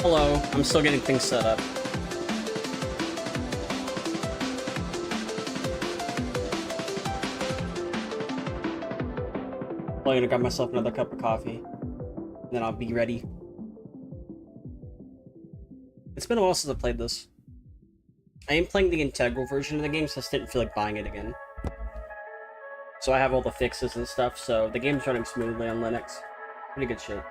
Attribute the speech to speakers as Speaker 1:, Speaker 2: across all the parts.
Speaker 1: Hello, I'm still getting things set up. I'm gonna grab myself another cup of coffee, and then I'll be ready. It's been a while since I played this. I am playing the integral version of the game, so I just didn't feel like buying it again. So I have all the fixes and stuff, so the game's running smoothly on Linux. Pretty good shit.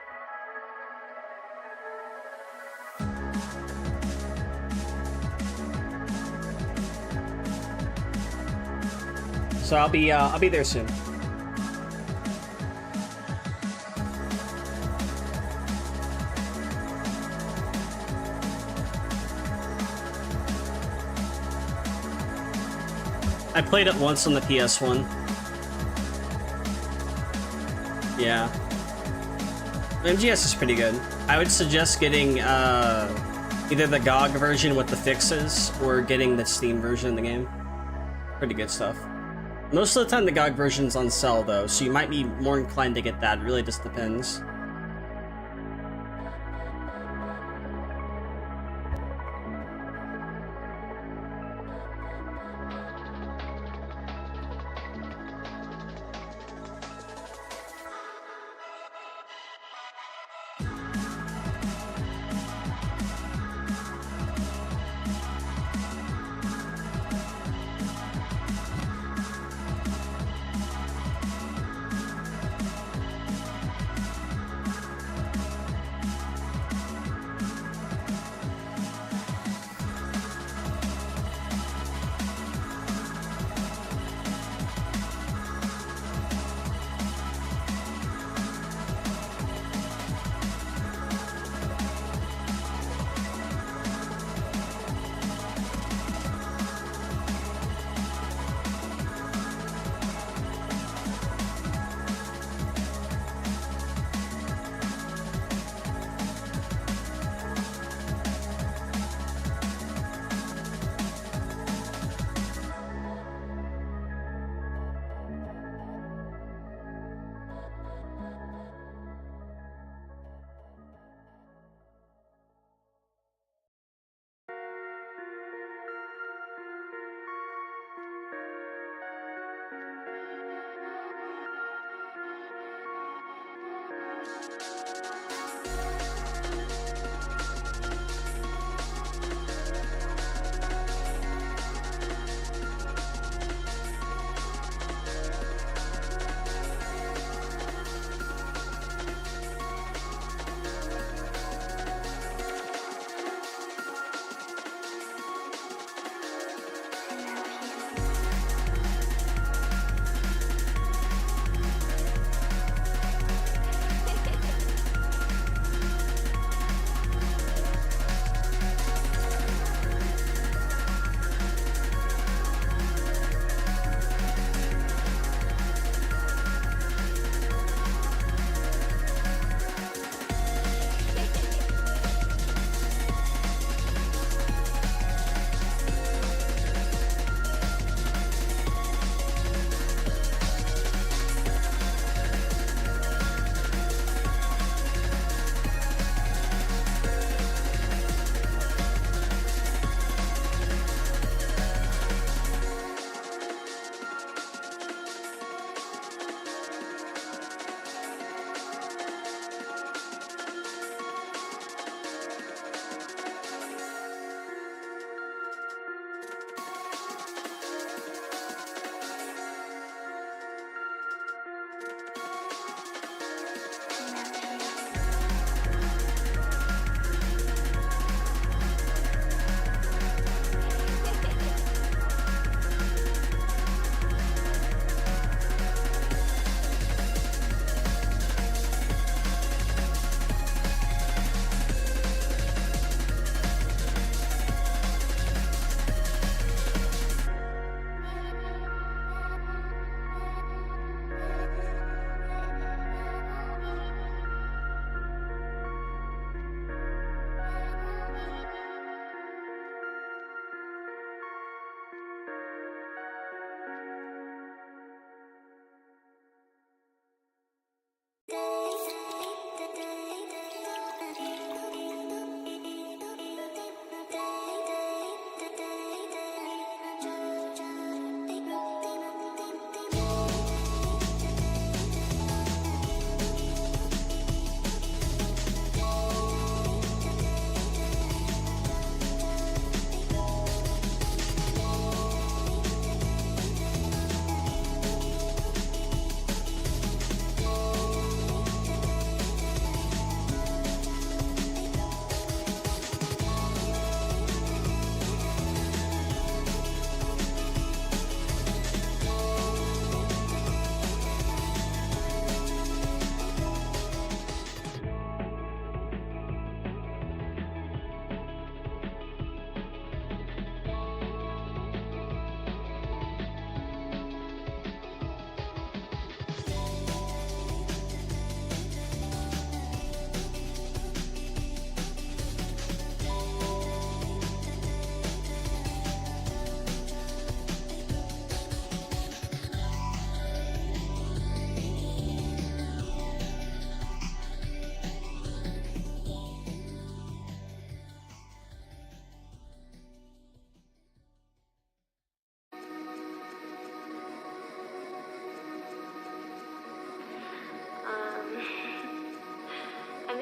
Speaker 1: So I'll be there soon. I played it once on the PS1. Yeah. MGS is pretty good. I would suggest getting either the GOG version with the fixes or getting the Steam version of the game. Pretty good stuff. Most of the time the GOG version's on sale though, so you might be more inclined to get that. It really just depends.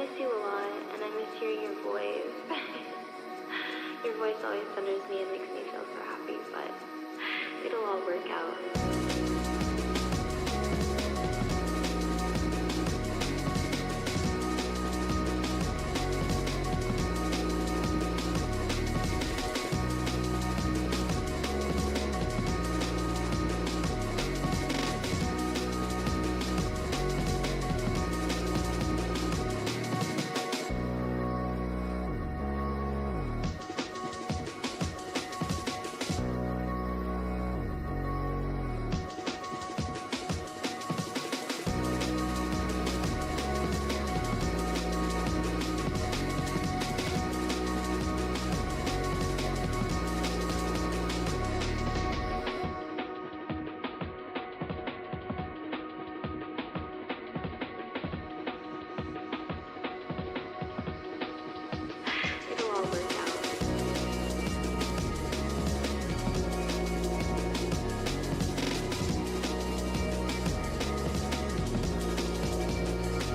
Speaker 2: miss you a lot, and I miss hearing your voice. Your voice always thunders me and makes me feel so happy, but it'll all work out. It'll all work out.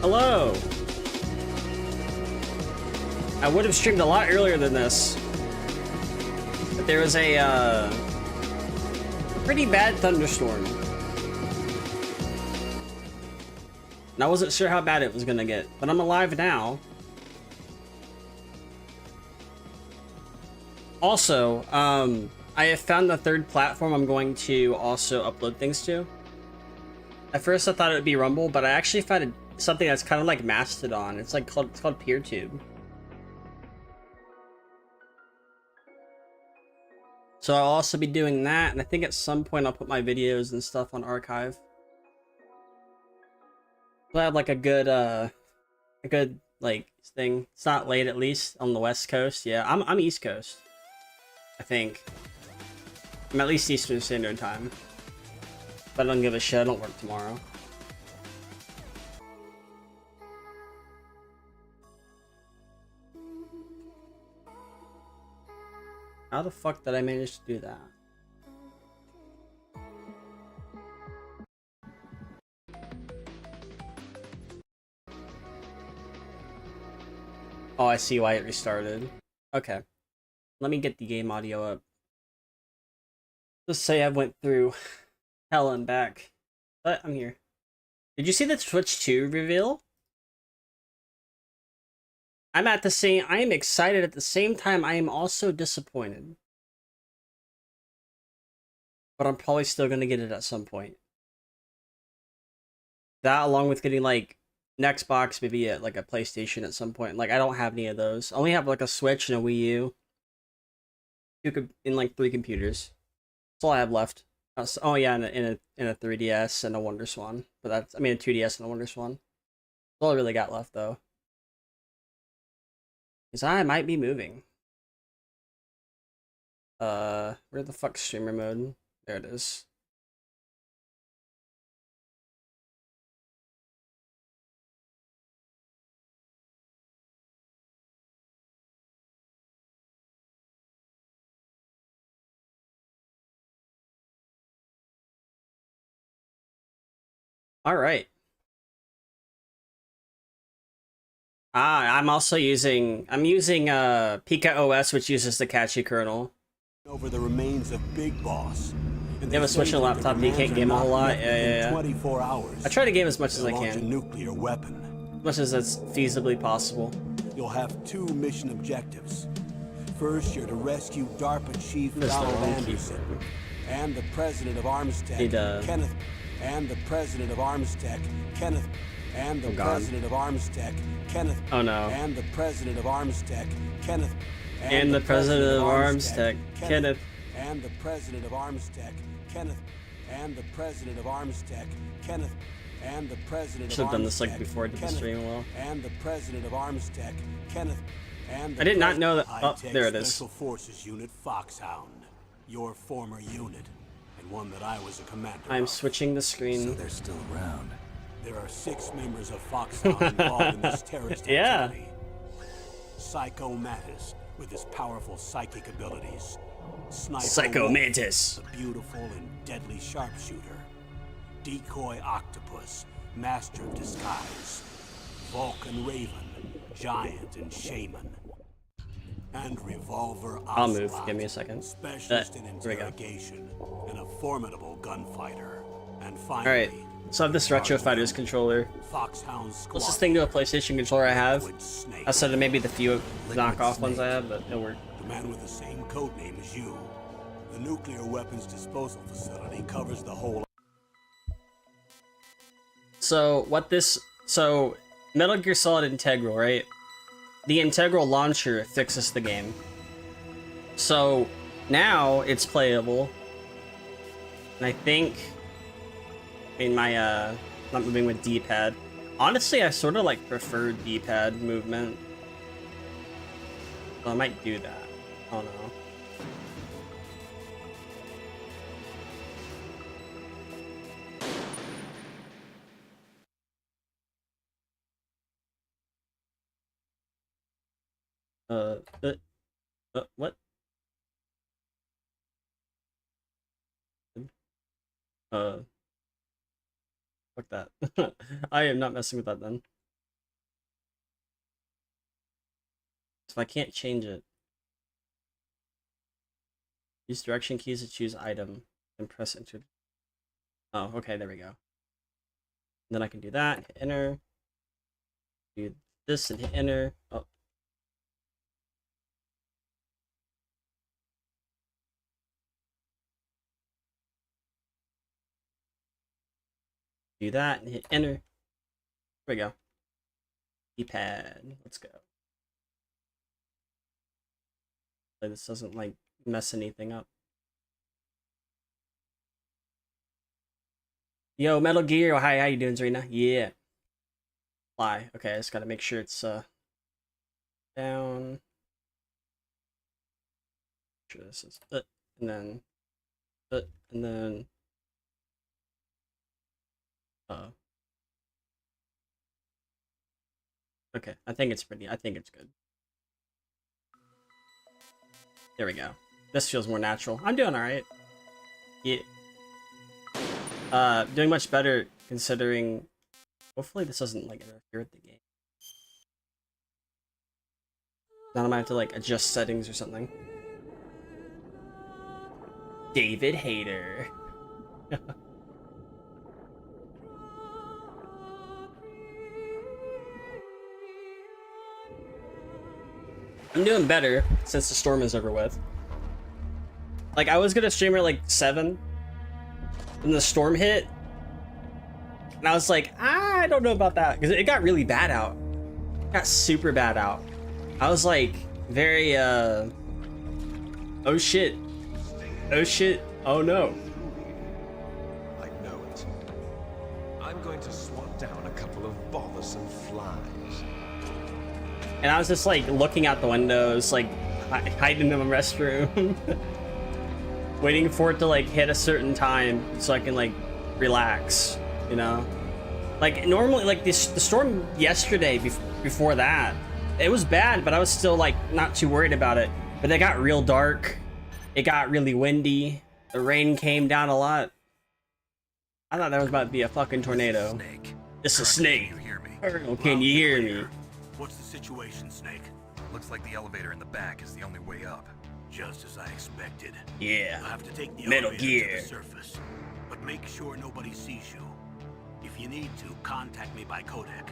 Speaker 1: Hello! I would have streamed a lot earlier than this. But there was a pretty bad thunderstorm. And I wasn't sure how bad it was gonna get, but I'm alive now. Also, I have found the third platform I'm going to also upload things to. At first I thought it would be Rumble, but I actually found something that's kind of like Mastodon. It's called PeerTube. So I'll also be doing that, and I think at some point I'll put my videos and stuff on archive. So I have like a good like thing. It's not late, at least on the West Coast. Yeah, I'm East Coast, I think. I'm at least Eastern Standard Time. But I don't give a shit. I don't work tomorrow. How the fuck did I manage to do that? Oh, I see why it restarted. Okay. Let me get the game audio up. Let's say I went through hell and back. But I'm here. Did you see the Twitch 2 reveal? I am excited at the same time. I am also disappointed. But I'm probably still gonna get it at some point. That along with getting like an Xbox, maybe like a PlayStation at some point. Like I don't have any of those. I only have like a Switch and a Wii U. In like 3 computers. That's all I have left. Oh yeah, in a 3DS and a Wonder Swan. But that's, I mean, a 2DS and a Wonder Swan. That's all I really got left though. Because I might be moving. Where the fuck's streamer mode? There it is. All right. I'm also using Pika OS, which uses the Catchy kernel.
Speaker 3: Over the remains of Big Boss.
Speaker 1: You have a Switch and a laptop, you can't game a whole lot. Yeah.
Speaker 3: 24 hours.
Speaker 1: I try to game as much as I
Speaker 3: Launch a
Speaker 1: can.
Speaker 3: nuclear weapon.
Speaker 1: As much as that's feasibly possible.
Speaker 3: You'll have 2 mission objectives. First, you're to rescue DARPA Chief
Speaker 1: Mr.
Speaker 3: Donald
Speaker 1: Monkey.
Speaker 3: Anderson and the President of Armstech,
Speaker 1: Need,
Speaker 3: Kenneth, and the President of Armstech, Kenneth, and the
Speaker 1: Oh, God.
Speaker 3: President of Armstech, Kenneth,
Speaker 1: Oh no.
Speaker 3: and the President of Armstech, Kenneth,
Speaker 1: And the President of Armstech, Kenneth.
Speaker 3: and the President of Armstech, Kenneth, and the President of Armstech, Kenneth, and the President
Speaker 1: Should have
Speaker 3: of
Speaker 1: done this like
Speaker 3: Armstech,
Speaker 1: before I did the
Speaker 3: Kenneth,
Speaker 1: stream well.
Speaker 3: and the President of Armstech, Kenneth, and the
Speaker 1: I did not know that. Oh,
Speaker 3: High-Tech
Speaker 1: there it is.
Speaker 3: Special Forces Unit Foxhound, your former unit, and one that I was a commander
Speaker 1: I'm
Speaker 3: of.
Speaker 1: switching the
Speaker 4: So
Speaker 1: screen.
Speaker 4: they're still around.
Speaker 3: There are 6 members of Foxhound involved in this terrorist
Speaker 1: Yeah.
Speaker 3: activity. Psycho Mantis, with his powerful psychic abilities. Sniper
Speaker 1: Psycho
Speaker 3: Wolf,
Speaker 1: Mantis.
Speaker 3: the beautiful and deadly sharpshooter. Decoy Octopus, master of disguise. Vulcan Raven, giant and shaman. And Revolver
Speaker 1: I'll move.
Speaker 3: Ocelot,
Speaker 1: Give me a second.
Speaker 3: specialist in
Speaker 1: There we go.
Speaker 3: interrogation and a formidable gunfighter. And finally,
Speaker 1: Alright, so I have this Retro Fighters controller.
Speaker 3: Foxhound Squad.
Speaker 1: Closest thing to a PlayStation controller I have,
Speaker 3: Liquid Snake.
Speaker 1: outside of maybe the few
Speaker 3: Liquid
Speaker 1: knockoff ones I
Speaker 3: Snake.
Speaker 1: have, but it'll work.
Speaker 3: The man with the same code name as you. The nuclear weapons disposal facility covers the whole.
Speaker 1: So so Metal Gear Solid Integral, right? The Integral launcher fixes the game. So now it's playable. And I think in my not moving with D-pad. Honestly, I sort of like prefer D-pad movement. So I might do that. I don't know. What? Fuck that. I am not messing with that then. So I can't change it. Use direction keys to choose item and press enter. Oh, okay, there we go. Then I can do that, hit enter. Do this and hit enter. Oh. Do that and hit enter. There we go. D-pad. Let's go. Like this doesn't like mess anything up. Yo, Metal Gear. Oh, hi, how you doing, Zarina? Yeah. Fly. Okay, I just gotta make sure it's down. Sure this is and then and then okay, I think it's good. There we go. This feels more natural. I'm doing alright. Yeah. Doing much better considering hopefully this doesn't like interfere with the game. Now I might have to like adjust settings or something. David Hayter. I'm doing better since the storm is over with. Like, I was gonna stream at like 7, and the storm hit, and I was like, I don't know about that, because it got really bad out. It got super bad out. I was like, very, oh shit. Oh shit. Oh no.
Speaker 4: I know it. I'm going to swat down a couple of bothersome flies.
Speaker 1: And I was just like looking out the windows, like hiding in the restroom, waiting for it to like hit a certain time so I can like relax, you know? Like normally, like the storm yesterday before that, it was bad, but I was still like not too worried about it. But it got real dark. It got really windy. The rain came down a lot. I thought that was about to be a fucking tornado.
Speaker 5: Snake.
Speaker 1: It's a snake.
Speaker 5: Can you hear me?
Speaker 1: Colonel, can you hear me?
Speaker 3: What's the situation, Snake?
Speaker 5: Looks like the elevator in the back is the only way up.
Speaker 3: Just as I expected.
Speaker 1: Yeah.
Speaker 3: I'll have to take the
Speaker 1: Metal
Speaker 3: elevator
Speaker 1: Gear.
Speaker 3: to the surface, but make sure nobody sees you. If you need to, contact me by codec.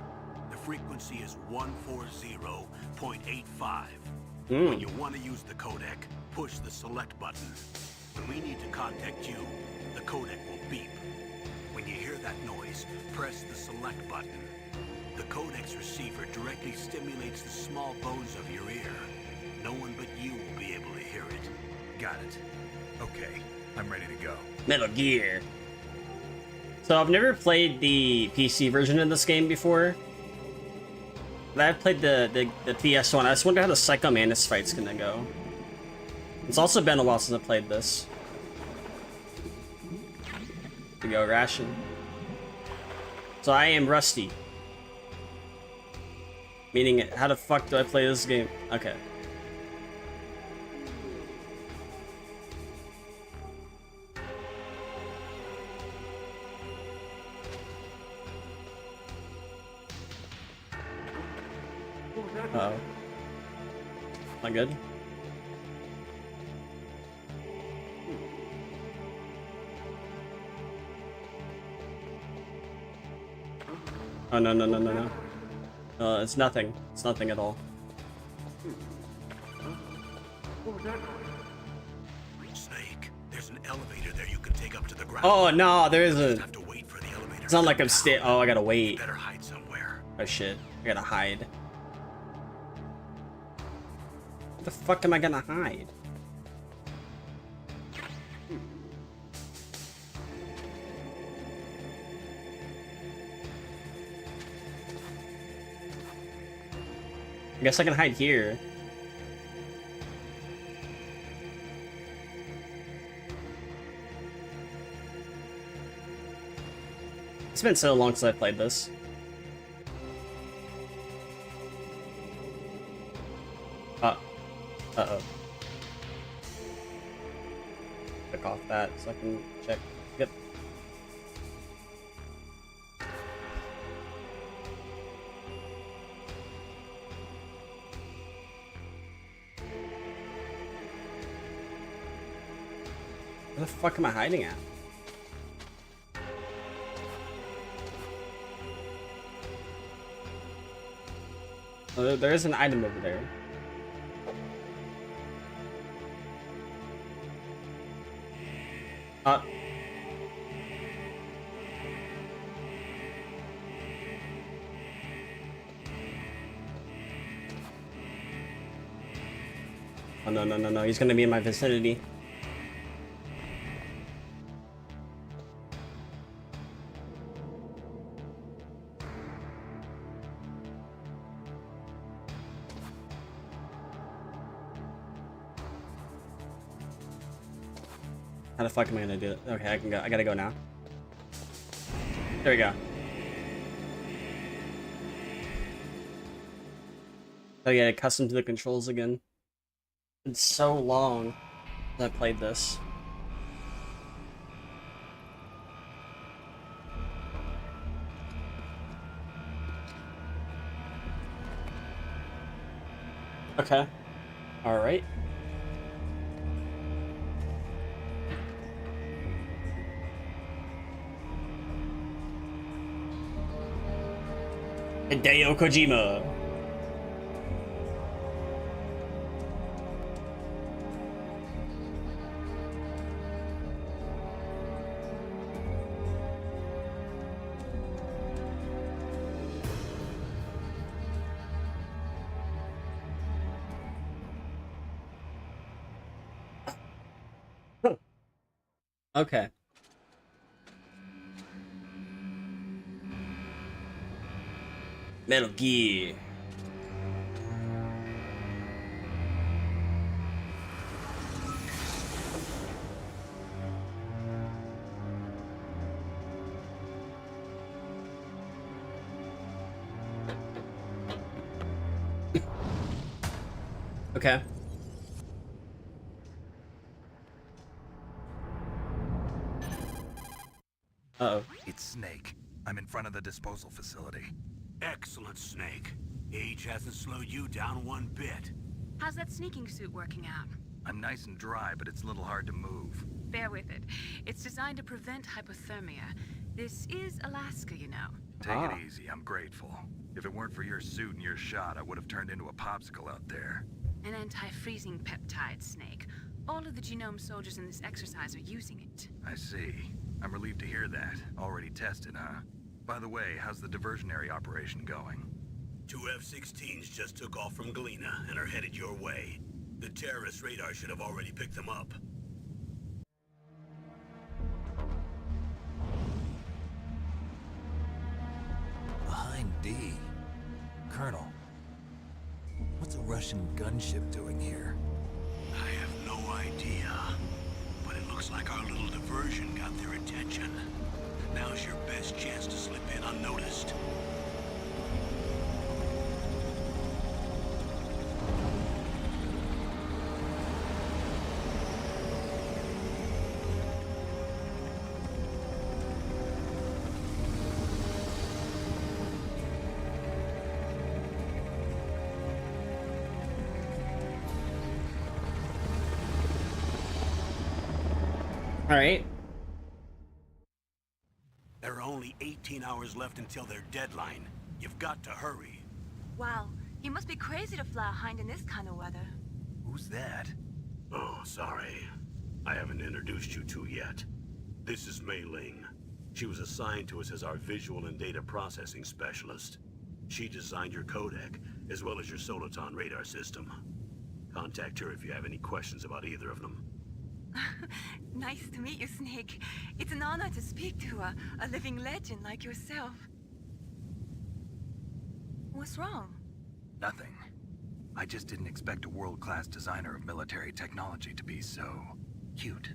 Speaker 3: The frequency is 140.85. When you want to use the codec, push the select button. When we need to contact you, the codec will beep. When you hear that noise, press the select button. The codec's receiver directly stimulates the small bones of your ear. No one but you will be able to hear it.
Speaker 5: Got it. Okay, I'm ready to go.
Speaker 1: Metal Gear. So I've never played the PC version of this game before. But I've played the PS one. I just wonder how the Psycho Mantis fight's gonna go. It's also been a while since I played this. To go ration. So I am rusty. Meaning, how the fuck do I play this game? Okay. Uh-oh. Not good. Oh, no, no, no, no, no. It's nothing. It's nothing at all.
Speaker 3: Snake, there's an elevator there you can take up to the ground.
Speaker 1: Oh, no, there
Speaker 3: You just
Speaker 1: isn't.
Speaker 3: have to wait for the elevator.
Speaker 1: It's not like I'm
Speaker 3: staying.
Speaker 1: Oh, I gotta wait.
Speaker 3: Better hide somewhere.
Speaker 1: Oh, shit. I gotta hide. Where the fuck am I gonna hide? I guess I can hide here. It's been so long since I played this. Uh-oh. Click off that so I can check. Yep. Where the fuck am I hiding at? Oh, there is an item over there. Oh, no, no, no, no. He's gonna be in my vicinity. How the fuck am I gonna do it? Okay, I can go. I gotta go now. There we go. I get accustomed to the controls again. It's so long that I played this. Okay. Alright. Hideo Kojima. Okay. Metal Gear. Okay. Uh-oh.
Speaker 5: It's Snake. I'm in front of the disposal facility.
Speaker 3: Excellent, Snake. Age hasn't slowed you down one bit.
Speaker 6: How's that sneaking suit working out?
Speaker 5: I'm nice and dry, but it's a little hard to move.
Speaker 6: Bear with it. It's designed to prevent hypothermia. This is Alaska, you know.
Speaker 5: Take it easy, I'm grateful. If it weren't for your suit and your shot, I would have turned into a popsicle out there.
Speaker 6: An anti-freezing peptide, Snake. All of the genome soldiers in this exercise are using it.
Speaker 5: I see. I'm relieved to hear that. Already tested, huh? By the way, how's the diversionary operation going?
Speaker 3: 2 F-16s just took off from Galena and are headed your way. The terrorist radar should have already picked them up.
Speaker 7: Behind D. Colonel, what's a Russian gunship doing here?
Speaker 3: I have no idea, but it looks like our little diversion got their attention. Now's your best chance to slip in unnoticed.
Speaker 1: Alright.
Speaker 3: There are only 18 hours left until their deadline. You've got to hurry.
Speaker 8: Wow, you must be crazy to fly a hind in this kind of weather.
Speaker 5: Who's that?
Speaker 3: Oh, sorry. I haven't introduced you two yet. This is Mei Ling. She was assigned to us as our visual and data processing specialist. She designed your codec, as well as your Soliton radar system. Contact her if you have any questions about either of them.
Speaker 8: Nice to meet you, Snake. It's an honor to speak to a living legend like yourself. What's wrong?
Speaker 5: Nothing. I just didn't expect a world-class designer of military technology to be so cute.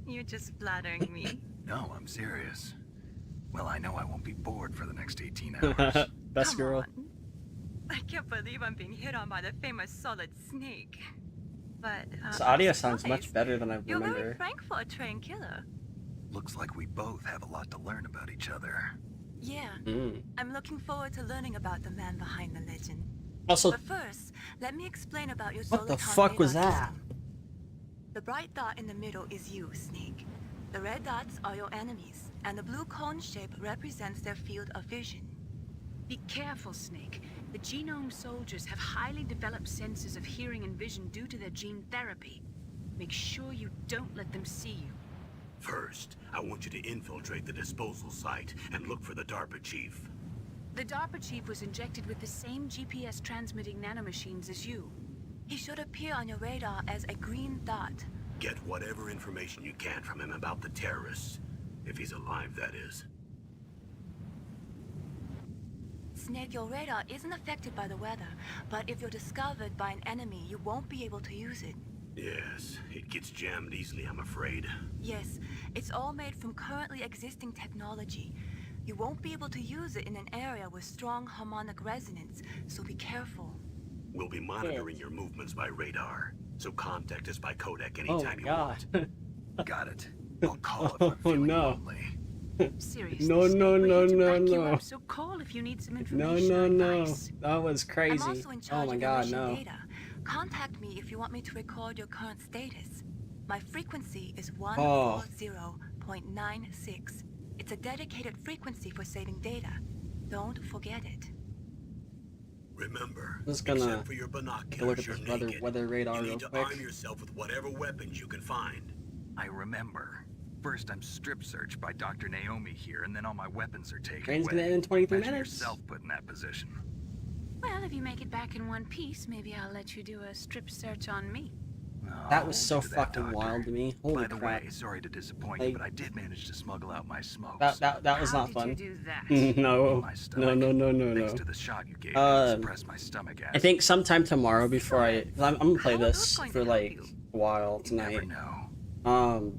Speaker 8: You're just flattering me.
Speaker 5: No, I'm serious. Well, I know I won't be bored for the next 18 hours.
Speaker 1: Best
Speaker 8: Come
Speaker 1: girl.
Speaker 8: on. I can't believe I'm being hit on by the famous Solid Snake. But
Speaker 1: This audio
Speaker 8: I'm
Speaker 1: sounds much
Speaker 8: surprised.
Speaker 1: better than I
Speaker 8: You're very
Speaker 1: remember.
Speaker 8: frank for a trained killer.
Speaker 5: Looks like we both have a lot to learn about each other.
Speaker 8: Yeah,
Speaker 1: Mm.
Speaker 8: I'm looking forward to learning about the man behind the legend.
Speaker 1: Also,
Speaker 8: But first, let me explain about your
Speaker 1: what the
Speaker 8: Soliton
Speaker 1: fuck was
Speaker 8: radar
Speaker 1: that?
Speaker 8: system. The bright dot in the middle is you, Snake. The red dots are your enemies, and the blue cone shape represents their field of vision.
Speaker 6: Be careful, Snake. The genome soldiers have highly developed senses of hearing and vision due to their gene therapy. Make sure you don't let them see you.
Speaker 3: First, I want you to infiltrate the disposal site and look for the DARPA chief.
Speaker 6: The DARPA chief was injected with the same GPS transmitting nanomachines as you.
Speaker 8: He should appear on your radar as a green dot.
Speaker 3: Get whatever information you can from him about the terrorists. If he's alive, that is.
Speaker 8: Snake, your radar isn't affected by the weather, but if you're discovered by an enemy, you won't be able to use it.
Speaker 3: Yes, it gets jammed easily, I'm afraid.
Speaker 8: Yes, it's all made from currently existing technology. You won't be able to use it in an area with strong harmonic resonance, so be careful.
Speaker 3: We'll be monitoring your movements by radar, so contact us by codec
Speaker 1: Oh my
Speaker 3: anytime you
Speaker 1: god.
Speaker 3: want.
Speaker 5: Got it. I'll call if I'm
Speaker 1: Oh,
Speaker 5: feeling
Speaker 1: no.
Speaker 5: lonely.
Speaker 6: Seriously,
Speaker 1: No,
Speaker 6: Snake,
Speaker 1: no,
Speaker 6: we're
Speaker 1: no,
Speaker 6: here to
Speaker 1: no,
Speaker 6: back you
Speaker 1: no.
Speaker 6: up, so call if you need some
Speaker 1: No,
Speaker 6: information
Speaker 1: no,
Speaker 6: or
Speaker 1: no.
Speaker 6: advice.
Speaker 1: That was
Speaker 8: I'm
Speaker 1: crazy.
Speaker 8: also in
Speaker 1: Oh
Speaker 8: charge
Speaker 1: my
Speaker 8: of your
Speaker 1: god,
Speaker 8: mission
Speaker 1: no.
Speaker 8: data. Contact me if you want me to record your current status. My frequency is
Speaker 1: Oh.
Speaker 8: 140.96. It's a dedicated frequency for saving data. Don't forget it.
Speaker 3: Remember,
Speaker 1: I'm just gonna
Speaker 3: except for your
Speaker 1: Take a look
Speaker 3: binoculars,
Speaker 1: at
Speaker 3: you're
Speaker 1: this
Speaker 3: naked.
Speaker 1: weather radar
Speaker 3: You
Speaker 1: real
Speaker 3: need to
Speaker 1: quick.
Speaker 3: arm yourself with whatever weapons you can find.
Speaker 5: I remember. First, I'm strip searched by Dr. Naomi here, and then all my weapons are taken
Speaker 1: Train's
Speaker 5: away.
Speaker 1: gonna end in 23
Speaker 5: Imagine
Speaker 1: minutes.
Speaker 5: yourself put in that position.
Speaker 6: Well, if you make it back in one piece, maybe I'll let you do a strip search on me.
Speaker 1: That was so
Speaker 5: Hold you to that,
Speaker 1: fucking
Speaker 5: Doctor.
Speaker 1: wild to me. Holy
Speaker 5: By the
Speaker 1: crap.
Speaker 5: way, sorry to disappoint
Speaker 1: Like-
Speaker 5: you, but I did manage to smuggle out my smokes.
Speaker 1: That was
Speaker 6: How
Speaker 1: not
Speaker 6: did
Speaker 1: fun.
Speaker 6: you do that?
Speaker 1: No.
Speaker 5: My
Speaker 1: No,
Speaker 5: stomach.
Speaker 1: no, no, no,
Speaker 5: Thanks
Speaker 1: no.
Speaker 5: to the shot you gave
Speaker 1: Um,
Speaker 5: me, suppressed my stomach acid.
Speaker 1: I think sometime tomorrow before I... 'cause I'm gonna play
Speaker 8: How are those
Speaker 1: this
Speaker 8: going
Speaker 1: for
Speaker 8: to help
Speaker 1: like
Speaker 8: you?
Speaker 1: a while
Speaker 5: You never
Speaker 1: tonight.
Speaker 5: know.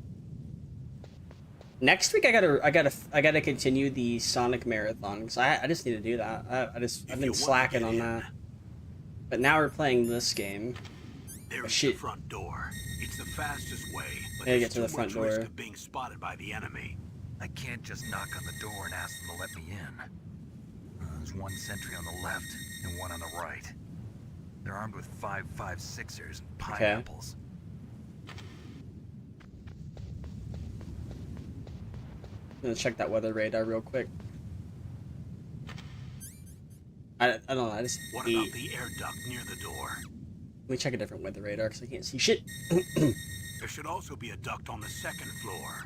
Speaker 1: Next week I gotta continue the Sonic Marathon, because I just need to do that. I've
Speaker 3: If
Speaker 1: been
Speaker 3: you want to
Speaker 1: slacking
Speaker 3: get
Speaker 1: on
Speaker 3: in,
Speaker 1: that. But now we're playing this game.
Speaker 3: There's
Speaker 1: Shit.
Speaker 3: the front door. It's the fastest way, but
Speaker 1: Gotta
Speaker 3: there's
Speaker 1: get to the
Speaker 3: too
Speaker 1: front
Speaker 3: much risk
Speaker 1: door.
Speaker 3: of being spotted by the enemy.
Speaker 5: I can't just knock on the door and ask them to let me in. There's one sentry on the left and one on the right. They're armed with 5.56ers and pineapples.
Speaker 1: I'm gonna check that weather radar real quick. I don't know, I just
Speaker 3: What
Speaker 1: hate...
Speaker 3: about the air duct near the door?
Speaker 1: Let me check a different weather radar, because I can't see shit.
Speaker 3: There should also be a duct on the second floor.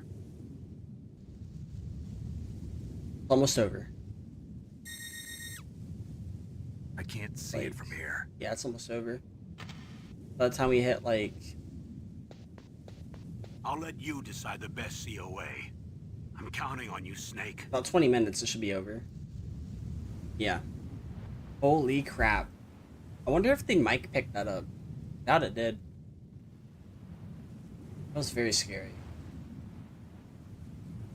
Speaker 1: Almost over.
Speaker 5: I can't see it from here.
Speaker 1: Yeah, it's almost over. By the time we hit, like...
Speaker 3: I'll let you decide the best COA. I'm counting on you, Snake.
Speaker 1: about 20 minutes, it should be over. Yeah. Holy crap. I wonder if the mic picked that up. Doubt it did. That was very scary.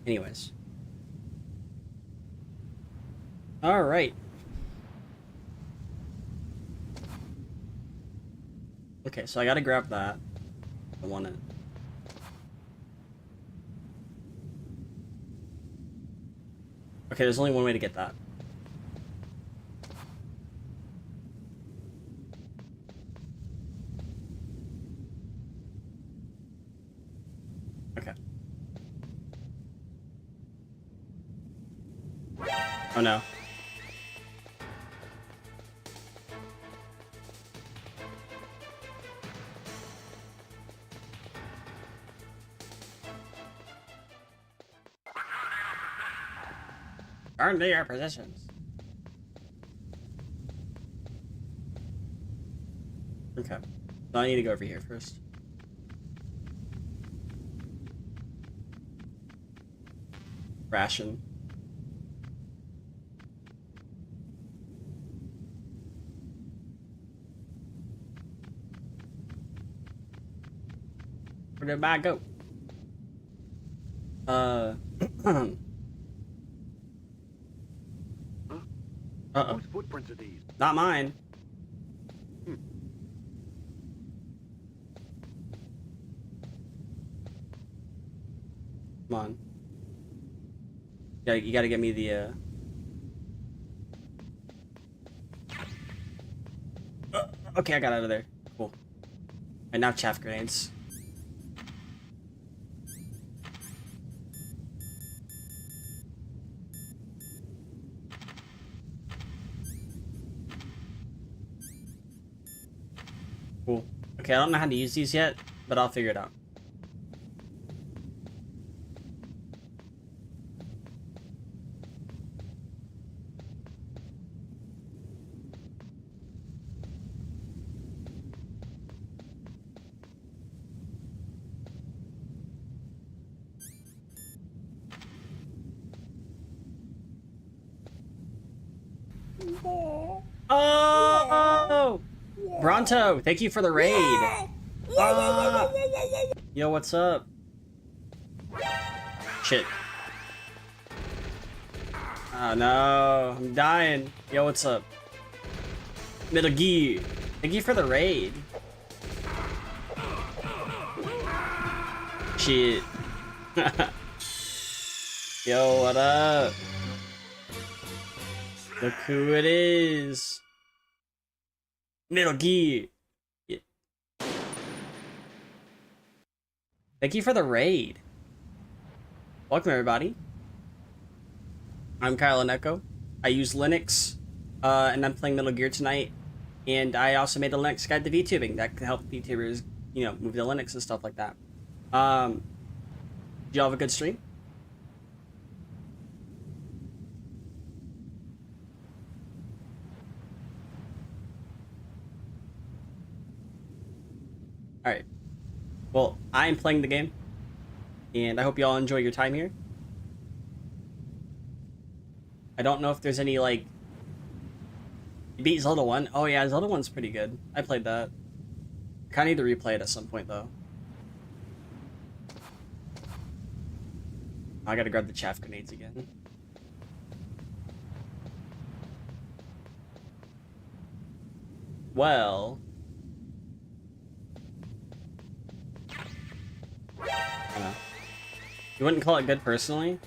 Speaker 1: Anyways. Alright. Okay, so I gotta grab that. I want it. Okay, there's only one way to get that. Okay. Oh no. Turn to your positions. Okay. So I need to go over here first. Ration. Where did I go? Uh-oh.
Speaker 3: Whose footprints are these?
Speaker 1: Not mine. Come on. Yeah, you gotta get me the, okay, I got out of there. Cool. And now chaff grenades. Cool. Okay, I don't know how to use these yet, but I'll figure it out. Oh! Bronto, thank you for the raid. Yo, what's up? Shit. Oh no, I'm dying. Yo, what's up? Metal Gear, thank you for the raid. Shit. Yo, what up? Look who it is. Metal Gear. Yeah. Thank you for the raid. Welcome everybody. I'm Kyle and Echo. I use Linux, and I'm playing Metal Gear tonight. And I also made a Linux guide to VTubing that can help VTubers, you know, move to Linux and stuff like that. Did y'all have a good stream? Alright. Well, I am playing the game, and I hope you all enjoy your time here. I don't know if there's any, like... You beat Zelda 1? Oh yeah, Zelda 1's pretty good. I played that. Kinda need to replay it at some point, though. I gotta grab the chaff grenades again. Well... You wouldn't call it good personally?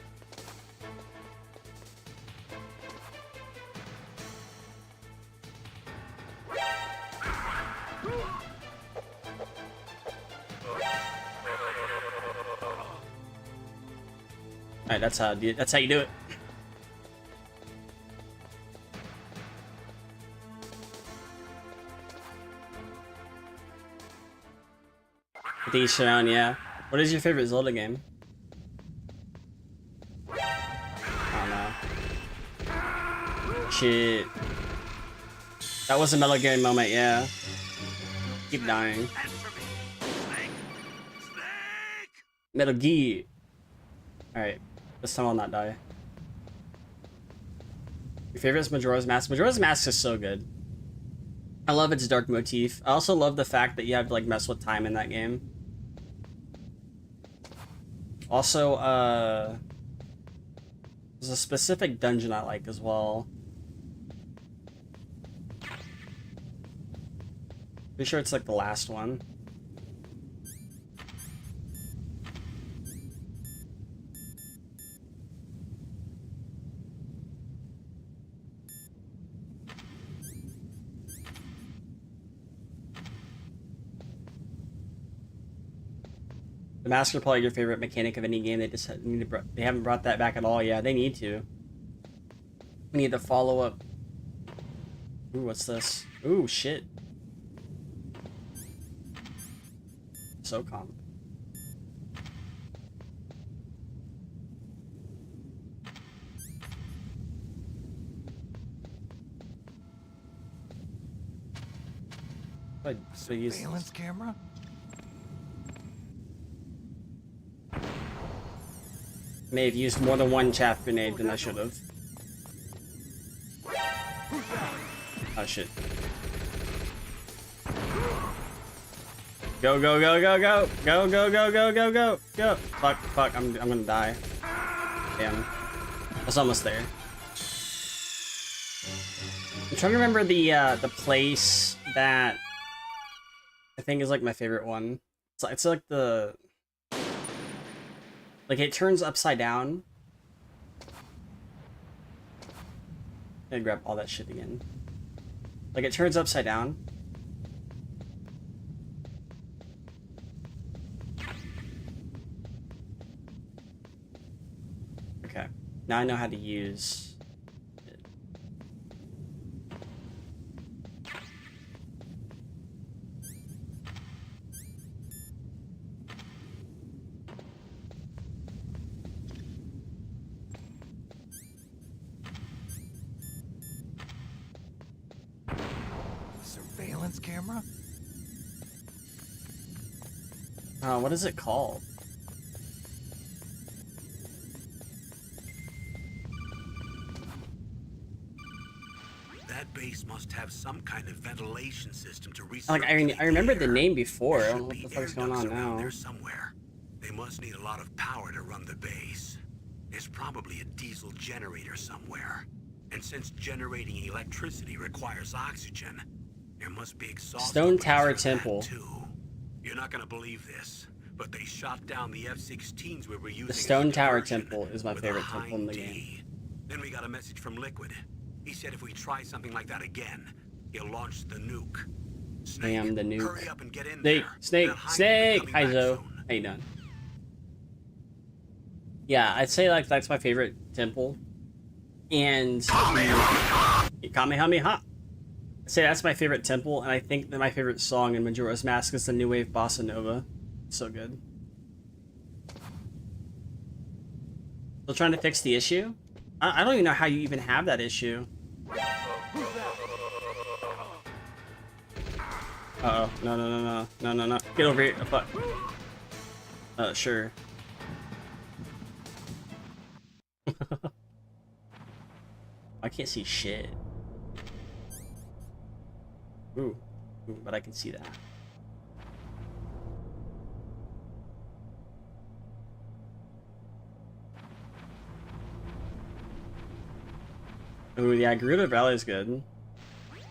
Speaker 1: Alright, that's how you do it. The surround, yeah. What is your favorite Zelda game? I don't know. Shit. That was a Metal Gear moment, yeah. Keep dying. Metal Gear. Alright. This time I'll not die. Your favorite is Majora's Mask? Majora's Mask is so good. I love its dark motif. I also love the fact that you have to like mess with time in that game. Also, there's a specific dungeon I like as well. Pretty sure it's like the last one. The mask are probably your favorite mechanic of any game. They just need to they haven't brought that back at all. Yeah, they need to. We need to follow up. Ooh, what's this? Ooh, shit. SOCOM.
Speaker 7: Surveillance camera?
Speaker 1: May have used more than one chaff grenade than I should have. Oh shit. Go, go, go, go, go! Go, go, go, go, go, go! Go! Fuck, fuck, I'm gonna die. Damn. I was almost there. I'm trying to remember the place that I think is like my favorite one. It's like the... Like it turns upside down. I grab all that shit again. Like it turns upside down. Okay. Now I know how to use it.
Speaker 7: Surveillance camera?
Speaker 1: What is it called?
Speaker 3: That base must have some kind of ventilation system to recirculate.
Speaker 1: Like I remembered the name before. I
Speaker 3: There
Speaker 1: don't know what
Speaker 3: should
Speaker 1: the
Speaker 3: be
Speaker 1: fuck's
Speaker 3: air
Speaker 1: going on
Speaker 3: ducts around
Speaker 1: now.
Speaker 3: there somewhere. They must need a lot of power to run the base. There's probably a diesel generator somewhere. And since generating electricity requires oxygen, there must be exhaust.
Speaker 1: Stone
Speaker 3: openings
Speaker 1: Tower
Speaker 3: for that,
Speaker 1: Temple.
Speaker 3: too. You're not gonna believe this, but they shot down the F-16s we were using.
Speaker 1: The
Speaker 3: as a
Speaker 1: Stone Tower
Speaker 3: diversion
Speaker 1: Temple is my
Speaker 3: with a
Speaker 1: favorite temple in the
Speaker 3: Hind
Speaker 1: game.
Speaker 3: D. Then we got a message from Liquid. He said if we try something like that again, he'll launch the nuke. Snake,
Speaker 1: Damn, the nuke.
Speaker 3: hurry up and get in
Speaker 1: Snake,
Speaker 3: there.
Speaker 1: Snake,
Speaker 3: That Hind will be
Speaker 1: Snake!
Speaker 3: coming
Speaker 1: Hi,
Speaker 3: back
Speaker 1: Zo.
Speaker 3: soon.
Speaker 1: How you doing? Yeah, I'd say like that's my favorite temple. And Kamehameha. I'd say that's my favorite temple, and I think that my favorite song in Majora's Mask is the New Wave Bossa Nova. So good. Still trying to fix the issue? I don't even know how you even have that issue. Uh-oh. No, no, no, no. No, no, no. Get over here. Oh, fuck. Sure. I can't see shit. Ooh. Ooh, but I can see that. Ooh, yeah, Gerudo Valley is good.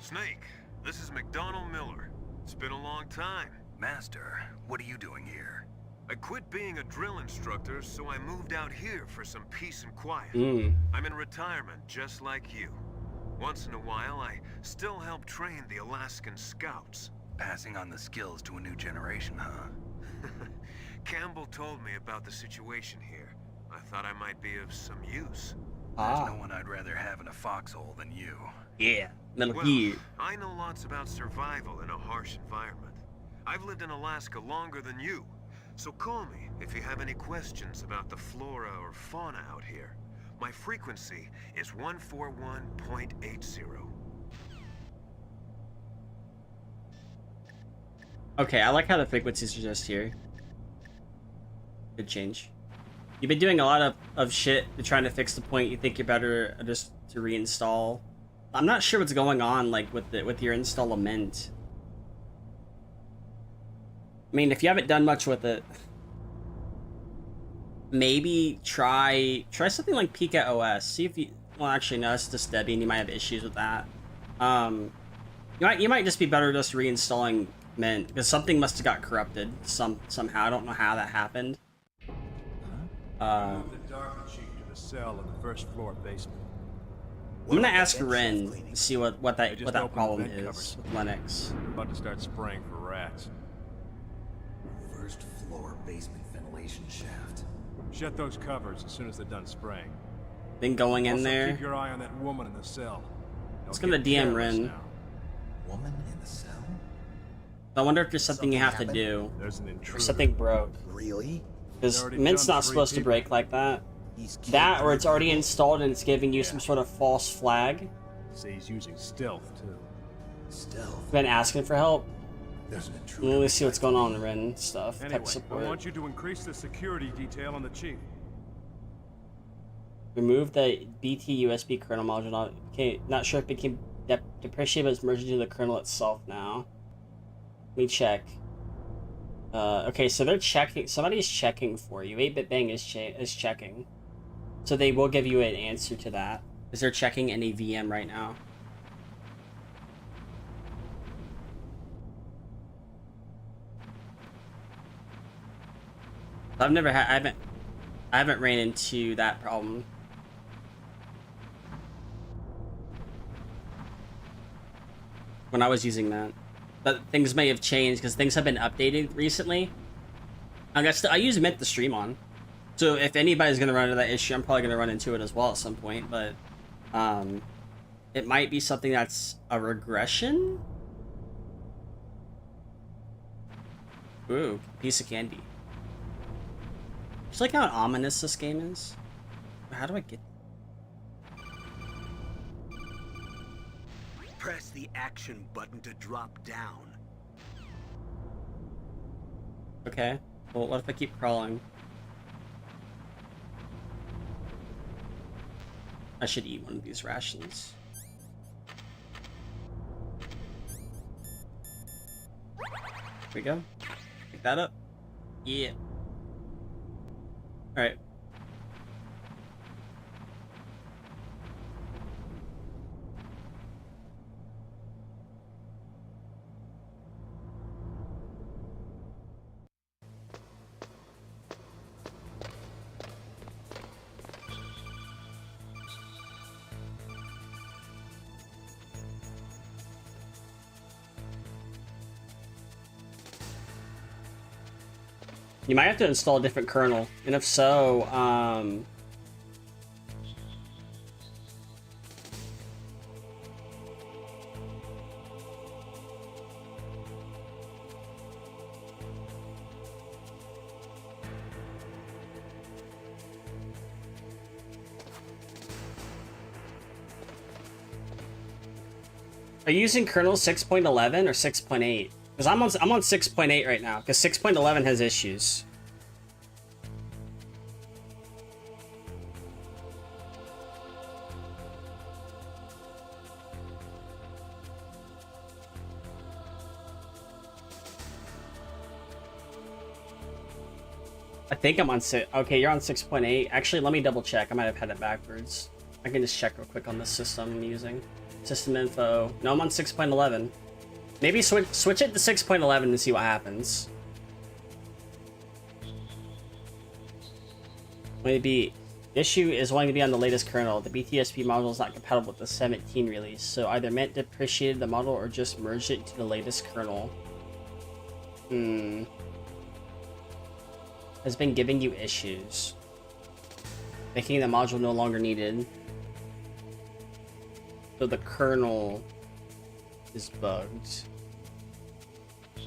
Speaker 4: Snake, this is McDonald Miller. It's been a long time.
Speaker 5: Master, what are you doing here?
Speaker 4: I quit being a drill instructor, so I moved out here for some peace and quiet. I'm in retirement, just like you. Once in a while, I still help train the Alaskan Scouts.
Speaker 5: Passing on the skills to a new generation, huh?
Speaker 4: Campbell told me about the situation here. I thought I might be of some use.
Speaker 5: There's no one I'd rather have in a foxhole than you.
Speaker 1: Yeah, Metal
Speaker 4: Well,
Speaker 1: Gear.
Speaker 4: I know lots about survival in a harsh environment. I've lived in Alaska longer than you, so call me if you have any questions about the flora or fauna out here. My frequency is 141.80.
Speaker 1: Okay, I like how the frequencies are just here. Good change. You've been doing a lot of shit to trying to fix the point. You think you're better just to reinstall. I'm not sure what's going on like with your install lament. I mean, if you haven't done much with it, maybe try something like Pika OS. See if you... Well, actually, no, it's just Debian. You might have issues with that. You might just be better just reinstalling Mint, because something must have got corrupted somehow. I don't know how that happened.
Speaker 9: Move the dark machine to the cell in the first floor basement.
Speaker 1: I'm gonna ask Ren to see what that
Speaker 9: Just open
Speaker 1: problem
Speaker 9: the vent
Speaker 1: is
Speaker 9: covers.
Speaker 1: with Linux.
Speaker 9: We're about to start spraying for rats.
Speaker 7: First floor basement ventilation shaft.
Speaker 9: Shut those covers as soon as they're done spraying.
Speaker 1: Then going in
Speaker 9: Also,
Speaker 1: there.
Speaker 9: keep your eye on that woman in the cell.
Speaker 1: Let's
Speaker 9: Don't
Speaker 1: go to
Speaker 9: get
Speaker 1: DM
Speaker 9: careless
Speaker 1: Ren.
Speaker 9: now.
Speaker 7: Woman in the cell?
Speaker 1: I wonder if there's something you have to
Speaker 7: happened?
Speaker 1: do.
Speaker 9: There's an
Speaker 1: Or
Speaker 9: intruder.
Speaker 1: something broke.
Speaker 7: Really?
Speaker 1: Because
Speaker 9: already
Speaker 1: Mint's
Speaker 9: done
Speaker 1: not
Speaker 9: 3
Speaker 1: supposed to
Speaker 9: people.
Speaker 1: break like that.
Speaker 7: He's killed
Speaker 1: That, or
Speaker 7: 3
Speaker 1: it's already
Speaker 7: people.
Speaker 1: installed and it's giving you
Speaker 9: Yeah.
Speaker 1: some sort of false flag.
Speaker 9: Say he's using stealth too.
Speaker 7: Stealth.
Speaker 1: Been asking for help.
Speaker 7: There's an intruder.
Speaker 1: Let me see what's going on in Ren stuff.
Speaker 9: Anyway,
Speaker 1: Tech support.
Speaker 9: I want you to increase the security detail on the chief.
Speaker 1: Remove the BT USB kernel module. Not sure if it became depreciated, but it's merged into the kernel itself now. Let me check. Okay, so they're checking. Somebody's checking for you. 8-bit Bang is checking. So they will give you an answer to that. Because they're checking any VM right now. I haven't ran into that problem. When I was using that. But things may have changed because things have been updated recently. I guess I use Mint to stream on. So if anybody's gonna run into that issue, I'm probably gonna run into it as well at some point, but it might be something that's a regression. Ooh, piece of candy. Just like how ominous this game is. How do I get?
Speaker 3: Press the action button to drop down.
Speaker 1: Okay. Well, what if I keep crawling? I should eat one of these rations. Here we go. Pick that up. Yeah. Alright. You might have to install a different kernel, and if so, are you using kernel 6.11 or 6.8? Because I'm on 6.8 right now, because 6.11 has issues. I think I'm on 6. Okay, you're on 6.8. Actually, let me double check. I might have had it backwards. I can just check real quick on the system I'm using. System info. No, I'm on 6.11. Maybe switch it to 6.11 and see what happens. Maybe issue is wanting to be on the latest kernel. The BTSP module is not compatible with the 17 release, so either Mint depreciated the model or just merged it into the latest kernel. Has been giving you issues, making the module no longer needed. So the kernel is bugged.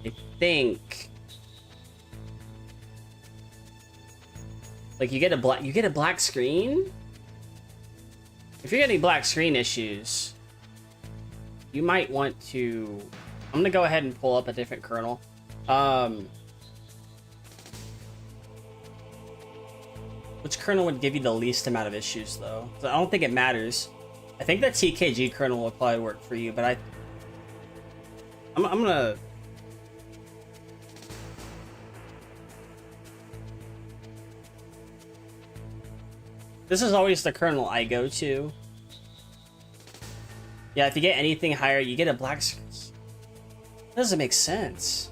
Speaker 1: I think like you get a black screen. If you're getting black screen issues, you might want to. I'm gonna go ahead and pull up a different kernel. Which kernel would give you the least amount of issues though? So I don't think it matters. I think the TKG kernel will probably work for you, but I'm gonna. This is always the kernel I go to. Yeah, if you get anything higher, you get a black screen. That doesn't make sense.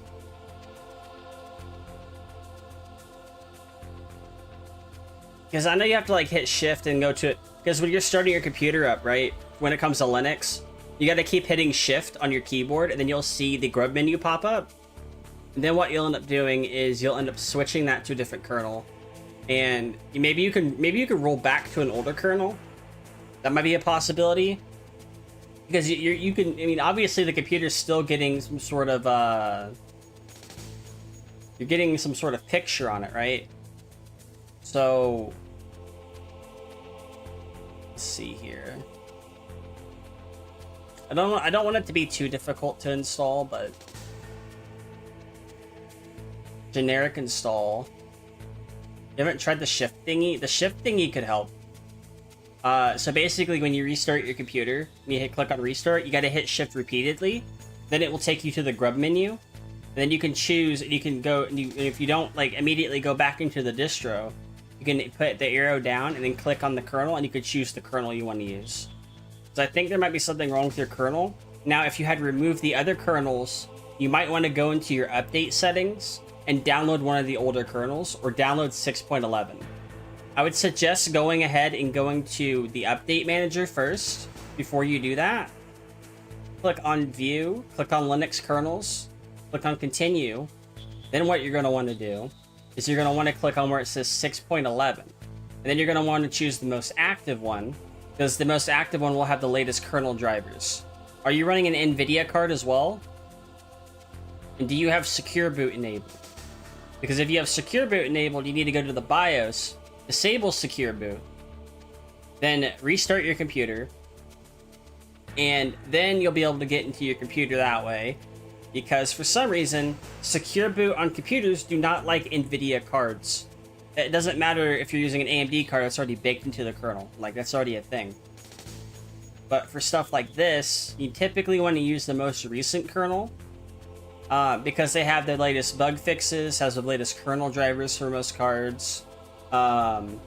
Speaker 1: Because I know you have to like hit shift and go to it. Because when you're starting your computer up, right? When it comes to Linux, you got to keep hitting shift on your keyboard, and then you'll see the grub menu pop up. And then what you'll end up doing is you'll end up switching that to a different kernel. And maybe you can roll back to an older kernel That might be a possibility. Because you can, I mean, obviously the computer's still getting some sort of, you're getting some sort of picture on it, right? So, let's see here. I don't want it to be too difficult to install, but generic install. You haven't tried the shift thingy? The shift thingy could help. So basically, when you restart your computer, when you click on restart, you gotta hit shift repeatedly. Then it will take you to the grub menu. And then you can choose, and you can go, and if you don't like immediately go back into the distro, you can put the arrow down and then click on the kernel, and you could choose the kernel you want to use. So I think there might be something wrong with your kernel. Now, if you had removed the other kernels, you might want to go into your update settings and download one of the older kernels, or download 6.11. I would suggest going ahead and going to the update manager first before you do that. Click on view, click on Linux kernels, click on continue. Then what you're going to want to do is you're going to want to click on where it says 6.11. And then you're going to want to choose the most active one, because the most active one will have the latest kernel drivers. Are you running an NVIDIA card as well? And do you have secure boot enabled? Because if you have secure boot enabled, you need to go to the BIOS, disable secure boot, then restart your computer, and then you'll be able to get into your computer that way. Because for some reason, secure boot on computers do not like NVIDIA cards. It doesn't matter if you're using an AMD card, it's already baked into the kernel. Like, that's already a thing. But for stuff like this, you typically want to use the most recent kernel, because they have the latest bug fixes, has the latest kernel drivers for most cards. Intel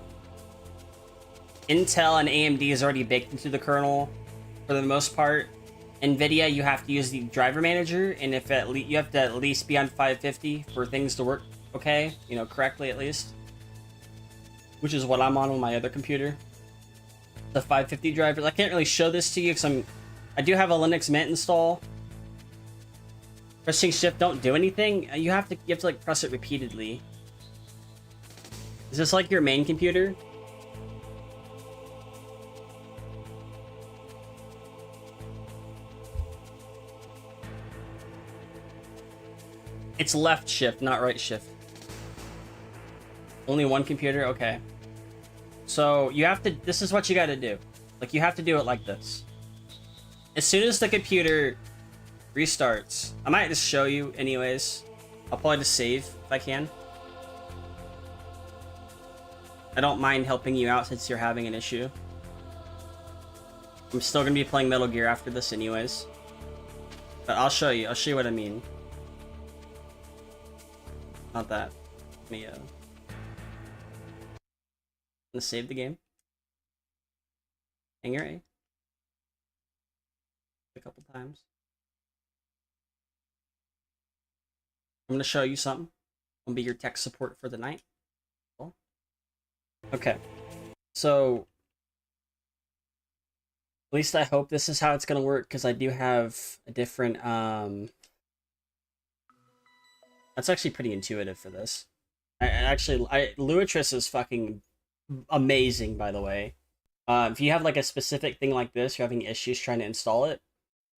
Speaker 1: and AMD is already baked into the kernel for the most part. NVIDIA, you have to use the driver manager, and if you have to at least be on 550 for things to work okay, you know, correctly at least. Which is what I'm on my other computer. The 550 drivers. I can't really show this to you because I do have a Linux Mint install. Pressing shift don't do anything. You have to like press it repeatedly. Is this like your main computer? It's left shift, not right shift. Only one computer? Okay. So you have to, this is what you gotta do. Like, you have to do it like this. As soon as the computer restarts, I might just show you anyways. I'll probably just save if I can. I don't mind helping you out since you're having an issue. I'm still gonna be playing Metal Gear after this anyways. But I'll show you what I mean. Not that. Let me, let's save the game. Hanger A. A couple times. I'm gonna show you something. I'll be your tech support for the night. Cool. Okay. So, at least I hope this is how it's gonna work, because I do have a different, that's actually pretty intuitive for this. Luatris is fucking amazing, by the way. If you have like a specific thing like this, you're having issues trying to install it,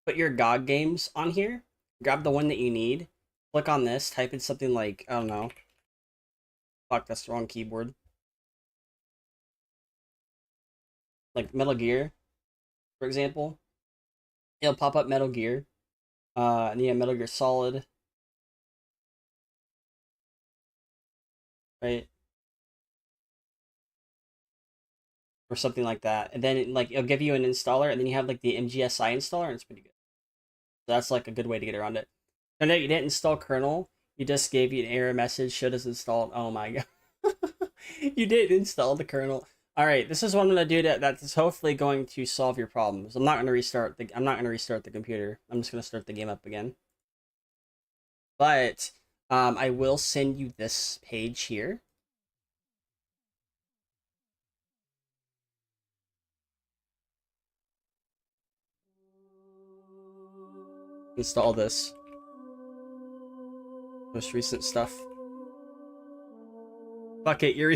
Speaker 1: put your GOG games on here, grab the one that you need, click on this, type in something like, I don't know. Fuck, that's the wrong keyboard. Like Metal Gear, for example. It'll pop up Metal Gear. And you have Metal Gear Solid. Right? Or something like that. And then like it'll give you an installer, and then you have like the MGSI installer, and it's pretty good. So that's like a good way to get around it. No, no, you didn't install kernel. You just gave you an error message. Should have installed. Oh my god. You did install the kernel. Alright, this is what I'm gonna do that's hopefully going to solve your problems. I'm not gonna restart the computer. I'm just gonna start the game up again. But I will send you this page here. Install this. Most recent stuff. Fuck it, you're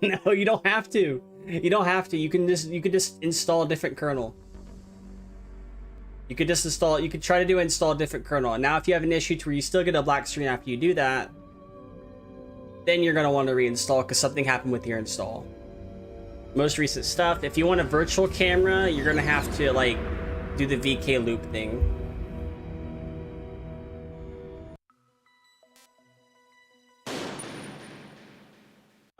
Speaker 1: no, you don't have to. You don't have to. You can just install a different kernel. You could just install. You could try to install a different kernel. And now, if you have an issue to where you still get a black screen after you do that, then you're gonna want to reinstall because something happened with your install. Most recent stuff. If you want a virtual camera, you're gonna have to like do the VK loop thing.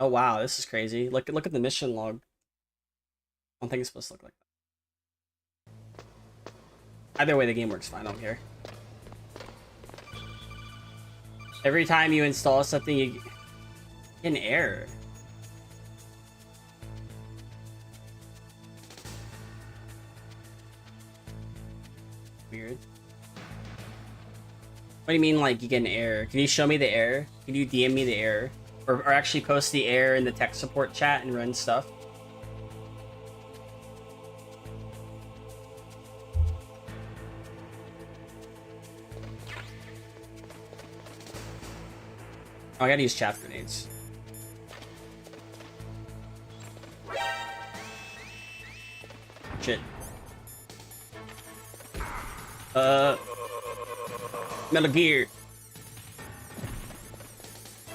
Speaker 1: Oh wow, this is crazy. Look at the mission log. I don't think it's supposed to look like that. Either way, the game works fine. I don't care. Every time you install something, you get an error. Weird. What do you mean, like, you get an error? Can you show me the error? Can you DM me the error? Or actually post the error in the tech support chat and run stuff? Oh, I gotta use chaff grenades. Shit. Metal Gear.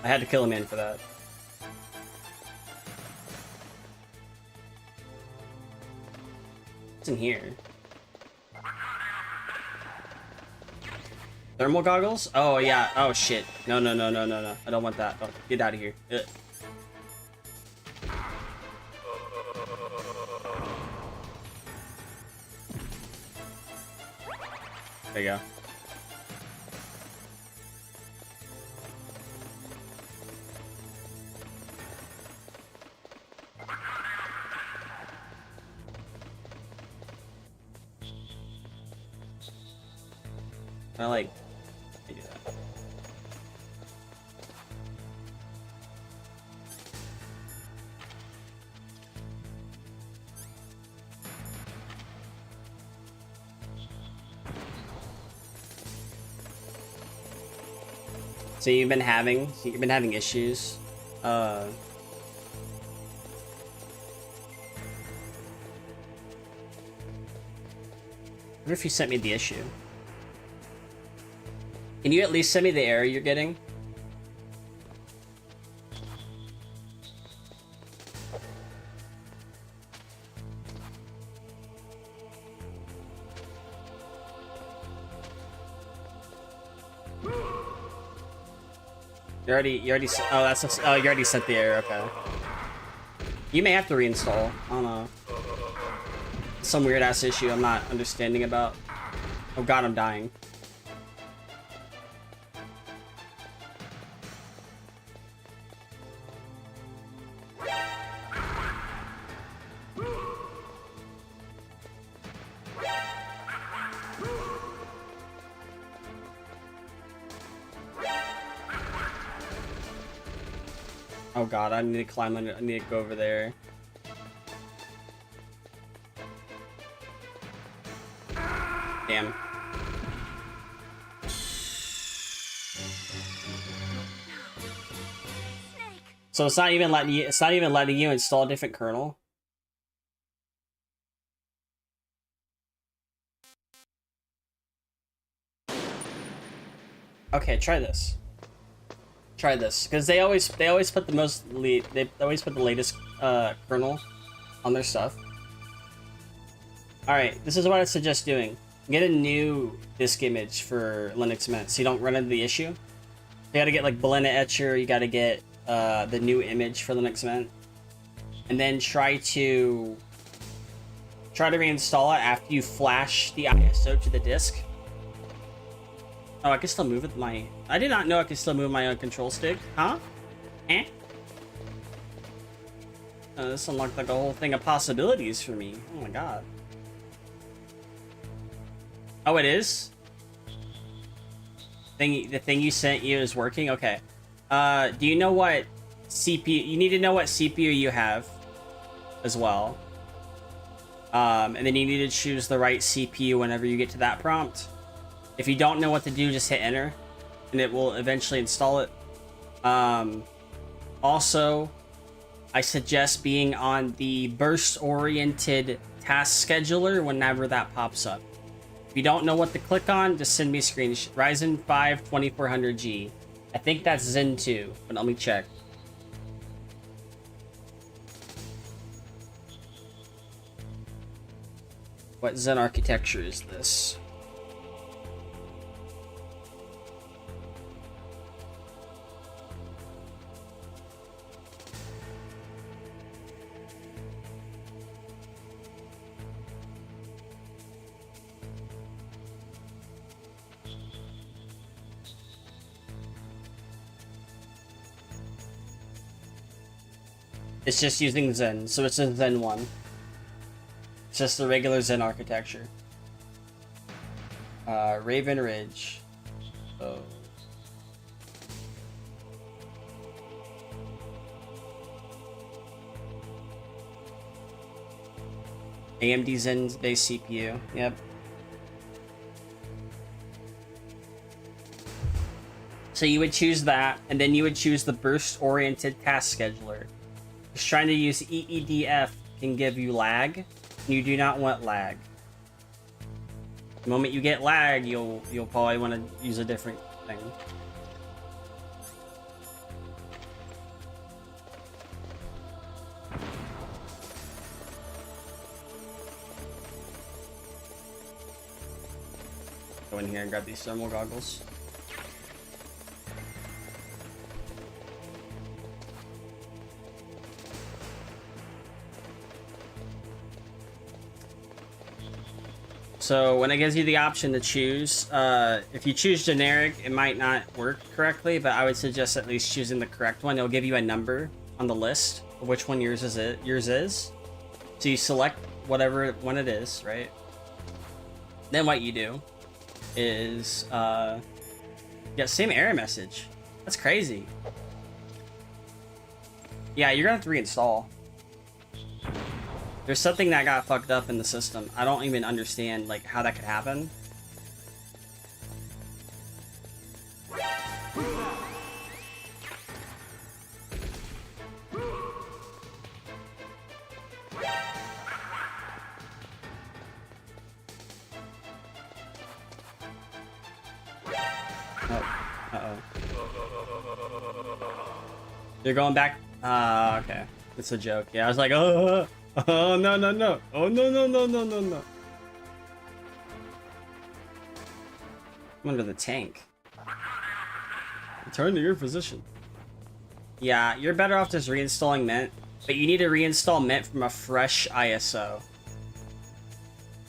Speaker 1: I had to kill a man for that. What's in here? Thermal goggles? Oh yeah. Oh shit. No. I don't want that. Oh, get out of here. Ugh. There you go. I like do that. So you've been having issues. I wonder if you sent me the issue. Can you at least send me the error you're getting? You already oh, you already sent the error, okay. You may have to reinstall. I don't know. Some weird ass issue I'm not understanding about. Oh god, I'm dying. Oh god, I need to climb under, I need to go over there. Damn. So it's not even letting you install a different kernel? Okay, try this. Try this, because they always put the latest kernel on their stuff. All right, this is what I suggest doing. Get a new disk image for Linux Mint so you don't run into the issue. You got to get like Blend Etcher. You got to get the new image for Linux Mint, and then try to reinstall it after you flash the ISO to the disk. Oh, I can still move with my... I did not know I could still move my own control stick. Huh? Eh? This unlocked like a whole thing of possibilities for me. Oh my god. Oh, it is? The thing you sent you is working? Okay. Do you know what CPU... You need to know what CPU you have as well. And then you need to choose the right CPU whenever you get to that prompt. If you don't know what to do, just hit enter, and it will eventually install it. Also, I suggest being on the burst-oriented task scheduler whenever that pops up. If you don't know what to click on, just send me a screenshot. Ryzen 5 2400G. I think that's Zen 2, but let me check. What Zen architecture is this? It's just using Zen, so it's a Zen 1. It's just the regular Zen architecture. Raven Ridge. Oh. AMD Zen based CPU. Yep. So you would choose that, and then you would choose the burst-oriented task scheduler. Just trying to use EEDF can give you lag. You do not want lag. The moment you get lag, you'll probably want to use a different thing. Go in here and grab these thermal goggles. So when it gives you the option to choose, if you choose generic, it might not work correctly, but I would suggest at least choosing the correct one. It'll give you a number on the list of which one yours is. So you select whatever one it is, right? Then what you do is, yeah, same error message. That's crazy. Yeah, you're gonna have to reinstall. There's something that got fucked up in the system. I don't even understand like how that could happen. Uh-oh. You're going back? Okay. It's a joke. Yeah, I was like, oh no, no, no. Oh, no, no, no, no, no, no. I'm under the tank. Return to your position. Yeah, you're better off just reinstalling Mint, but you need to reinstall Mint from a fresh ISO.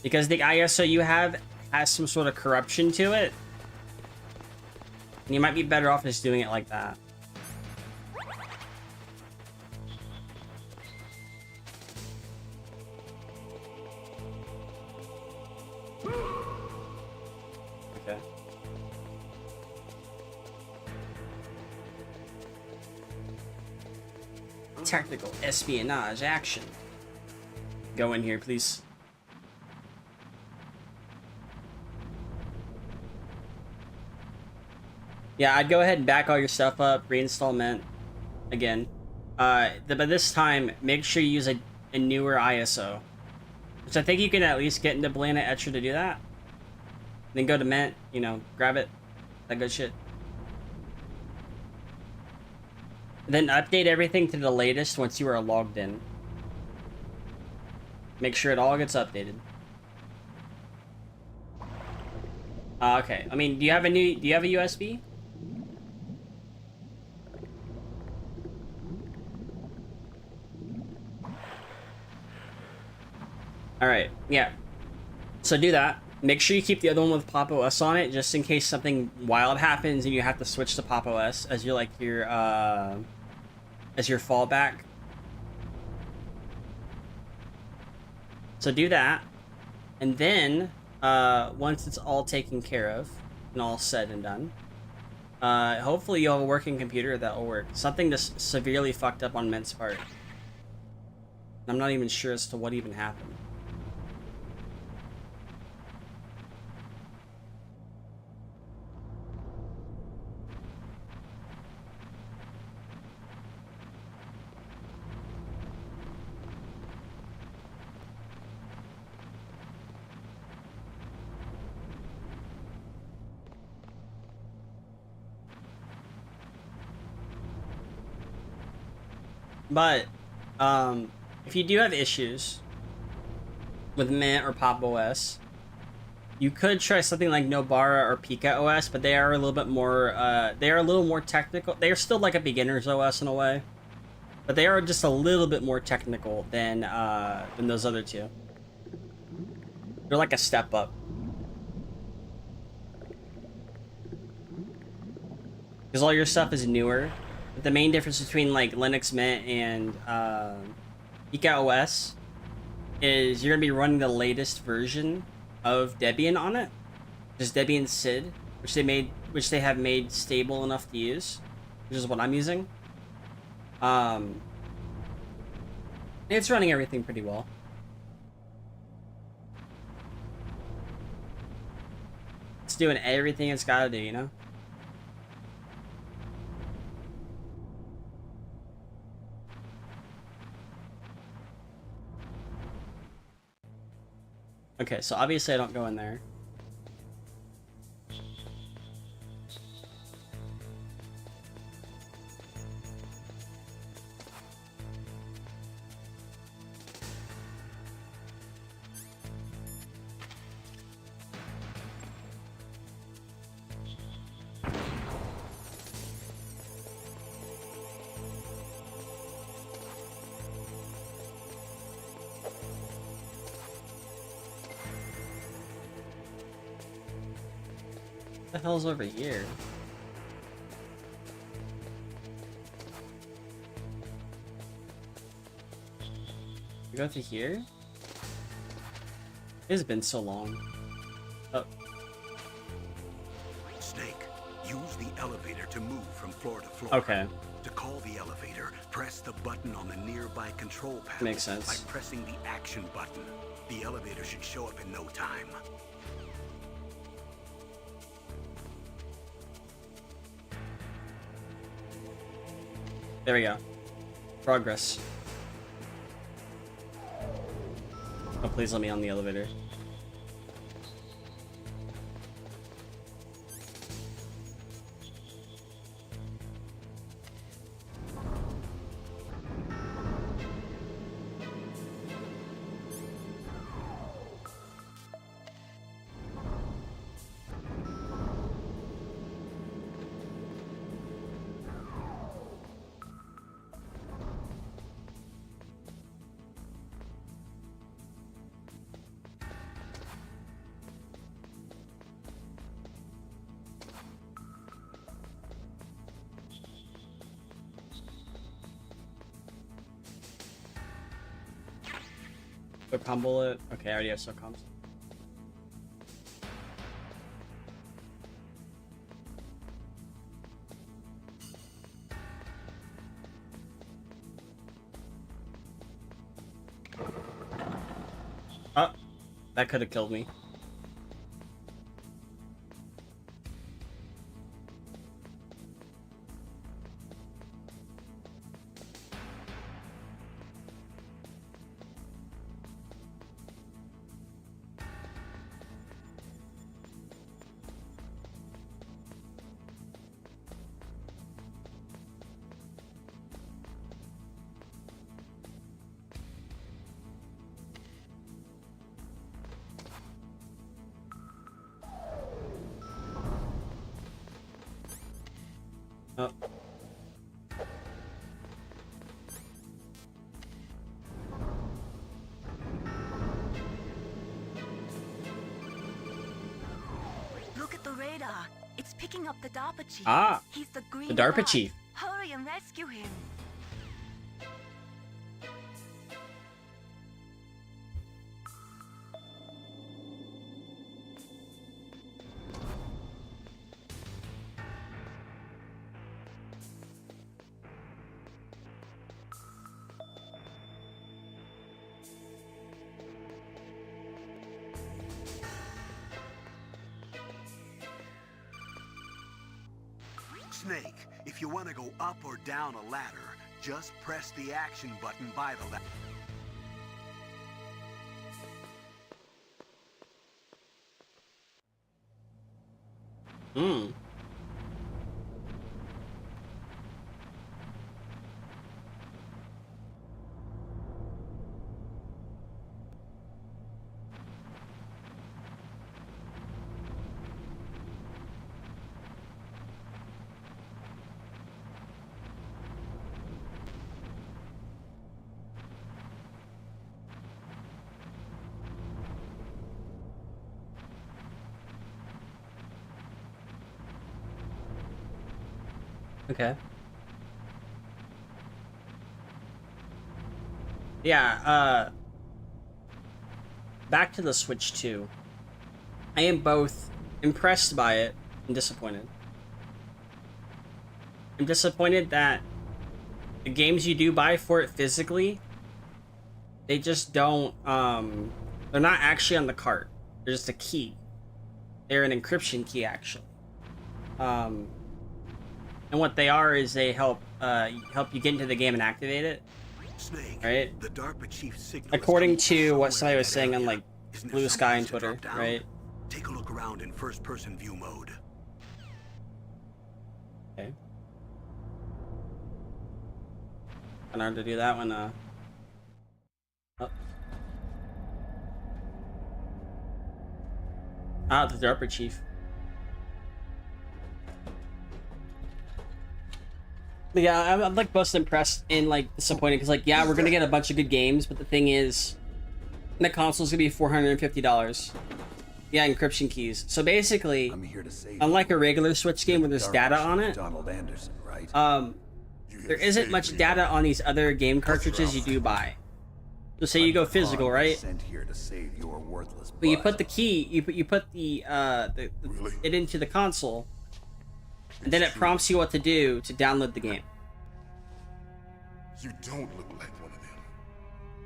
Speaker 1: Because the ISO you have has some sort of corruption to it. And you might be better off just doing it like that. Okay. Tactical espionage action. Go in here, please. Yeah, I'd go ahead and back all your stuff up, reinstall Mint again. But this time, make sure you use a newer ISO. Which I think you can at least get into Blana Etcher to do that. Then go to Mint, you know, grab it. That good shit. Then update everything to the latest once you are logged in. Make sure it all gets updated. Okay. I mean, do you have a USB? Alright, yeah. So do that. Make sure you keep the other one with Pop OS on it, just in case something wild happens and you have to switch to Pop OS as your fallback. So do that. And then, once it's all taken care of and all said and done, hopefully you'll have a working computer that will work. Something just severely fucked up on Mint's part. I'm not even sure as to what even happened. But if you do have issues with Mint or Pop OS, you could try something like Nobara or Pika OS, but they are a little bit more they are a little more technical. They are still like a beginner's OS in a way, but they are just a little bit more technical than those other two. They're like a step up. Because all your stuff is newer. But the main difference between like Linux Mint and Pika OS is you're gonna be running the latest version of Debian on it. Just Debian SID, which they have made stable enough to use, which is what I'm using. It's running everything pretty well. It's doing everything it's gotta do, you know? Okay, so obviously I don't go in there. What the hell's over here? We go to here? It's been so long. Oh.
Speaker 3: Snake, use the elevator to move from floor to floor.
Speaker 1: Okay.
Speaker 3: To call the elevator, press the button on the nearby control panel.
Speaker 1: Makes sense.
Speaker 3: By pressing the action button. The elevator should show up in no time.
Speaker 1: There we go. Progress. Oh, please let me on the elevator. So combo it. Okay, I already have so comms. Oh, that could have killed me. Oh.
Speaker 8: Look at the radar. It's picking up the DARPA chief.
Speaker 1: Ah,
Speaker 8: He's the green
Speaker 1: the DARPA
Speaker 8: guard.
Speaker 1: chief.
Speaker 8: Hurry and rescue him.
Speaker 3: Snake, if you want to go up or down a ladder, just press the action button by the ladder.
Speaker 1: Hmm. Okay. Yeah, back to the Switch 2. I am both impressed by it and disappointed. I'm disappointed that the games you do buy for it physically, they just don't, they're not actually on the cart. They're just a key. They're an encryption key, actually. And what they are is they help you get into the game and activate it.
Speaker 3: Snake,
Speaker 1: right?
Speaker 3: The DARPA chief signal
Speaker 1: According to what somebody was saying on like Blue Sky and Twitter, right?
Speaker 3: Take a look around in first-person view mode.
Speaker 1: Okay. In order to do that one, oh. Ah, the DARPA chief. But yeah, I'm like most impressed and like disappointed because like yeah, we're gonna get a bunch of good games, but the thing is, the console's gonna be $450. Yeah, encryption keys. So basically,
Speaker 7: I'm here to save
Speaker 1: unlike a regular Switch game where there's data on it,
Speaker 7: Donald Anderson, right?
Speaker 1: there isn't much data on these other game cartridges you do buy. So say you go physical, right?
Speaker 7: Sent here to save your worthless
Speaker 1: But you
Speaker 7: butt.
Speaker 1: put the key, you put the it into the console, and then it prompts you what to do to download the game.
Speaker 10: You don't look like one of them.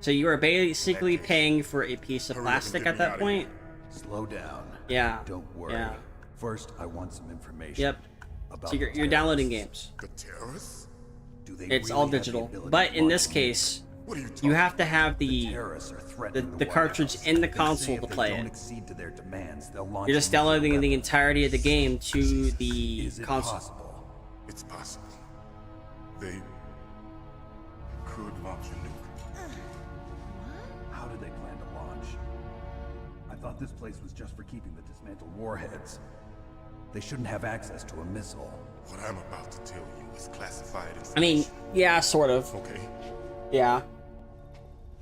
Speaker 1: So you are basically paying for a piece of
Speaker 10: Hurry up and
Speaker 1: plastic
Speaker 10: get
Speaker 1: at
Speaker 10: me
Speaker 1: that
Speaker 10: outta
Speaker 1: point.
Speaker 7: Slow down.
Speaker 1: Yeah.
Speaker 7: Don't worry.
Speaker 1: Yeah.
Speaker 7: First, I want some information.
Speaker 1: Yep.
Speaker 7: About
Speaker 1: So you're
Speaker 7: the
Speaker 1: downloading
Speaker 7: terrorists.
Speaker 1: games.
Speaker 10: The terrorists?
Speaker 7: Do they
Speaker 1: It's
Speaker 7: really
Speaker 1: all
Speaker 7: have the
Speaker 1: digital,
Speaker 7: ability
Speaker 1: but
Speaker 7: to
Speaker 1: in
Speaker 7: launch
Speaker 1: this
Speaker 7: a nuke?
Speaker 1: case,
Speaker 10: What are you
Speaker 1: you have to have the
Speaker 7: Terrorists are threatening
Speaker 1: the
Speaker 7: White
Speaker 1: cartridge
Speaker 7: House.
Speaker 1: in the
Speaker 7: They say
Speaker 1: console
Speaker 7: if
Speaker 1: to
Speaker 7: they
Speaker 1: play
Speaker 7: don't
Speaker 1: it.
Speaker 7: accede to their demands, they'll launch
Speaker 1: You're just
Speaker 7: a nuclear
Speaker 1: downloading the
Speaker 7: weapon.
Speaker 1: entirety of the game to the
Speaker 7: Is it
Speaker 1: console.
Speaker 7: possible?
Speaker 10: It's possible. They could launch a nuke.
Speaker 7: How do they plan to launch? I thought this place was just for keeping the dismantled warheads. They shouldn't have access to a missile.
Speaker 10: What I'm about to tell you is classified information.
Speaker 1: I mean, yeah, sort of.
Speaker 10: Okay.
Speaker 1: Yeah.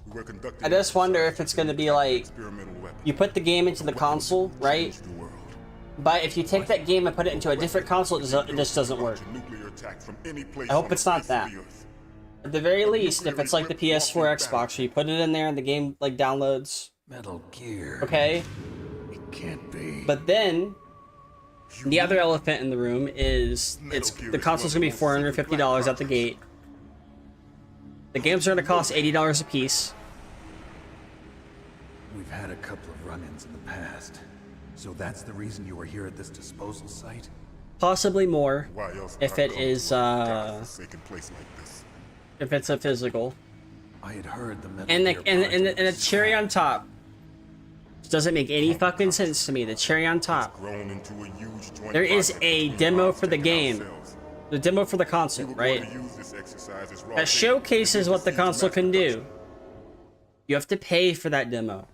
Speaker 10: We were conducting
Speaker 1: I just wonder if it's going to be like,
Speaker 10: experimental weapon.
Speaker 1: you put the game into the console, right?
Speaker 10: Change the world.
Speaker 1: But if you take that game and put it into a different console, it just doesn't work.
Speaker 10: Launch a nuclear attack from any place
Speaker 1: I hope
Speaker 10: on
Speaker 1: it's
Speaker 10: the
Speaker 1: not
Speaker 10: face of
Speaker 1: that.
Speaker 10: the earth.
Speaker 1: At the very least, if it's like the PS4, Xbox, where you put it in there and the game like downloads,
Speaker 7: Metal Gear.
Speaker 1: okay?
Speaker 7: It can't be.
Speaker 1: But then, the other elephant in the room is the console's gonna be $450 out the gate. The games are gonna cost $80 a piece.
Speaker 7: We've had a couple of run-ins in the past. So that's the reason you were here at this disposal site?
Speaker 1: Possibly more
Speaker 10: Why else
Speaker 1: if
Speaker 10: would I
Speaker 1: it
Speaker 10: come
Speaker 1: is
Speaker 10: to a godforsaken place like this?
Speaker 1: if it's a physical.
Speaker 7: I had heard the Metal
Speaker 1: And the
Speaker 7: Gear
Speaker 1: and
Speaker 7: project
Speaker 1: the
Speaker 7: was
Speaker 1: cherry on top. This doesn't make any fucking sense to me. The cherry on top.
Speaker 10: Grown into a huge joint
Speaker 1: There is
Speaker 10: project
Speaker 1: a
Speaker 10: between
Speaker 1: demo
Speaker 10: minds
Speaker 1: for the
Speaker 10: checking
Speaker 1: game.
Speaker 10: ourselves.
Speaker 1: The demo for the
Speaker 10: We
Speaker 1: console,
Speaker 10: were
Speaker 1: right?
Speaker 10: going to use this exercise as raw
Speaker 1: That
Speaker 10: data
Speaker 1: showcases
Speaker 10: to
Speaker 1: what the
Speaker 10: siege
Speaker 1: console
Speaker 10: mass
Speaker 1: can do.
Speaker 10: production.
Speaker 1: You have to pay for that demo.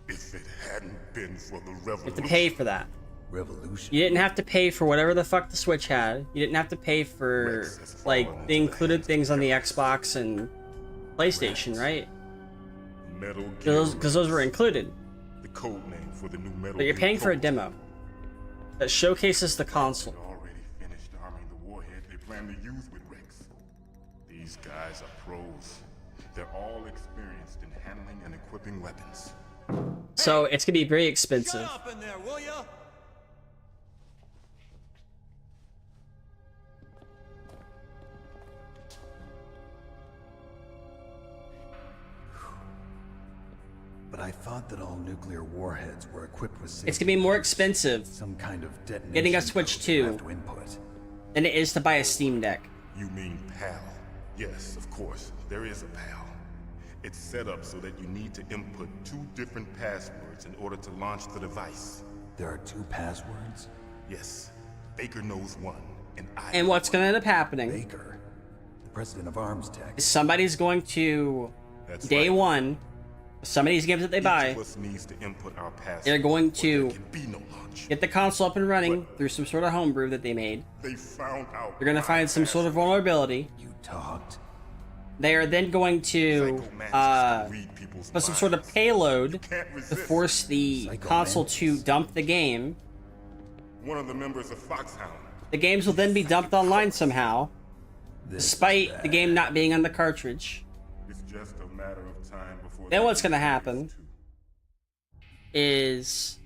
Speaker 10: If it hadn't been for the
Speaker 1: You have
Speaker 10: revolution,
Speaker 1: to pay for that.
Speaker 7: Revolution.
Speaker 1: You didn't have to pay for whatever the fuck the Switch had. You didn't have to pay for, like, they included things on the Xbox and PlayStation, right?
Speaker 10: Metal Gear,
Speaker 1: Because those were included.
Speaker 10: the code name for the new Metal
Speaker 1: But you're
Speaker 10: Gear
Speaker 1: paying for a
Speaker 10: prototype.
Speaker 1: demo that showcases the console.
Speaker 10: They'd already finished arming the warhead they plan to use with Rex. These guys are pros. They're all experienced in handling and equipping weapons.
Speaker 1: So it's gonna be very expensive.
Speaker 11: in there, will ya?
Speaker 7: But I thought that all nuclear warheads were equipped with
Speaker 1: It's gonna be more expensive
Speaker 7: some kind of detonation
Speaker 1: getting a Switch
Speaker 7: code you
Speaker 1: 2
Speaker 7: have to input.
Speaker 1: than it is to buy a Steam Deck.
Speaker 10: You mean PAL? Yes, of course. There is a PAL. It's set up so that you need to input 2 different passwords in order to launch the device.
Speaker 7: There are 2 passwords?
Speaker 10: Yes. Baker knows one, and I
Speaker 1: And what's gonna end up happening
Speaker 7: Baker, the president of Arms Tech.
Speaker 1: is somebody's going to,
Speaker 10: That's
Speaker 1: day
Speaker 10: right.
Speaker 1: one, some of these games that they
Speaker 10: Each
Speaker 1: buy,
Speaker 10: of us needs to input our password,
Speaker 1: they're going
Speaker 10: or
Speaker 1: to
Speaker 10: there can be no launch.
Speaker 1: get the console up and running through some sort of homebrew that they made.
Speaker 10: They found out.
Speaker 1: They're gonna
Speaker 10: my
Speaker 1: find some sort of
Speaker 10: password.
Speaker 1: vulnerability.
Speaker 7: You talked.
Speaker 1: They are then going to
Speaker 10: Psychomantics can read people's
Speaker 1: put some sort of
Speaker 10: minds.
Speaker 1: payload
Speaker 10: can't
Speaker 1: to
Speaker 10: resist.
Speaker 1: force the console to dump the game.
Speaker 10: One of the members of Foxhound,
Speaker 1: The games will then be dumped online somehow, despite the game not being on the cartridge.
Speaker 10: It's just a matter of time before.
Speaker 1: Then what's gonna happen is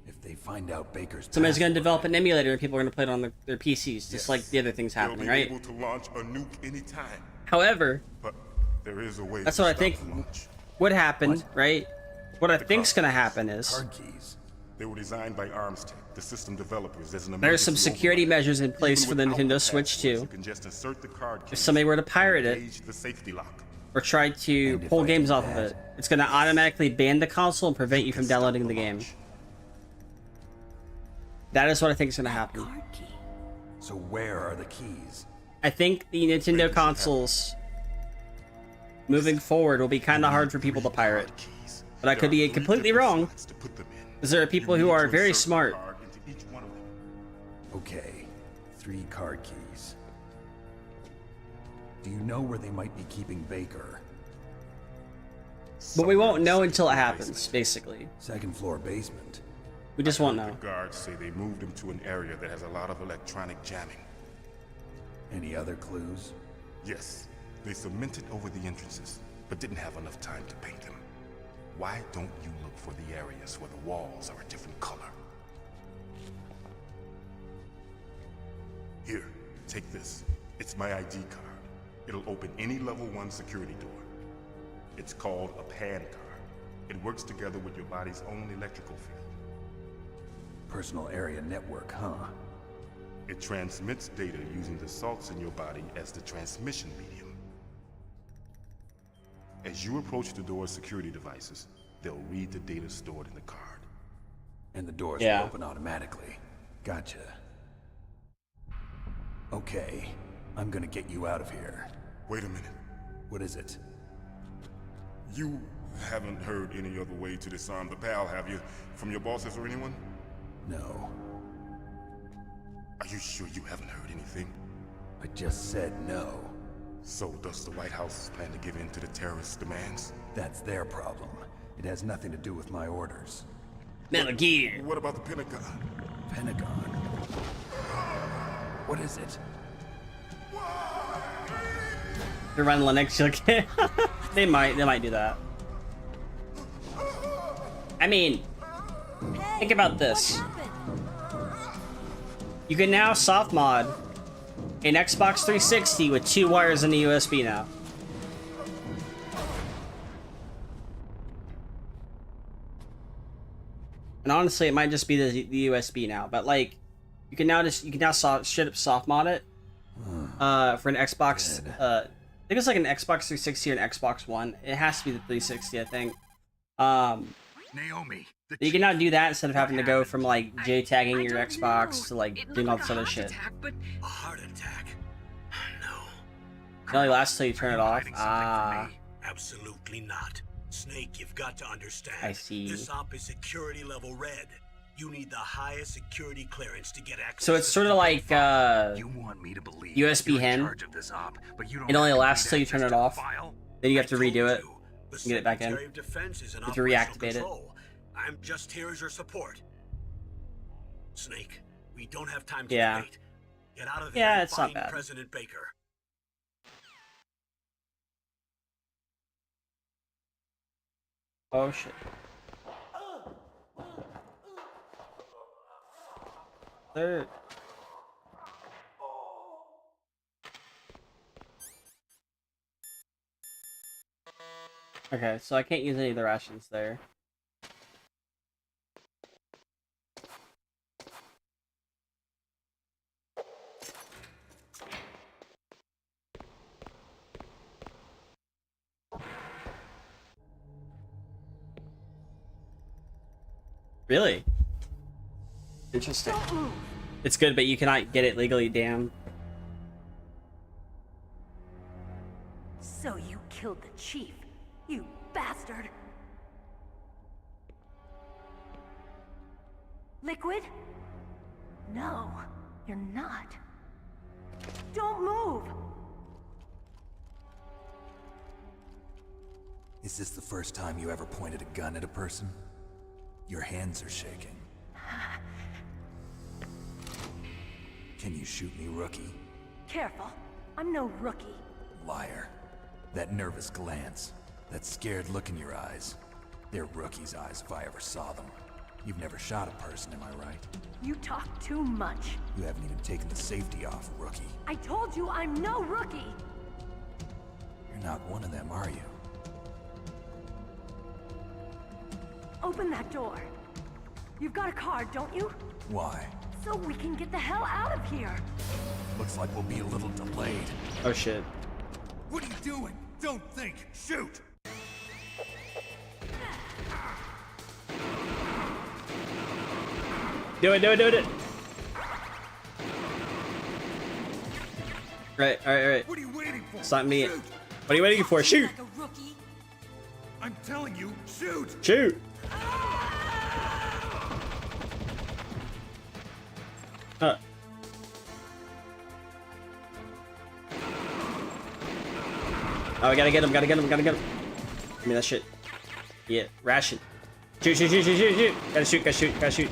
Speaker 7: If they find out Baker's
Speaker 1: somebody's gonna
Speaker 7: password,
Speaker 1: develop an emulator and people are gonna play it on their PCs, just like the other things happening,
Speaker 10: they'll be
Speaker 1: right?
Speaker 10: able to launch a nuke anytime.
Speaker 1: However,
Speaker 10: But there is a way.
Speaker 1: that's
Speaker 10: to
Speaker 1: what I
Speaker 10: stop
Speaker 1: think
Speaker 10: the launch.
Speaker 1: would happen, right? What I think's gonna happen is
Speaker 7: card keys.
Speaker 10: They were designed by ArmsTech, the system developers, as an
Speaker 1: there's some
Speaker 10: emergency
Speaker 1: security
Speaker 10: override.
Speaker 1: measures in place
Speaker 10: Even
Speaker 1: for the
Speaker 10: without
Speaker 1: Nintendo
Speaker 10: the
Speaker 1: Switch
Speaker 10: passwords,
Speaker 1: 2.
Speaker 10: You can just insert the card
Speaker 1: If
Speaker 10: key
Speaker 1: somebody were to pirate
Speaker 10: and
Speaker 1: it
Speaker 10: engage the safety lock.
Speaker 1: or try to
Speaker 7: And if
Speaker 1: pull
Speaker 7: I
Speaker 1: games
Speaker 7: do
Speaker 1: off of
Speaker 7: that,
Speaker 1: it, it's gonna automatically ban the console and prevent you from
Speaker 10: can stop
Speaker 1: downloading
Speaker 10: the
Speaker 1: the game.
Speaker 10: launch.
Speaker 1: That is what I think is gonna happen.
Speaker 8: Card key.
Speaker 7: So where are the keys?
Speaker 1: I think the Nintendo consoles moving forward will be kind of hard for people to pirate.
Speaker 10: Keys.
Speaker 1: But I could be
Speaker 10: There are 3
Speaker 1: completely
Speaker 10: different
Speaker 1: wrong,
Speaker 10: slots to put them in.
Speaker 1: because there are people
Speaker 10: You
Speaker 1: who
Speaker 10: need
Speaker 1: are
Speaker 10: to
Speaker 1: very
Speaker 10: insert the
Speaker 1: smart.
Speaker 10: card into each one of them.
Speaker 7: Okay, 3 card keys. Do you know where they might be keeping Baker?
Speaker 1: But we won't know
Speaker 10: Somewhere
Speaker 1: until it
Speaker 10: in the
Speaker 1: happens,
Speaker 10: basement.
Speaker 1: basically.
Speaker 7: Second floor basement.
Speaker 1: We just won't
Speaker 10: The
Speaker 1: know.
Speaker 10: guards say they moved him to an area that has a lot of electronic jamming.
Speaker 7: Any other clues?
Speaker 10: Yes, they cemented over the entrances, but didn't have enough time to paint them. Why don't you look for the areas where the walls are a different color? Here, take this. It's my ID card. It'll open any level 1 security door. It's called a PAN card. It works together with your body's own electrical field.
Speaker 7: Personal area network, huh?
Speaker 10: It transmits data using the salts in your body as the transmission medium. As you approach the door's security devices, they'll read the data stored in the card.
Speaker 7: And the doors
Speaker 1: Yeah.
Speaker 7: will open automatically. Gotcha. Okay, I'm gonna get you out of here.
Speaker 10: Wait a minute.
Speaker 7: What is it?
Speaker 10: You haven't heard any other way to disarm the PAL, have you? From your bosses or anyone?
Speaker 7: No,
Speaker 10: Are you sure you haven't heard anything?
Speaker 7: I just said no.
Speaker 10: So does the White House plan to give in to the terrorists' demands?
Speaker 7: That's their problem. It has nothing to do with my orders.
Speaker 1: Metal Gear.
Speaker 10: What about the Pentagon?
Speaker 7: Pentagon. What is it?
Speaker 1: They run Linux, you're like, they might do that. I mean, think about this. You can now soft mod an Xbox 360 with 2 wires and a USB now. And honestly, it might just be the USB now, but like, you can now straight up soft mod it for an Xbox. I think it's like an Xbox 360 or an Xbox One. It has to be the 360, I think.
Speaker 5: Naomi,
Speaker 1: You can now do that instead of having to go from like J-tagging your Xbox to like doing all this other shit.
Speaker 3: A heart attack? No.
Speaker 1: It only lasts till you turn it off.
Speaker 5: Hiding something from me.
Speaker 3: Absolutely not. Snake, you've got to understand.
Speaker 1: I see.
Speaker 3: This op is security level red. You need the highest security clearance to get access.
Speaker 1: So it's
Speaker 3: to
Speaker 1: sort of like
Speaker 5: You want me to believe
Speaker 1: USB
Speaker 5: you're in
Speaker 1: hen.
Speaker 5: charge of this op, but you don't
Speaker 1: It only
Speaker 5: have
Speaker 1: lasts
Speaker 5: complete
Speaker 1: till you turn
Speaker 5: access
Speaker 1: it
Speaker 5: to the
Speaker 1: off.
Speaker 5: file?
Speaker 1: Then you have to
Speaker 3: I told
Speaker 1: redo it.
Speaker 3: you, the
Speaker 1: and get it back in.
Speaker 3: Secretary of Defense is in
Speaker 1: You have to
Speaker 3: operational
Speaker 1: reactivate it.
Speaker 3: control. I'm just here as your support. Snake, we don't have time to
Speaker 1: Yeah.
Speaker 3: wait. Get out of there
Speaker 1: Yeah,
Speaker 3: and
Speaker 1: it's not
Speaker 3: find
Speaker 1: bad.
Speaker 3: President Baker.
Speaker 1: Oh shit. There. Okay, so I can't use any of the rations there. Really? Interesting. It's good, but you cannot get it legally, damn.
Speaker 8: So you killed the chief, you bastard! Liquid? No, you're not. Don't move!
Speaker 7: Is this the first time you ever pointed a gun at a person? Your hands are shaking.
Speaker 5: Can you shoot me, rookie?
Speaker 11: Careful. I'm no rookie.
Speaker 5: Liar. That nervous glance, that scared look in your eyes. They're rookie's eyes if I ever saw them. You've never shot a person, am I right?
Speaker 11: You talk too much.
Speaker 5: You haven't even taken the safety off, rookie.
Speaker 11: I told you I'm no rookie!
Speaker 5: You're not one of them, are you?
Speaker 11: Open that door. You've got a card, don't you?
Speaker 5: Why?
Speaker 11: So we can get the hell out of here.
Speaker 5: Looks like we'll be a little delayed.
Speaker 1: Oh shit.
Speaker 5: What are you doing? Don't think! Shoot!
Speaker 1: Do it. Right.
Speaker 5: What are you waiting for?
Speaker 1: It's not me.
Speaker 5: Shoot!
Speaker 1: What are you waiting for? Shoot!
Speaker 8: Like a rookie.
Speaker 5: I'm telling you, shoot!
Speaker 1: Shoot! Oh, I gotta get him. Give me that shit. Yeah, ration. Shoot. Gotta shoot.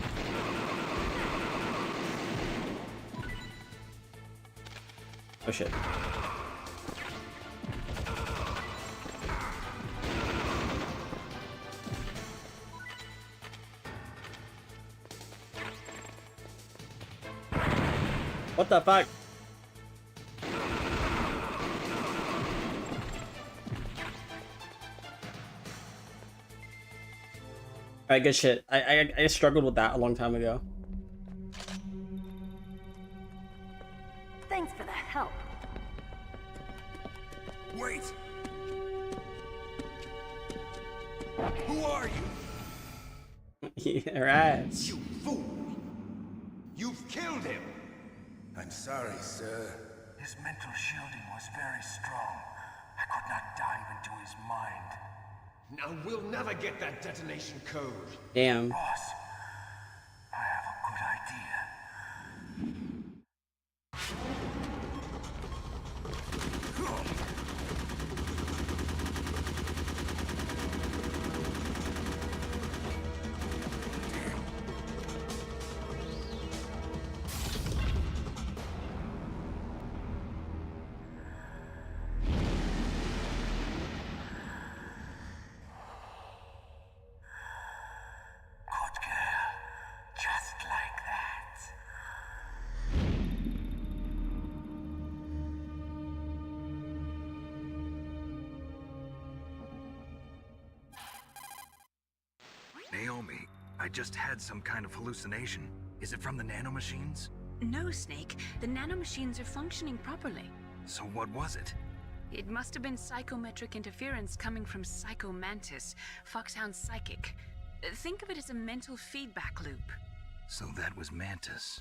Speaker 1: Oh shit. What the fuck? Alright, good shit. I struggled with that a long time ago.
Speaker 11: Thanks for the help.
Speaker 5: Wait! Who are you?
Speaker 1: Yeah, right.
Speaker 3: You fool! You've killed him! I'm sorry, sir.
Speaker 7: His mental shielding was very strong. I could not dive into his mind.
Speaker 3: Now we'll never get that detonation code.
Speaker 1: Damn.
Speaker 7: Boss, I have a good idea. Good girl. Just like that.
Speaker 5: Naomi, I just had some kind of hallucination. Is it from the nanomachines?
Speaker 6: No, Snake. The nanomachines are functioning properly.
Speaker 5: So what was it?
Speaker 6: It must have been psychometric interference coming from Psycho Mantis, Foxhound's psychic. Think of it as a mental feedback loop.
Speaker 5: So that was Mantis.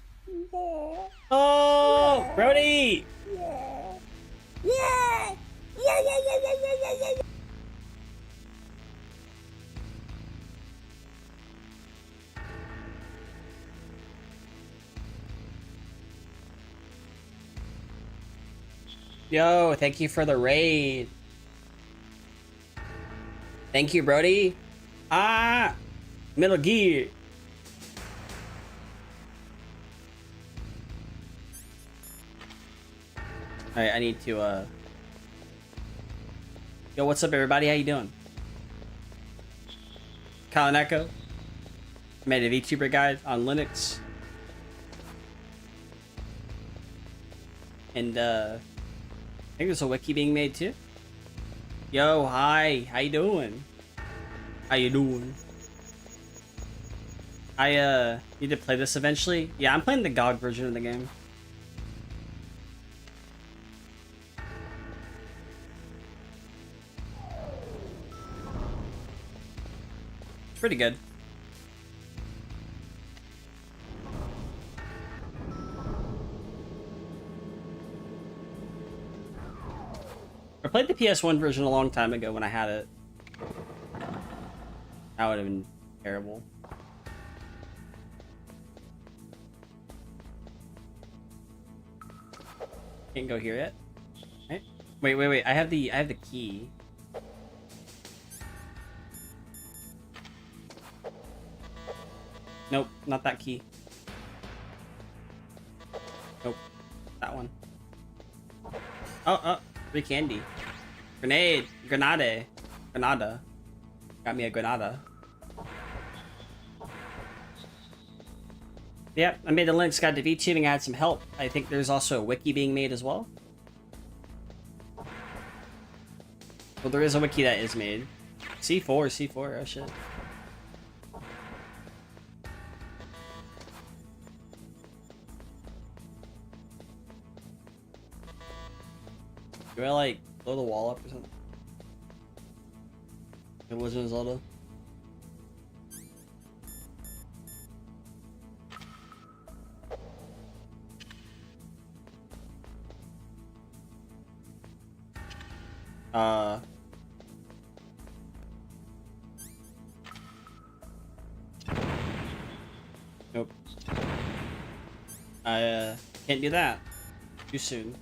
Speaker 1: Oh, Brody! Yo, thank you for the raid. Thank you, Brody. Ah, Metal Gear. Alright, I need to, Yo, what's up, everybody? How you doing? Colin Echo. I made a VTuber guide on Linux. And, I think there's a wiki being made, too. Yo, hi. How you doing? How you doing? I, need to play this eventually. Yeah, I'm playing the GOG version of the game. Pretty good. I played the PS1 version a long time ago when I had it. That would have been terrible. Can't go here yet. Right? Wait. I have the key. Nope, not that key. Nope. Oh, free candy. Grenade. Grenade. Granada. Got me a granada. Yep, I made the Linux Guide to VTubing. I had some help. I think there's also a wiki being made as well. Well, there is a wiki that is made. C4, oh shit. Do I like blow the wall up or something? The Legend of Zelda. Nope. I can't do that. Too soon.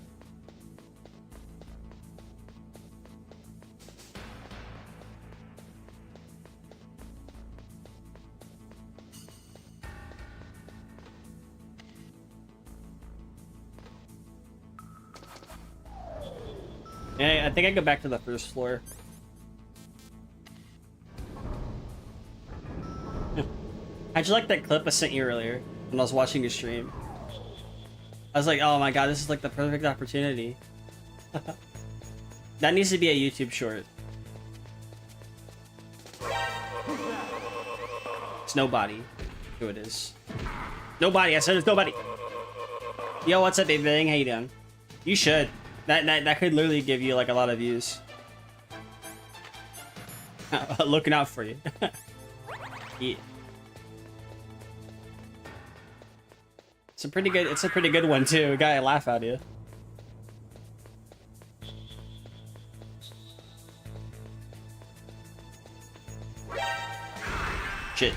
Speaker 1: Yeah, I think I go back to the first floor. How'd you like that clip I sent you earlier when I was watching your stream? I was like, oh my god, this is like the perfect opportunity. That needs to be a YouTube short. It's nobody. Who it is. Nobody, I said it's nobody. Yo, what's up, baby bang? How you doing? You should. That could literally give you like a lot of views. Looking out for you. Yeah. It's a pretty good one too. Guy laugh at you. Shit.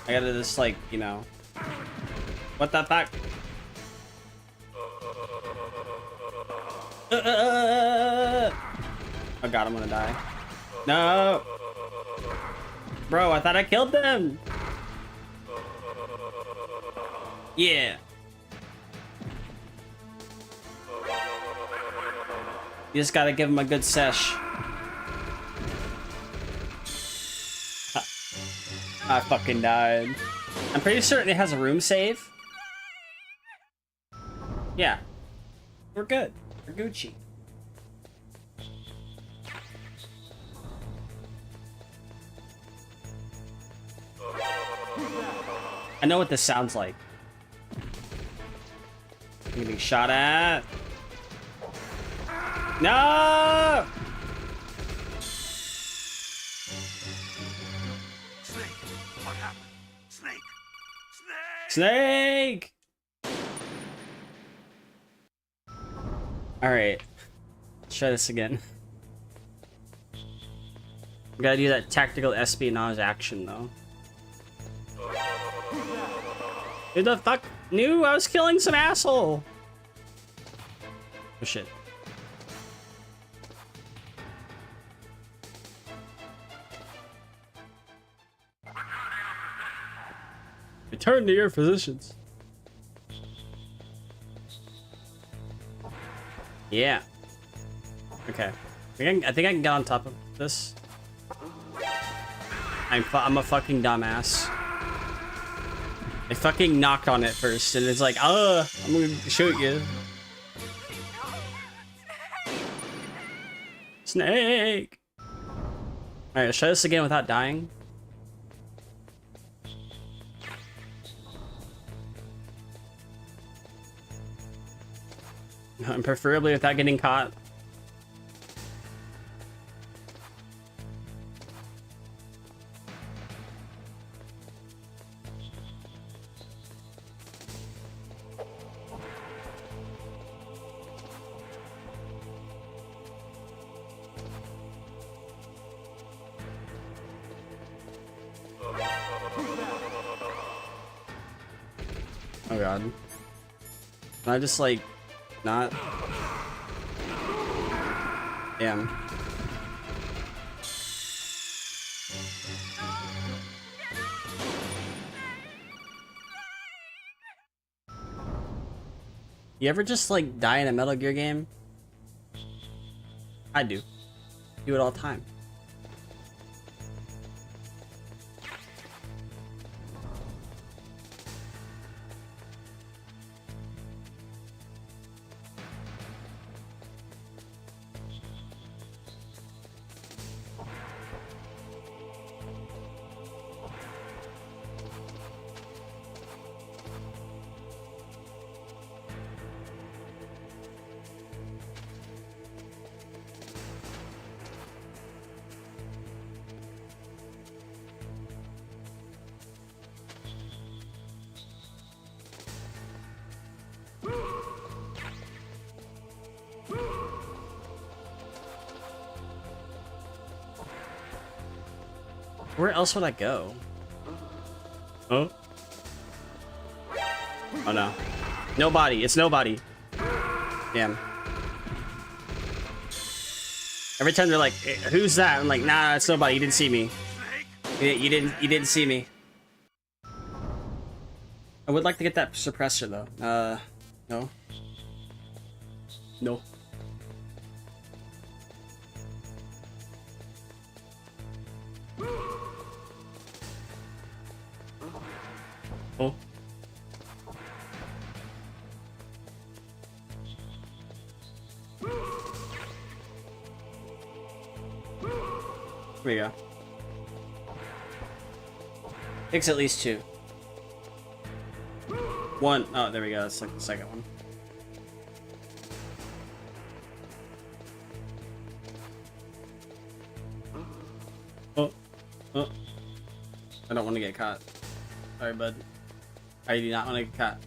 Speaker 1: I gotta just like, you know. What the fuck? Oh god, I'm gonna die. No! Bro, I thought I killed them! Yeah. You just gotta give him a good sesh. I fucking died. I'm pretty certain it has a room save. Yeah. We're good. We're Gucci. I know what this sounds like. I'm getting shot at. No!
Speaker 3: Snake, what happened? Snake!
Speaker 1: Snake! Alright. Let's try this again. We gotta do that tactical espionage action though. Who the fuck knew I was killing some asshole? Oh shit. Return to your physicians. Yeah. Okay. I think I can get on top of this. I'm a fucking dumbass. I fucking knocked on it first, and it's like, I'm gonna shoot you. Snake! Alright, let's try this again without dying. And preferably without getting caught. Oh god. Can I just like not? Damn. You ever just like die in a Metal Gear game? I do. Do it all the time. Where else would I go? Oh. Oh no. Nobody. It's nobody. Damn. Every time they're like, "Hey, who's that?" I'm like, nah, it's nobody. You didn't see me. You didn't see me. I would like to get that suppressor though. No. No. Oh. Here we go. Takes at least 2. 1. Oh, there we go. That's like the second one. Oh. Oh. I don't want to get caught. Sorry, bud. I do not want to get caught.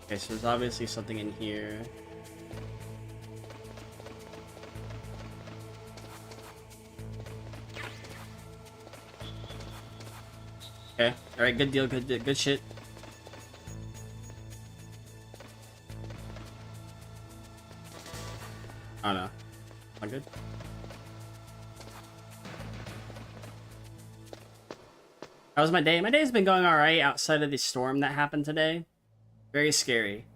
Speaker 1: Okay, so there's obviously something in here. Okay, alright, good deal, good shit. Oh no. Not good. How was my day? My day's been going alright outside of the storm that happened today. Very scary.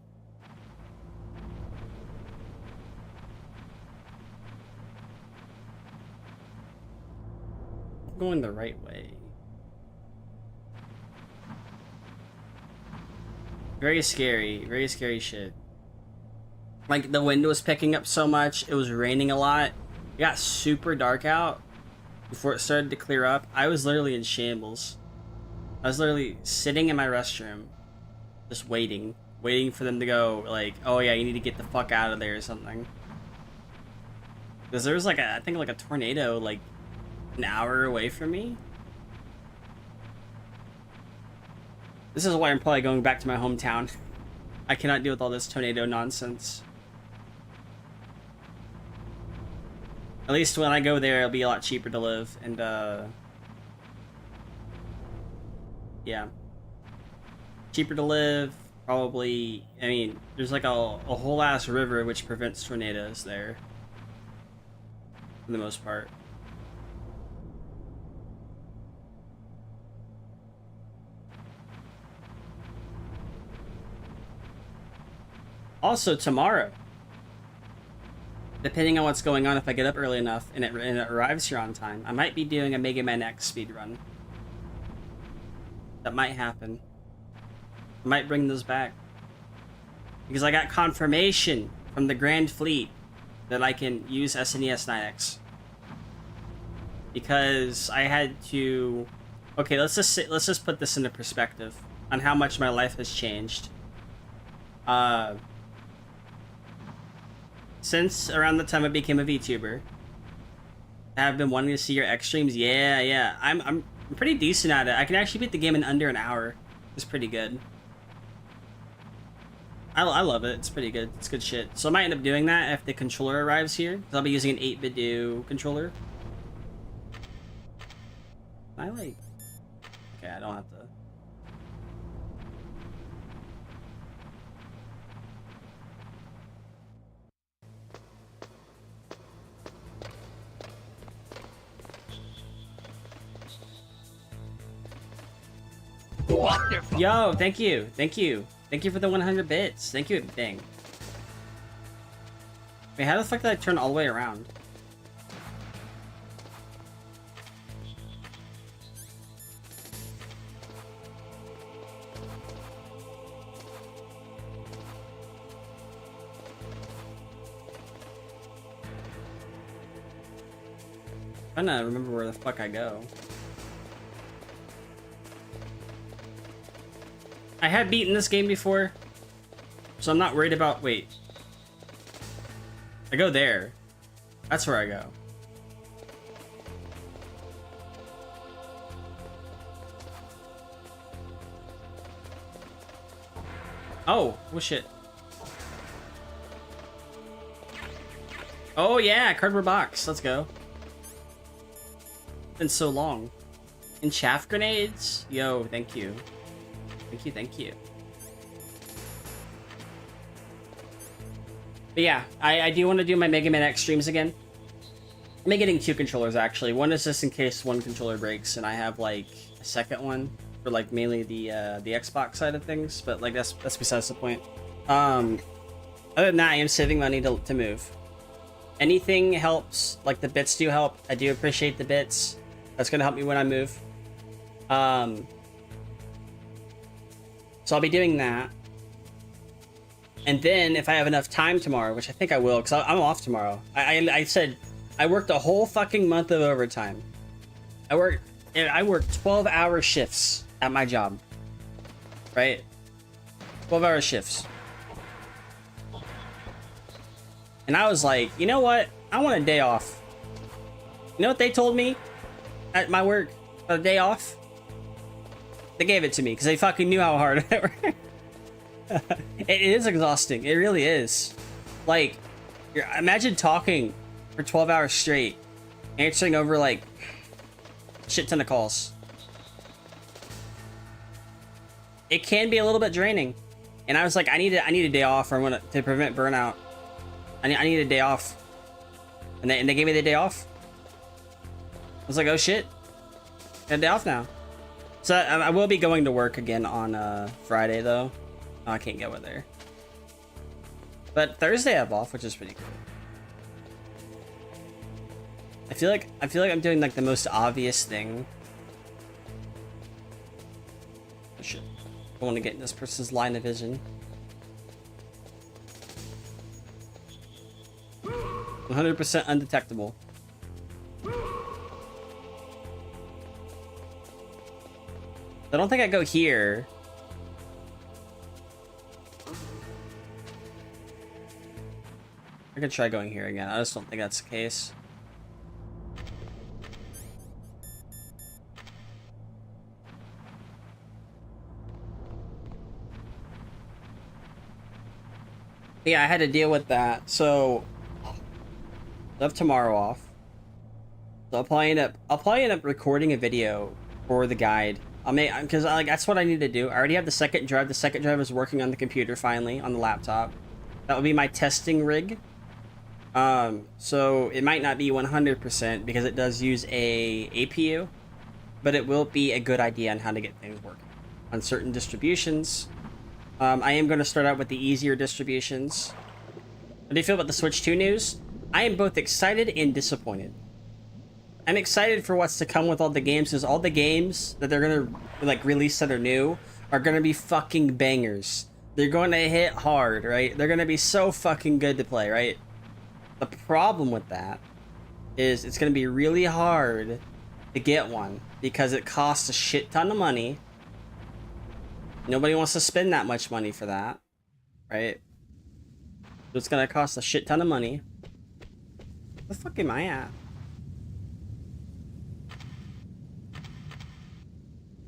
Speaker 1: I'm going the right way. Very scary shit. Like, the wind was picking up so much, it was raining a lot. It got super dark out before it started to clear up. I was literally in shambles. I was literally sitting in my restroom, just waiting for them to go, like, oh yeah, you need to get the fuck out of there or something. Because there was like I think like a tornado like an hour away from me. This is why I'm probably going back to my hometown. I cannot deal with all this tornado nonsense. At least when I go there, it'll be a lot cheaper to live, and yeah. Cheaper to live, probably. I mean, there's like a whole ass river which prevents tornadoes there, for the most part. Also, tomorrow, depending on what's going on, if I get up early enough and it arrives here on time, I might be doing a Mega Man X speedrun. That might happen. I might bring those back. Because I got confirmation from the Grand Fleet that I can use SNES 9X. Because I had to... Okay, let's just put this into perspective on how much my life has changed. since around the time I became a VTuber. I have been wanting to see your X streams. Yeah. I'm pretty decent at it. I can actually beat the game in under an hour. It's pretty good. I love it. It's pretty good. It's good shit. So I might end up doing that if the controller arrives here. Because I'll be using an 8-bit controller. I like... Okay, I don't have to...
Speaker 12: Wonderful.
Speaker 1: Yo, thank you. Thank you. Thank you for the 100 bits. Thank you, thing. Wait, how the fuck did I turn all the way around? I'm trying to remember where the fuck I go. I have beaten this game before, so I'm not worried about... Wait. I go there. That's where I go. Oh, well shit. Oh yeah, cardboard box. Let's go. Been so long. And chaff grenades? Yo, thank you. Thank you. But yeah, I do want to do my Mega Man X streams again. I'm getting 2 controllers actually. One is just in case one controller breaks, and I have like a second one for like mainly the Xbox side of things. But like that's besides the point. Other than that, I am saving money to move. Anything helps. Like the bits do help. I do appreciate the bits. That's gonna help me when I move. So I'll be doing that. And then if I have enough time tomorrow, which I think I will, because I'm off tomorrow. I said I worked a whole fucking month of overtime. I worked 12-hour shifts at my job. Right? 12-hour shifts. And I was like, you know what? I want a day off. You know what they told me at my work? A day off? They gave it to me because they fucking knew how hard I worked. It is exhausting. It really is. Like, imagine talking for 12 hours straight, answering over like shit ton of calls. It can be a little bit draining, and I was like, I need a day off, or I want to prevent burnout. I need a day off, and they gave me the day off. I was like, oh shit, got a day off now. So I will be going to work again on Friday though. Oh, I can't go in there. But Thursday I have off, which is pretty cool. I feel like I'm doing like the most obvious thing. Oh shit. I want to get in this person's line of vision. 100% undetectable. I don't think I go here. I could try going here again. I just don't think that's the case. Yeah, I had to deal with that. So I have tomorrow off. So I'll probably end up recording a video for the guide. Because like that's what I need to do. I already have the second drive. The second drive is working on the computer finally on the laptop. That will be my testing rig. So it might not be 100% because it does use a APU, but it will be a good idea on how to get things working on certain distributions. I am going to start out with the easier distributions. What do you feel about the Switch 2 news? I am both excited and disappointed. I'm excited for what's to come with all the games, because all the games that they're going to like release that are new are going to be fucking bangers. They're going to hit hard, right? They're going to be so fucking good to play, right? The problem with that is it's going to be really hard to get one because it costs a shit ton of money. Nobody wants to spend that much money for that, right? It's gonna cost a shit ton of money. Where the fuck am I at?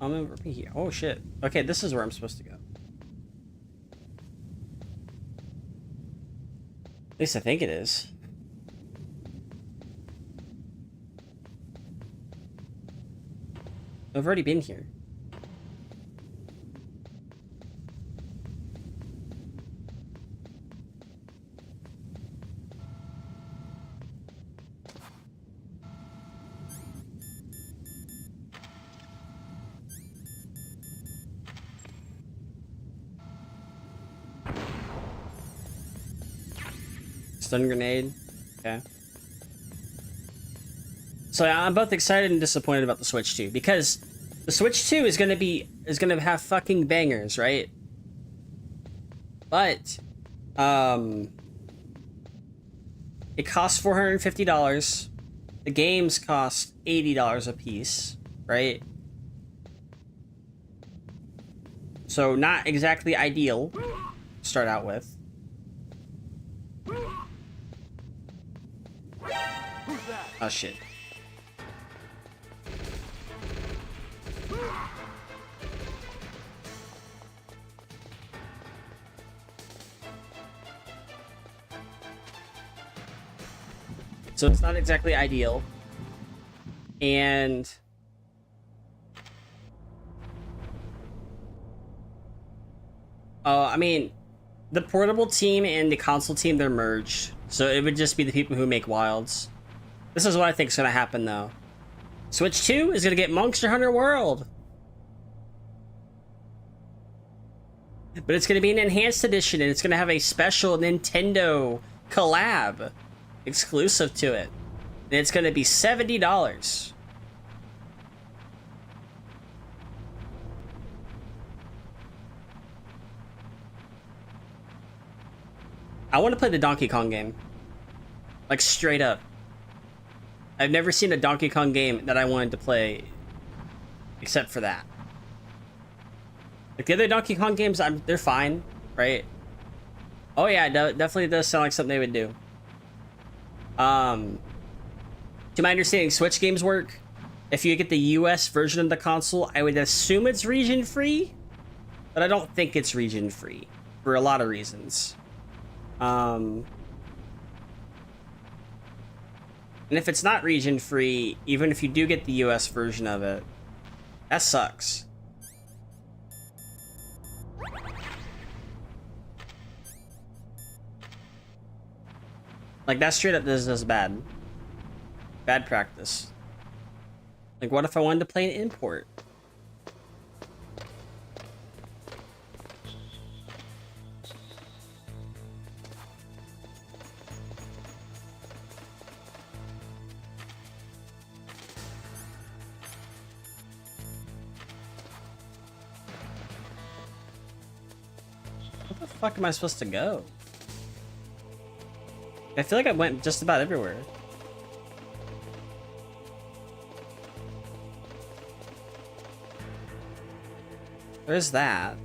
Speaker 1: I'm over here. Oh shit. Okay, this is where I'm supposed to go. At least I think it is. I've already been here. Stun grenade. Okay. So I'm both excited and disappointed about the Switch 2 because the Switch 2 is gonna have fucking bangers, right? But it costs $450. The games cost $80 a piece, right? So not exactly ideal to start out with. Oh shit. So it's not exactly ideal. And I mean, the portable team and the console team, they're merged. So it would just be the people who make Wilds. This is what I think is going to happen, though. Switch 2 is going to get Monster Hunter World. But it's going to be an enhanced edition, and it's going to have a special Nintendo collab exclusive to it. And it's going to be $70. I want to play the Donkey Kong game. Like, straight up. I've never seen a Donkey Kong game that I wanted to play except for that. Like, the other Donkey Kong games, they're fine, right? Oh yeah, it definitely does sound like something they would do. To my understanding, Switch games work. If you get the US version of the console, I would assume it's region-free, but I don't think it's region-free for a lot of reasons. And if it's not region-free, even if you do get the US version of it, that sucks. Like, that straight up is bad. Bad practice. Like, what if I wanted to play an import? Where the fuck am I supposed to go? I feel like I went just about everywhere. There's that.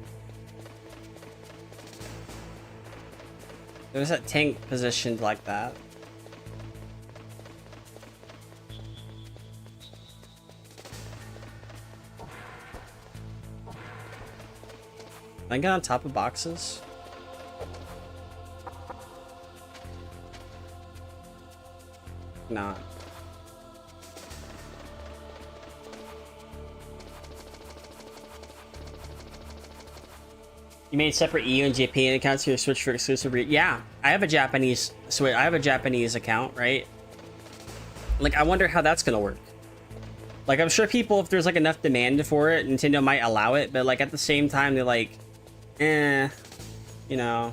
Speaker 1: There's that tank positioned like that. Can I get on top of boxes? Not. You made separate EU and Japan accounts for your Switch for exclusive. Yeah, I have a Japanese Switch. I have a Japanese account, right? Like, I wonder how that's gonna work. Like, I'm sure people, if there's like enough demand for it, Nintendo might allow it. But like at the same time, they're like, you know.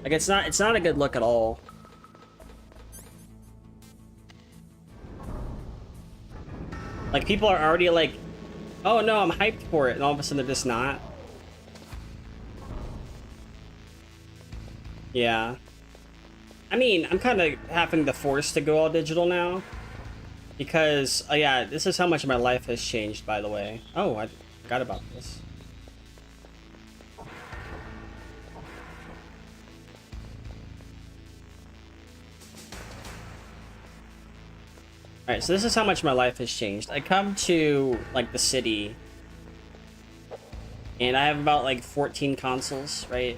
Speaker 1: Like, it's not a good look at all. Like, people are already like, oh no, I'm hyped for it, and all of a sudden they're just not. Yeah. I mean, I'm kind of having the force to go all digital now. Because, yeah, this is how much my life has changed, by the way. Oh, I forgot about this. Alright, so this is how much my life has changed. I come to, like, the city, and I have about, like, 14 consoles, right?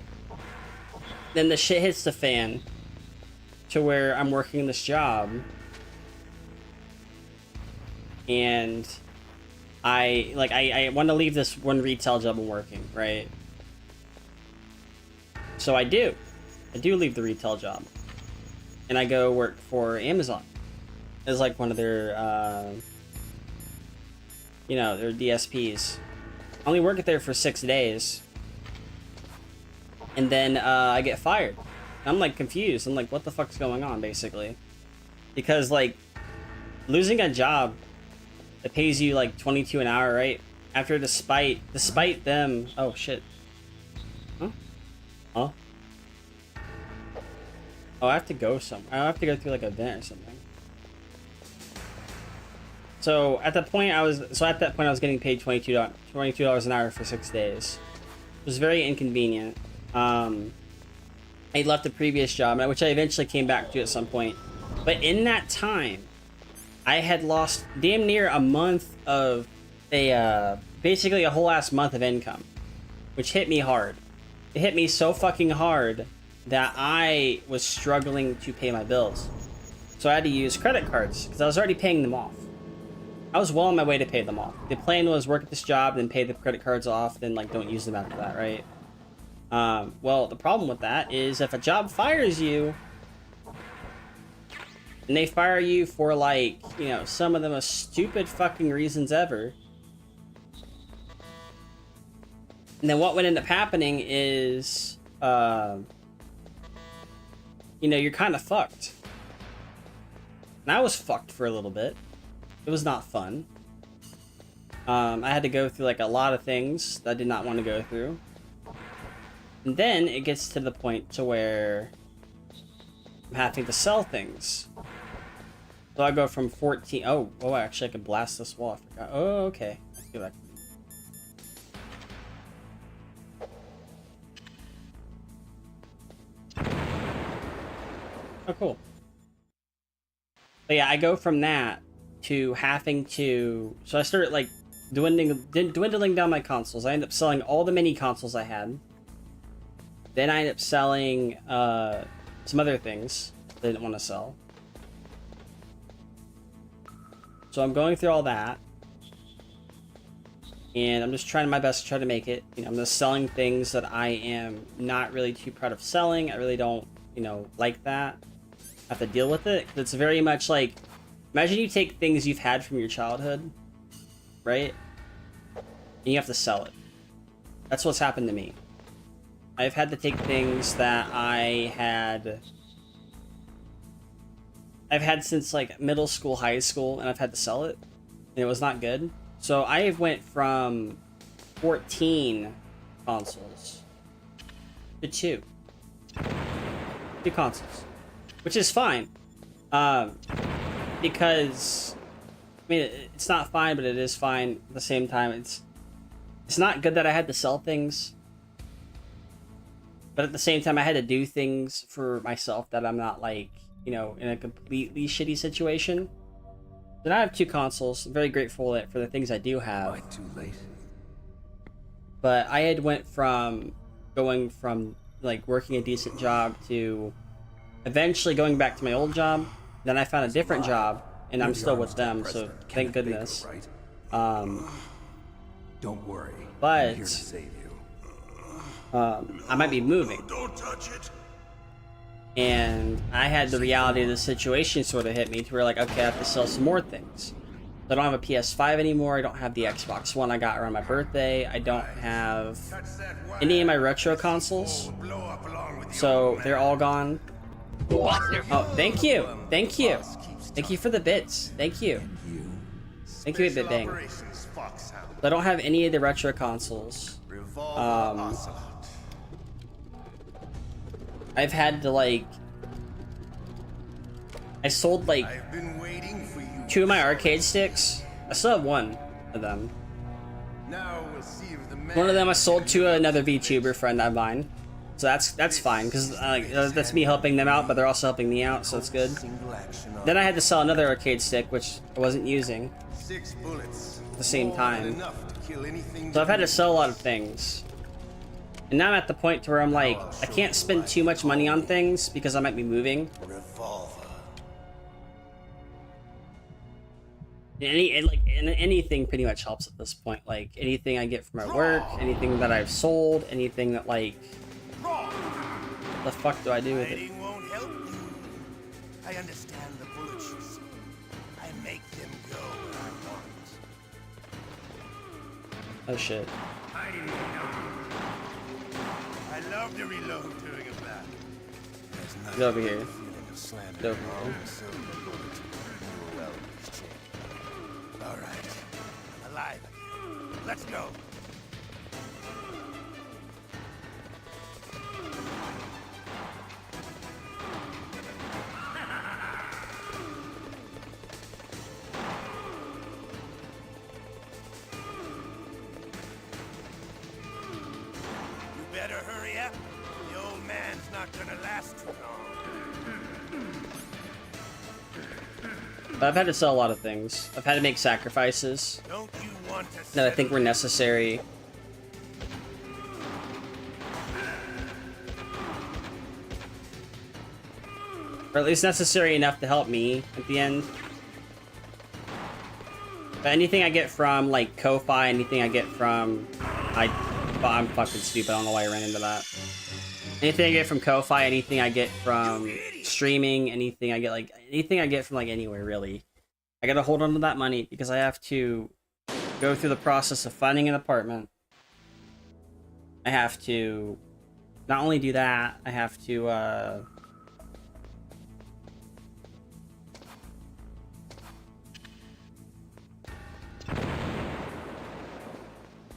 Speaker 1: Then the shit hits the fan to where I'm working this job, and I want to leave this one retail job I'm working, right? So I do leave the retail job, and I go work for Amazon as like one of their you know, their DSPs. I only work there for 6 days, and then I get fired. I'm like confused. I'm like, what the fuck's going on, basically? Because like losing a job that pays you like 22 an hour, right? After despite them, oh shit. Huh? Huh? Oh, I have to go somewhere. I have to go through like an event or something. So at that point I was getting paid $22 an hour for 6 days. It was very inconvenient. I left the previous job, which I eventually came back to at some point. But in that time, I had lost damn near a month of basically a whole ass month of income, which hit me hard. It hit me so fucking hard that I was struggling to pay my bills. So I had to use credit cards because I was already paying them off. I was well on my way to pay them off. The plan was work at this job, then pay the credit cards off, then like don't use them after that, right? Well, the problem with that is if a job fires you, and they fire you for like, you know, some of the most stupid fucking reasons ever, and then what would end up happening is, you know, you're kind of fucked. And I was fucked for a little bit. It was not fun. I had to go through like a lot of things that I did not want to go through. And then it gets to the point to where I'm having to sell things. So I go from 14... Oh, actually I can blast this wall. I forgot. Oh, okay. Let's do that. Oh, cool. But yeah, I go from that to having to... So I started like dwindling down my consoles. I ended up selling all the mini consoles I had. Then I ended up selling some other things I didn't want to sell. So I'm going through all that. And I'm just trying my best to try to make it. You know, I'm just selling things that I am not really too proud of selling. I really don't, you know, like that. I have to deal with it. It's very much like... Imagine you take things you've had from your childhood, right? And you have to sell it. That's what's happened to me. I've had to take things that I've had since like middle school, high school, and I've had to sell it, and it was not good. So I went from 14 consoles to 2 consoles, which is fine, because I mean it's not fine, but it is fine at the same time. It's not good that I had to sell things. But at the same time, I had to do things for myself that I'm not, like, you know, in a completely shitty situation. Then I have 2 consoles. I'm very grateful for the things I do have.
Speaker 5: Am I too late?
Speaker 1: But I had went from going from, like, working a decent job to eventually going back to my old job. Then I found a different job, and I'm still with them, so thank goodness.
Speaker 7: Don't worry.
Speaker 1: But...
Speaker 7: I'm here to save you.
Speaker 1: I might be moving.
Speaker 3: Don't touch it.
Speaker 1: And I had the reality of the situation sort of hit me to where like, okay, I have to sell some more things. I don't have a PS5 anymore. I don't have the Xbox One I got around my birthday. I don't have any of my retro consoles. So they're all gone. Oh, thank you. Thank you. Thank you for the bits. Thank you. Thank you, Bit Bang. I don't have any of the retro consoles. I've had to like... I sold like 2 of my arcade sticks. I still have one of them. One of them I sold to another VTuber friend of mine. So that's fine, because that's me helping them out, but they're also helping me out, so it's good. Then I had to sell another arcade stick, which I wasn't using at the same time. So I've had to sell a lot of things. And now I'm at the point to where I'm like, I can't spend too much money on things because I might be moving. Anything pretty much helps at this point. Like anything I get from my work, anything that I've sold, anything that like... What the fuck do I do with it?
Speaker 3: I understand the bullets you see. I make them go where I want.
Speaker 1: Oh shit.
Speaker 3: I love to reload during a battle.
Speaker 1: Get over here. Get over here.
Speaker 3: Alright. I'm alive again. Let's go. Better hurry up. The old man's not gonna last too long.
Speaker 1: But I've had to sell a lot of things. I've had to make sacrifices that I think were necessary. Or at least necessary enough to help me at the end. But anything I get from like Ko-Fi, anything I get from... I'm fucking stupid, I don't know why I ran into that. Anything I get from Ko-Fi, anything I get from streaming, anything I get from like anywhere really. I gotta hold on to that money because I have to go through the process of finding an apartment. I have to not only do that, I have to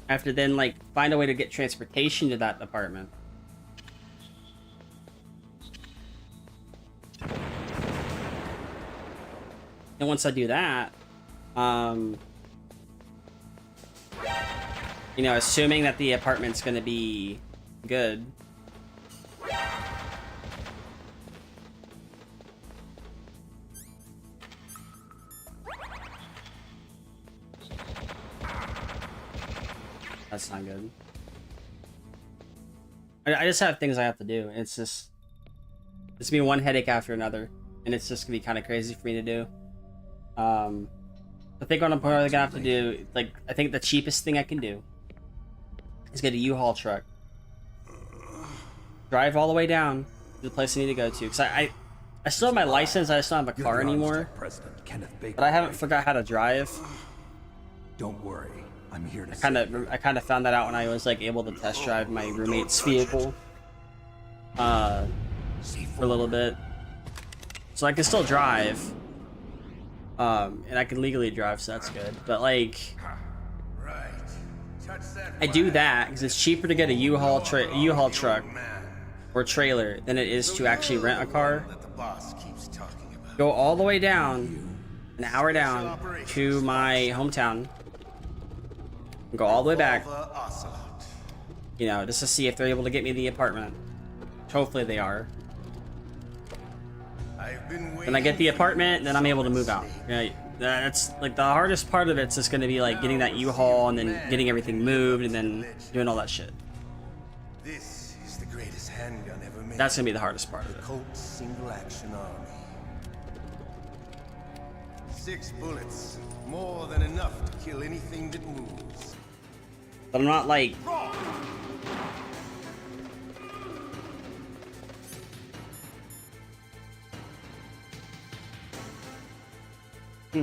Speaker 1: I have to then like find a way to get transportation to that apartment. And once I do that, you know, assuming that the apartment's gonna be good. That's not good. I just have things I have to do. It's just... It's gonna be one headache after another. And it's just gonna be kind of crazy for me to do. I think what I'm probably gonna have to do... Like, I think the cheapest thing I can do is get a U-Haul truck. Drive all the way down to the place I need to go to. Because I still have my license, I just don't have a car anymore. But I haven't forgot how to drive.
Speaker 7: Don't worry. I'm here to
Speaker 1: I kind of found that out when I was like able to test drive my roommate's vehicle for a little bit, so I can still drive, and I can legally drive, so that's good. But like, I do that because it's cheaper to get a U-Haul truck or trailer than it is to actually rent a car. Go all the way down, an hour down to my hometown. Go all the way back, you know, just to see if they're able to get me the apartment. Hopefully they are. When I get the apartment, then I'm able to move out. Right? That's like the hardest part of it's just going to be like getting that U-Haul and then getting everything moved and then doing all that shit.
Speaker 3: This is the greatest handgun ever made.
Speaker 1: That's going to be the hardest part of it.
Speaker 3: Colt's single action army. 6 bullets, more than enough to kill anything that moves.
Speaker 1: But I'm not like...
Speaker 3: I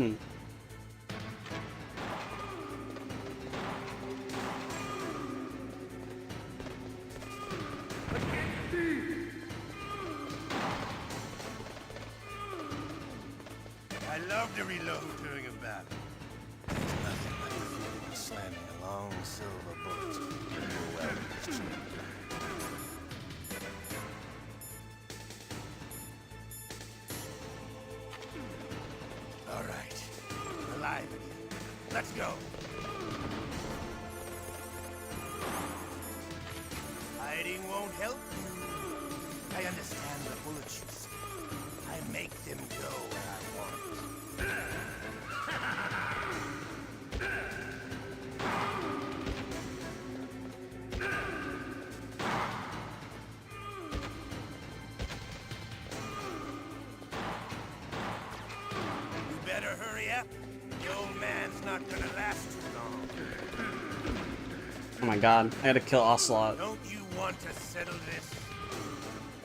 Speaker 3: love to reload during a battle. silver bullet. Well. All right, alive again. Let's go. Hiding won't help you. I understand the bullets you see. I make them go where I want. You better hurry up. The old man's not gonna last too long.
Speaker 1: Oh my god, I gotta kill Ocelot.
Speaker 3: Don't you want to settle this?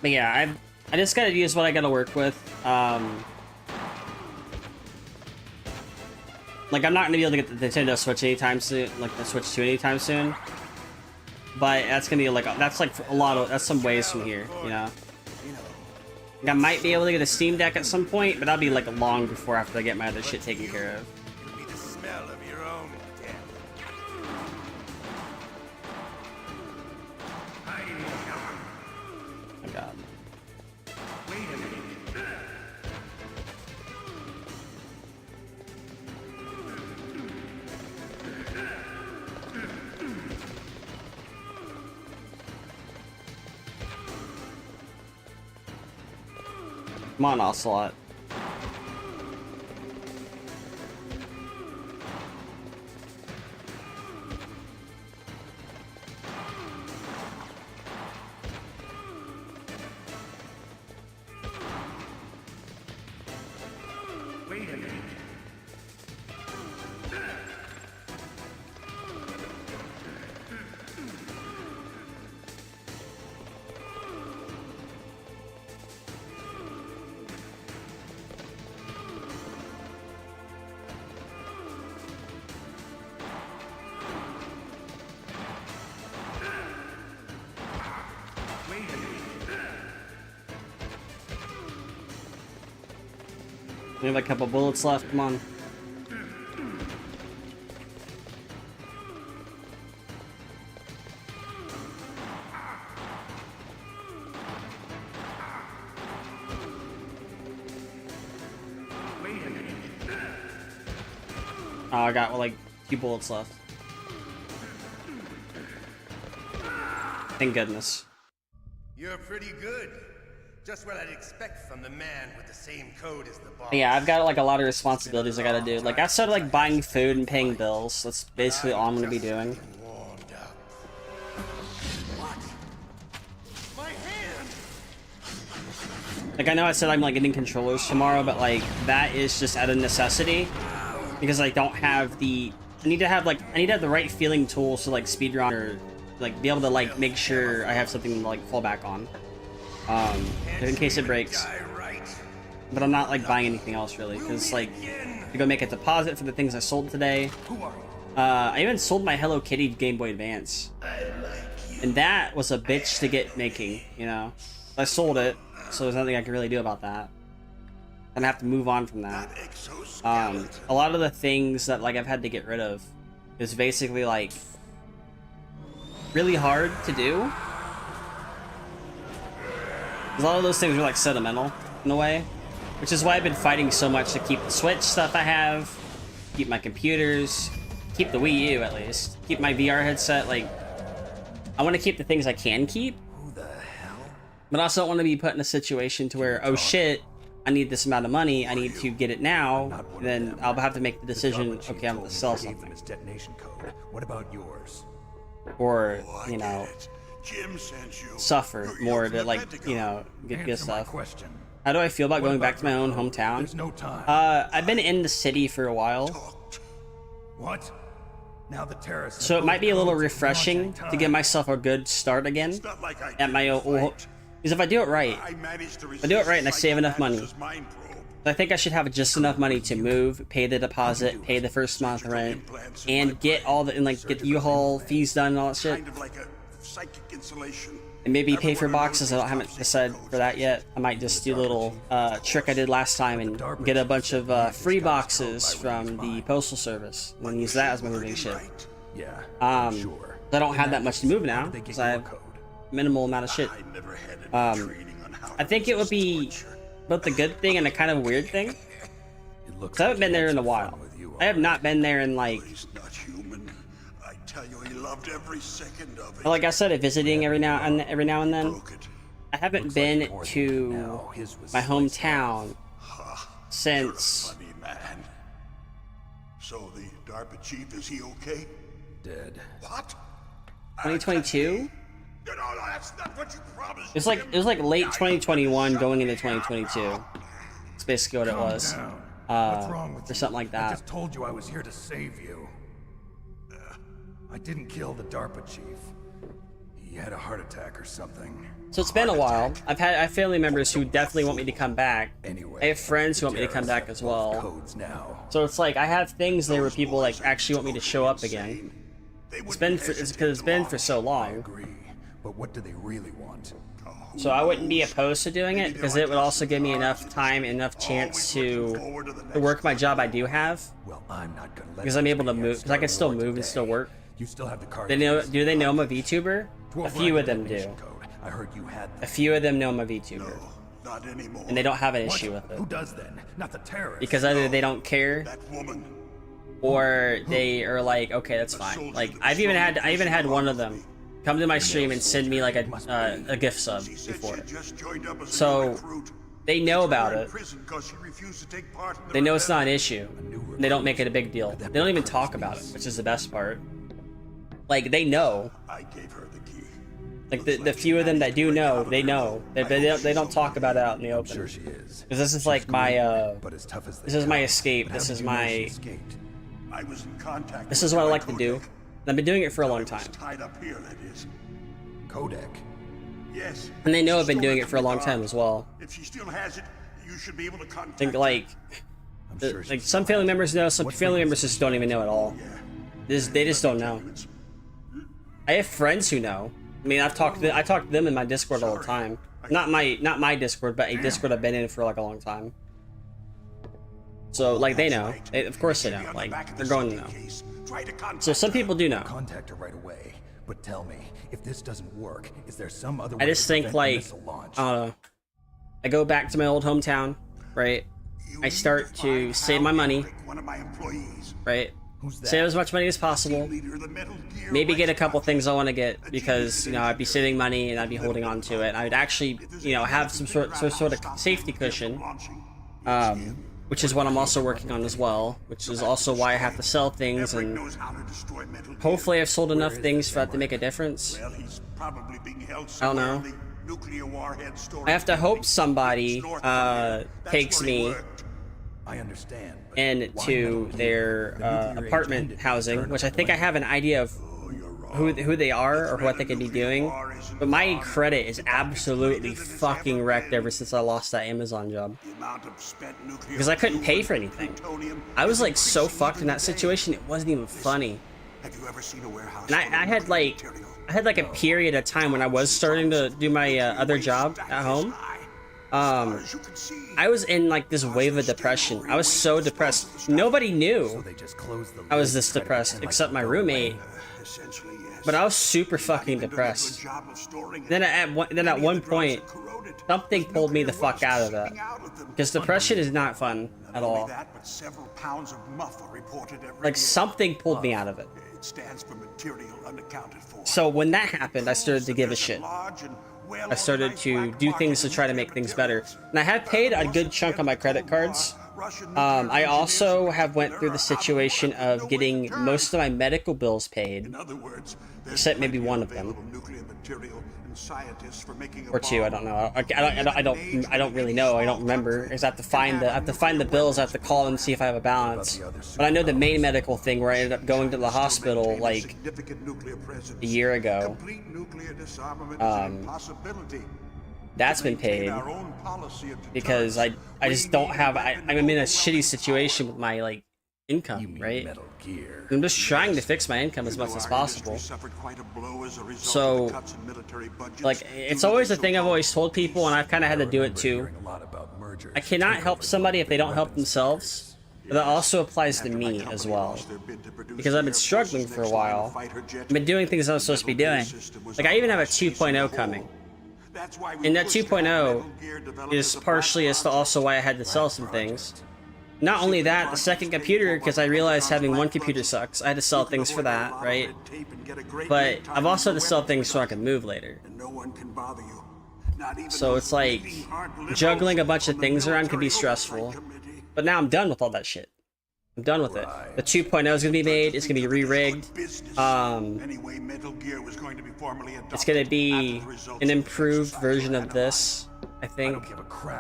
Speaker 1: But yeah, I just gotta use what I gotta work with. Like, I'm not gonna be able to get the Nintendo Switch anytime soon, like the Switch 2 anytime soon. But that's gonna be like, that's like a lot of, that's some ways from here, you know? Like, I might be able to get a Steam Deck at some point, but that'll be like long before after I get my other shit taken care of.
Speaker 3: It'll be the smell of your own death.
Speaker 1: Oh my god.
Speaker 3: Wait a minute.
Speaker 1: Come on, Ocelot.
Speaker 3: Wait a minute.
Speaker 1: We have a couple bullets left, come on. Oh, I got like 2 bullets left. Thank goodness.
Speaker 3: You're pretty good. Just what I'd expect from the man with the same code as the boss.
Speaker 1: Yeah, I've got like a lot of responsibilities I gotta do. Like, I started like buying food and paying bills. That's basically all I'm gonna be doing. Like, I know I said I'm like getting controllers tomorrow, but like that is just out of necessity because I don't have the. I need to have the right feeling tools to like speedrun or like be able to like make sure I have something to like fall back on. In case it breaks. But I'm not like buying anything else really, because like to go make a deposit for the things I sold today. I even sold my Hello Kitty Game Boy Advance, and that was a bitch to get making. You know, I sold it, so there's nothing I can really do about that. I'm gonna have to move on from that. A lot of the things that like I've had to get rid of is basically like really hard to do. A lot of those things are like sentimental in a way, which is why I've been fighting so much to keep the Switch stuff I have, keep my computers, keep the Wii U at least, keep my VR headset. Like, I want to keep the things I can keep, but I also don't want to be put in a situation to where, oh shit, I need this amount of money, I need to get it now, then I'll have to make the decision, okay, I'm going to sell something.
Speaker 7: What about yours?
Speaker 1: Or, you know,
Speaker 3: Jim sent you.
Speaker 1: suffer more to like, you know, get good stuff. How do I feel about going back to my own hometown?
Speaker 7: There's no time.
Speaker 1: I've been in the city for a while.
Speaker 7: What? Now the terrorists.
Speaker 1: So it might be a little refreshing to give myself a good start again at my old. Because if I do it right, if I do it right and I save enough money, I think I should have just enough money to move, pay the deposit, pay the first month rent, and get all the get the U-Haul fees done and all that shit. And maybe pay for boxes. I haven't decided for that yet. I might just do a little trick I did last time and get a bunch of free boxes from the postal service and then use that as my moving shit.
Speaker 7: Yeah,
Speaker 1: sure. I don't have that much to move now because I have minimal amount of shit. I think it would be both a good thing and a kind of weird thing. I haven't been there in a while. I have not been there in like.
Speaker 3: I tell you, he loved every second of it.
Speaker 1: Like I said, visiting every now and then. I haven't been to my hometown since.
Speaker 3: Funny man. So the DARPA chief, is he okay?
Speaker 7: Dead.
Speaker 3: What?
Speaker 1: 2022?
Speaker 3: No, that's not what you promised.
Speaker 1: It was like late 2021 going into 2022. That's basically what it was.
Speaker 7: What's wrong with
Speaker 1: or something like that.
Speaker 7: I just told you I was here to save you. I didn't kill the DARPA chief. He had a heart attack or something.
Speaker 1: So it's been a while. I have family members who definitely want me to come back.
Speaker 7: Anyway,
Speaker 1: I have friends who want me to come back as well.
Speaker 7: Codes now.
Speaker 1: So it's like I have things there where people like actually want me to show up again. It's because it's been for so long.
Speaker 7: I agree, but what do they really want?
Speaker 1: So I wouldn't be opposed to doing it because it would also give me enough time, enough chance to work my job I do have.
Speaker 7: Well, I'm not gonna let
Speaker 1: because I'm able to move, because I can still move and still work.
Speaker 7: You still have the card.
Speaker 1: Do they know I'm a VTuber? A few of them do.
Speaker 7: I heard you had them.
Speaker 1: A few of them know I'm a VTuber.
Speaker 3: No, not anymore.
Speaker 1: And they don't have an issue with it.
Speaker 7: Who does then? Not the terrorists.
Speaker 1: Because either they don't care,
Speaker 3: That woman.
Speaker 1: or they are like, okay, that's fine. Like I even had one of them come to my stream and send me like a gift sub before. So they know about it. They know it's not an issue. They don't make it a big deal. They don't even talk about it, which is the best part. Like they know.
Speaker 3: I gave her the key.
Speaker 1: Like the few of them that do know, they know. They don't talk about it out in the open.
Speaker 7: Sure she is.
Speaker 1: Because this is like my
Speaker 7: But as tough as
Speaker 1: this is my escape. This is my
Speaker 3: I was in contact.
Speaker 1: this is what I like to do. And I've been doing it for a long time.
Speaker 3: Tied up here, that is.
Speaker 7: Codec.
Speaker 3: Yes.
Speaker 1: And they know I've been doing it for a long time as well.
Speaker 3: If she still has it, you should be able to contact.
Speaker 1: I think like some family members know, some family members just don't even know at all. They just don't know. I have friends who know. I mean, I talk to them in my Discord all the time. Not my Discord, but a Discord I've been in for like a long time. So like they know. Of course they know. Like they're going to know. So some people do know.
Speaker 7: Contact her right away. But tell me, if this doesn't work, is there some other way
Speaker 1: I just
Speaker 7: to
Speaker 1: think
Speaker 7: prevent the
Speaker 1: like
Speaker 7: missile launch?
Speaker 1: I go back to my old hometown, right? I start to save my money, right? Save as much money as possible. Maybe get a couple things I want to get because, you know, I'd be saving money and I'd be holding on to it. I would actually, you know, have some sort of safety cushion, which is what I'm also working on as well, which is also why I have to sell things, and hopefully I've sold enough things for that to make a difference. I don't know. I have to hope somebody takes me
Speaker 7: I understand.
Speaker 1: into their apartment housing, which I think I have an idea of who they are or what they could be doing. But my credit is absolutely fucking wrecked ever since I lost that Amazon job. Because I couldn't pay for anything. I was like so fucked in that situation, it wasn't even funny. And I had like a period of time when I was starting to do my other job at home. I was in like this wave of depression. I was so depressed. Nobody knew I was this depressed except my roommate. But I was super fucking depressed. Then at one point, something pulled me the fuck out of that. Because depression is not fun at all. Like something pulled me out of it. So when that happened, I started to give a shit. I started to do things to try to make things better. And I have paid a good chunk on my credit cards. I also have went through the situation of getting most of my medical bills paid, except maybe one of them, or two. I don't know. I don't really know. I don't remember. I have to find the bills. I have to call and see if I have a balance. But I know the main medical thing where I ended up going to the hospital like a year ago. That's been paid because I just don't have. I'm in a shitty situation with my like income, right? I'm just trying to fix my income as much as possible. So, like, it's always a thing I've always told people, and I've kind of had to do it too. I cannot help somebody if they don't help themselves. But that also applies to me as well. Because I've been struggling for a while. I've been doing things I'm supposed to be doing. Like, I even have a 2.0 coming. And that 2.0 is partially as to also why I had to sell some things. Not only that, the second computer, because I realized having one computer sucks. I had to sell things for that, right? But I've also had to sell things so I can move later. So it's like, juggling a bunch of things around can be stressful. But now I'm done with all that shit. I'm done with it. The 2.0 is gonna be made. It's gonna be re-rigged. It's gonna be an improved version of this, I think.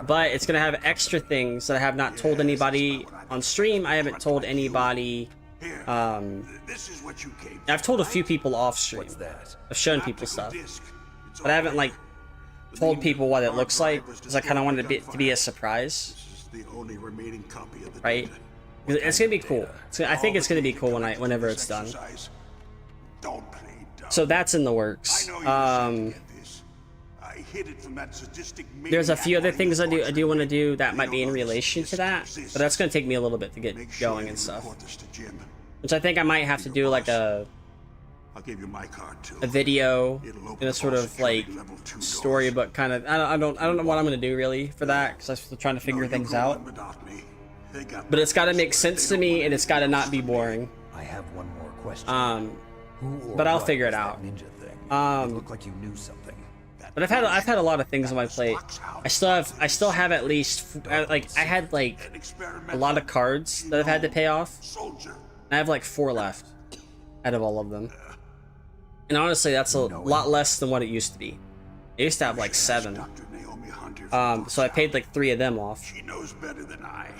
Speaker 1: But it's gonna have extra things that I have not told anybody on stream. I haven't told anybody. I've told a few people off stream. I've shown people stuff, but I haven't like told people what it looks like because I kind of wanted it to be a surprise. Right? It's gonna be cool. I think it's gonna be cool whenever it's done. So that's in the works. There's a few other things I do want to do that might be in relation to that, but that's gonna take me a little bit to get going and stuff. Which I think I might have to do like a video in a sort of like storybook kind of. I don't know what I'm gonna do really for that because I'm still trying to figure things out. But it's got to make sense to me, and it's got to not be boring.
Speaker 7: I have one more question.
Speaker 1: But I'll figure it out.
Speaker 7: Looked like you knew something.
Speaker 1: But I've had a lot of things on my plate. I still have at least like I had like a lot of cards that I've had to pay off. I have like 4 left out of all of them. And honestly, that's a lot less than what it used to be. I used to have like 7. So I paid like 3 of them off.
Speaker 3: She knows better than I.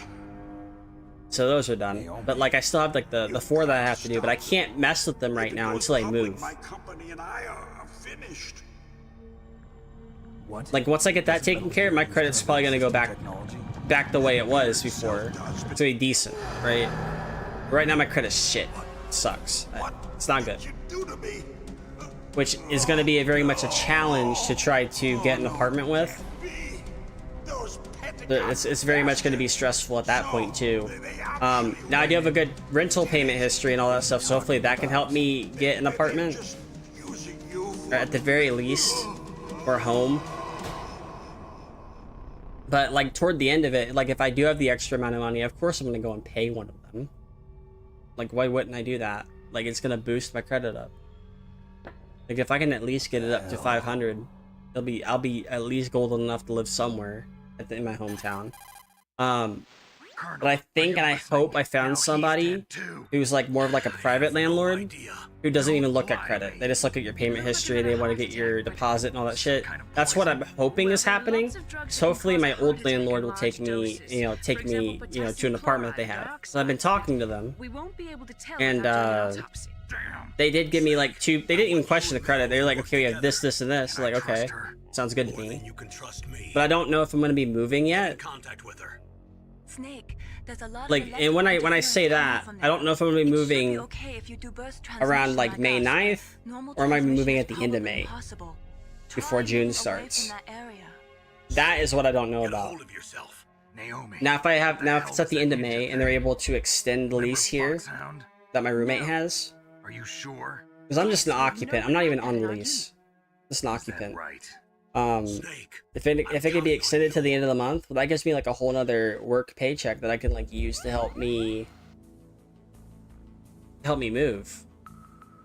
Speaker 1: So those are done. But like I still have like the 4 that I have to do, but I can't mess with them right now until I move.
Speaker 3: My company and I are finished.
Speaker 1: Like once I get that taken care of, my credit's probably gonna go back the way it was before. It's gonna be decent, right? Right now my credit's shit. It sucks. It's not good. Which is gonna be very much a challenge to try to get an apartment with. It's very much going to be stressful at that point too. Now I do have a good rental payment history and all that stuff, so hopefully that can help me get an apartment, or at the very least, or home. But like toward the end of it, like if I do have the extra amount of money, of course I'm going to go and pay one of them. Like why wouldn't I do that? Like it's going to boost my credit up. Like if I can at least get it up to 500, I'll be at least golden enough to live somewhere in my hometown. But I think and I hope I found somebody who's like more of like a private landlord who doesn't even look at credit. They just look at your payment history, they want to get your deposit and all that shit. That's what I'm hoping is happening. So hopefully my old landlord will take me to an apartment that they have. So I've been talking to them, and they did give me like 2. They didn't even question the credit. They were like, okay, we have this, this, and this. Like, okay, sounds good to me. But I don't know if I'm gonna be moving yet.
Speaker 8: Snake, there's a lot
Speaker 1: like, and when I say that, I don't know if I'm gonna be moving around like May 9th, or am I moving at the end of May before June starts? That is what I don't know about. Now if it's at the end of May and they're able to extend the lease here that my roommate has,
Speaker 5: Are you sure?
Speaker 1: because I'm just an occupant. I'm not even on the lease. Just an occupant.
Speaker 5: Right.
Speaker 1: If it could be extended to the end of the month, well, that gives me like a whole nother work paycheck that I can like use to help me move,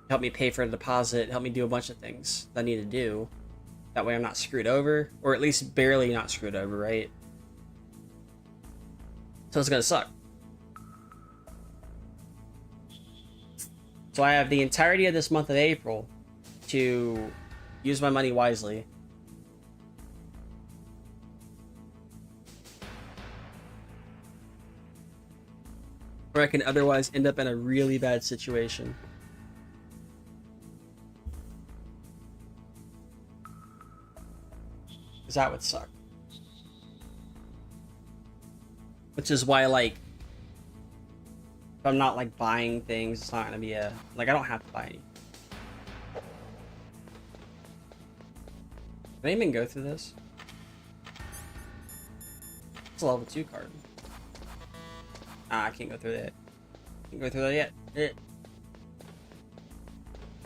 Speaker 1: help me pay for a deposit, help me do a bunch of things that I need to do. That way I'm not screwed over, or at least barely not screwed over, right? So it's gonna suck. So I have the entirety of this month of April to use my money wisely. Or I can otherwise end up in a really bad situation. Because that would suck. Which is why, like, if I'm not, like, buying things, it's not going to be a... Like, I don't have to buy any. Can I even go through this? It's a level 2 card. Ah, I can't go through that. Can't go through that yet. But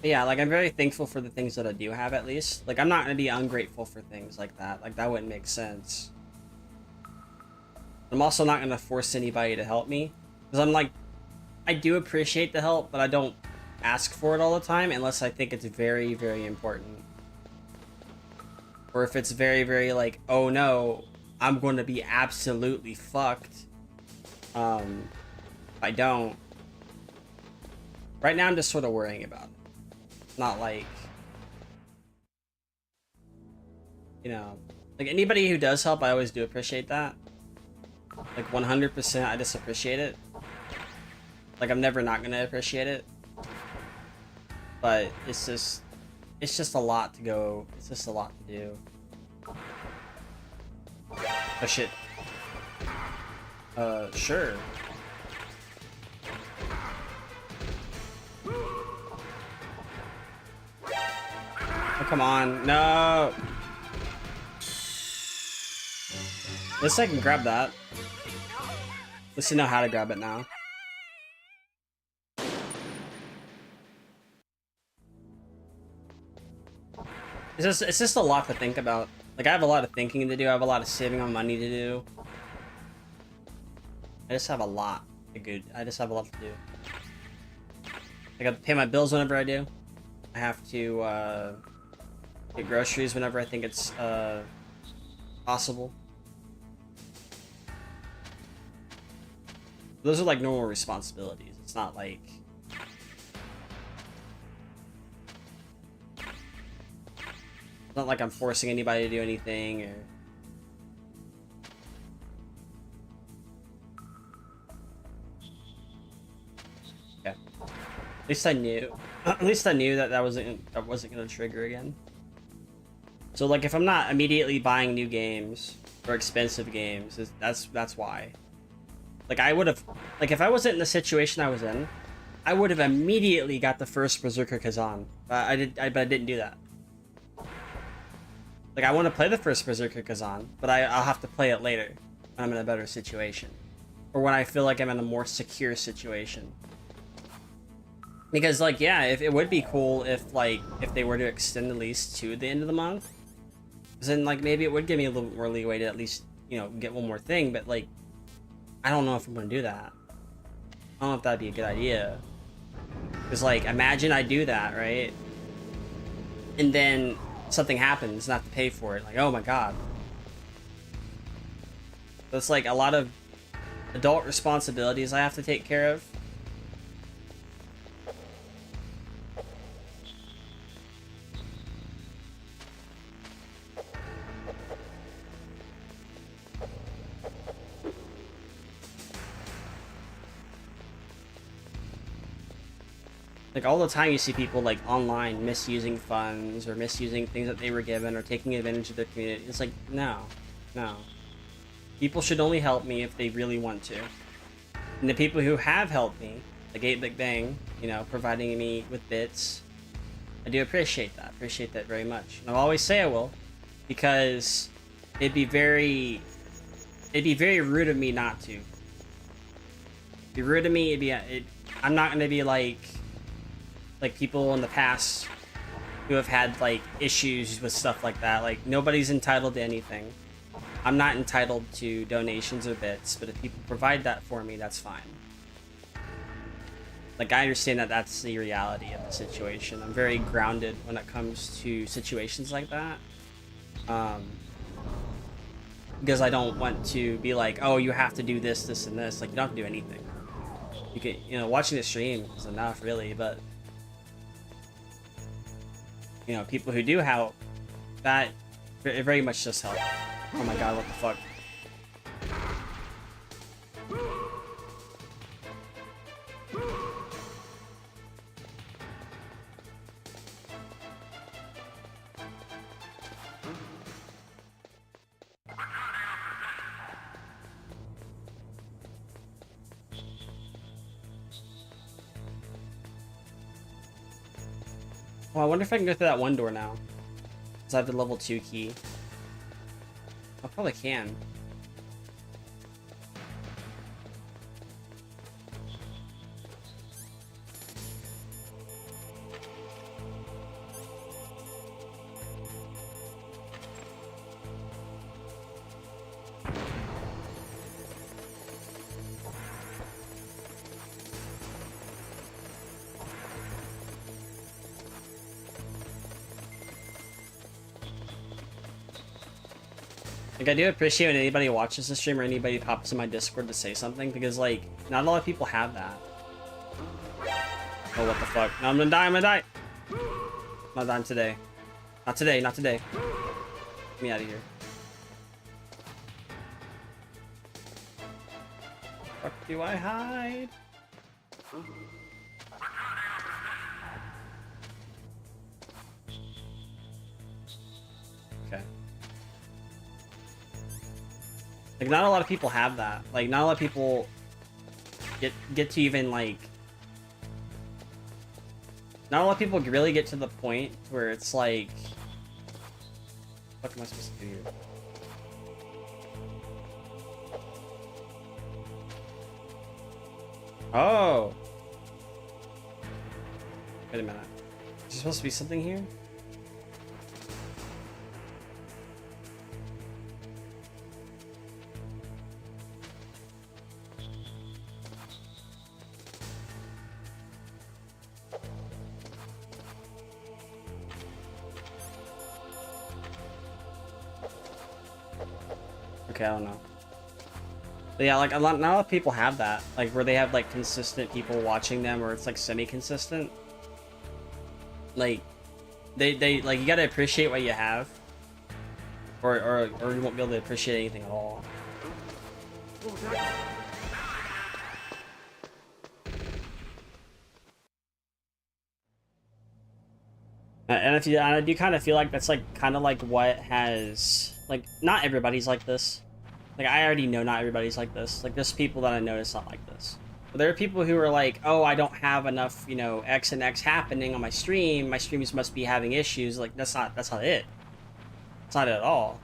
Speaker 1: yeah, like I'm very thankful for the things that I do have at least. Like I'm not gonna be ungrateful for things like that. Like that wouldn't make sense. I'm also not gonna force anybody to help me. Because I'm like, I do appreciate the help, but I don't ask for it all the time unless I think it's very, very important. Or if it's very, very like, oh no, I'm going to be absolutely fucked. If I don't. Right now I'm just sort of worrying about it. Not like, you know, like anybody who does help, I always do appreciate that. Like 100%, I just appreciate it. Like I'm never not gonna appreciate it. But it's just a lot to go. It's just a lot to do. Oh shit. Sure. Oh, come on. No. At least I can grab that. At least I know how to grab it now. It's just a lot to think about. Like I have a lot of thinking to do. I have a lot of saving on money to do. I just have a lot to do. I just have a lot to do. I got to pay my bills whenever I do. I have to get groceries whenever I think it's possible. Those are like normal responsibilities. It's not like I'm forcing anybody to do anything or yeah. At least I knew. At least I knew that that wasn't gonna trigger again. So like if I'm not immediately buying new games or expensive games, that's why. Like I would have, like if I wasn't in the situation I was in, I would have immediately got the first Berserker Kazan. But I didn't do that. Like I want to play the first Berserker Kazan, but I'll have to play it later when I'm in a better situation, or when I feel like I'm in a more secure situation. Because like yeah, if it would be cool if they were to extend the lease to the end of the month, because then like maybe it would give me a little bit more leeway to at least, you know, get one more thing. But like I don't know if I'm gonna do that. I don't know if that'd be a good idea. Because like imagine I do that, right? And then something happens and I have to pay for it. Like, oh my god. So it's like a lot of adult responsibilities I have to take care of. Like all the time you see people like online misusing funds or misusing things that they were given or taking advantage of their community. It's like, no. People should only help me if they really want to. And the people who have helped me, like 8 Big Bang, you know, providing me with bits, I do appreciate that. Appreciate that very much. And I'll always say I will, because it'd be very rude of me not to. It'd be rude of me. I'm not gonna be like people in the past who have had like issues with stuff like that. Like nobody's entitled to anything. I'm not entitled to donations or bits, but if people provide that for me, that's fine. Like I understand that that's the reality of the situation. I'm very grounded when it comes to situations like that. Because I don't want to be like, oh, you have to do this, this, and this. Like you don't have to do anything. You can, you know, watching the stream is enough really, but you know, people who do help, that it very much just help. Oh my god, what the fuck? Oh, I wonder if I can go through that one door now. Because I have the level 2 key. I probably can. Like, I do appreciate when anybody watches the stream or anybody pops in my Discord to say something, because, like, not a lot of people have that. Oh, what the fuck? No, I'm gonna die, I'm gonna die! I'm not dying today. Not today, not today. Get me out of here. Where the fuck do I hide? Okay. Like, not a lot of people have that. Like, not a lot of people get to even, like... Not a lot of people really get to the point where it's like... What am I supposed to do here? Oh! Wait a minute. Is there supposed to be something here? Okay, I don't know. But yeah, like not a lot of people have that. Like where they have like consistent people watching them, or it's like semi-consistent. Like they like, you gotta appreciate what you have. Or you won't be able to appreciate anything at all. And I do kind of feel like that's like kind of like what has, like, not everybody's like this. Like, I already know not everybody's like this. Like, there's people that I know it's not like this. But there are people who are like, oh, I don't have enough, you know, X and X happening on my stream. My streams must be having issues. Like, that's not it. It's not it at all.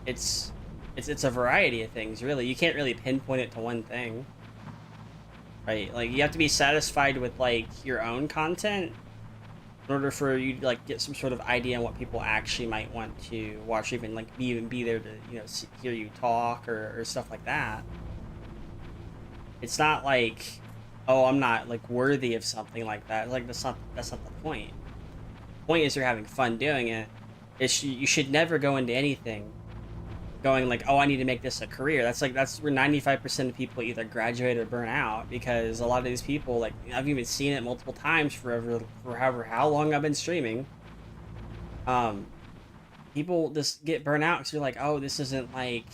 Speaker 1: It's a variety of things, really. You can't really pinpoint it to one thing. Right? Like, you have to be satisfied with, like, your own content in order for you to, like, get some sort of idea on what people actually might want to watch, or even, like, be there to, you know, hear you talk or stuff like that. It's not like, oh, I'm not, like, worthy of something like that. Like, that's not the point. The point is you're having fun doing it. You should never go into anything going like, oh, I need to make this a career. That's where 95% of people either graduate or burn out, because a lot of these people, like, I've even seen it multiple times for however how long I've been streaming. People just get burnt out because you're like, oh, this isn't, like,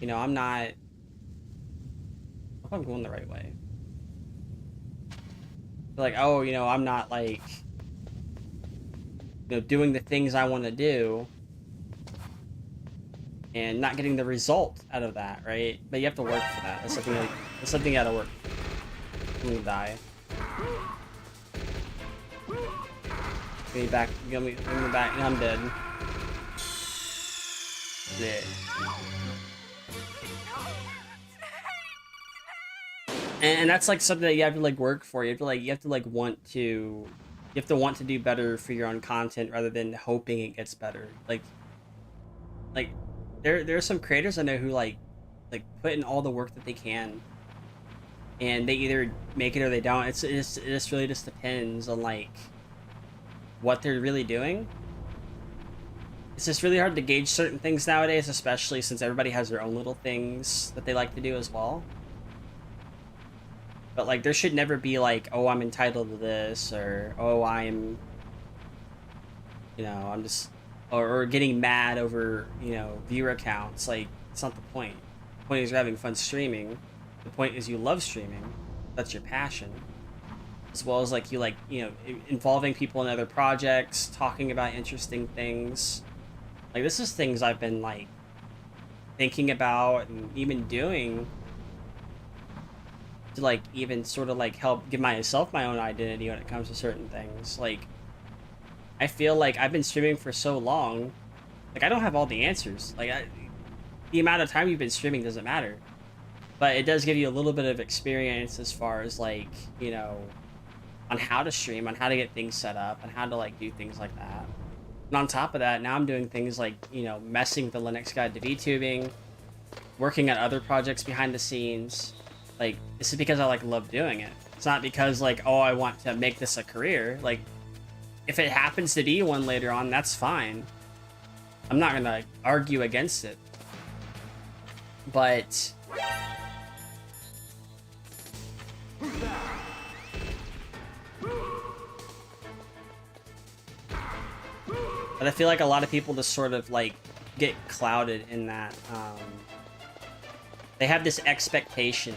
Speaker 1: you know, I'm not, I hope I'm going the right way. You're like, oh, you know, I'm not, like, you know, doing the things I want to do, and not getting the result out of that, right? But you have to work for that. That's something you gotta work for. I'm gonna die. Give me back. Give me back. I'm dead. Yeah. And that's like something that you have to like work for. You have to want to do better for your own content rather than hoping it gets better. Like there are some creators I know who like put in all the work that they can, and they either make it or they don't. It just really just depends on like what they're really doing. It's just really hard to gauge certain things nowadays, especially since everybody has their own little things that they like to do as well. But like, there should never be like, oh, I'm entitled to this, or oh, I'm, you know, I'm just, or getting mad over, you know, viewer counts. Like, it's not the point. The point is you're having fun streaming. The point is you love streaming. That's your passion. As well as like, you know, involving people in other projects, talking about interesting things. Like, this is things I've been like thinking about and even doing to like even sort of like help give myself my own identity when it comes to certain things. Like, I feel like I've been streaming for so long, like I don't have all the answers. Like, the amount of time you've been streaming doesn't matter, but it does give you a little bit of experience as far as like, you know, on how to stream, on how to get things set up, and how to like do things like that. And on top of that, now I'm doing things like, you know, messing with the Linux Guide to VTubing, working on other projects behind the scenes. Like, this is because I like love doing it. It's not because like, oh, I want to make this a career. Like, if it happens to be one later on, that's fine. I'm not gonna argue against it. But I feel like a lot of people just sort of like get clouded in that they have this expectation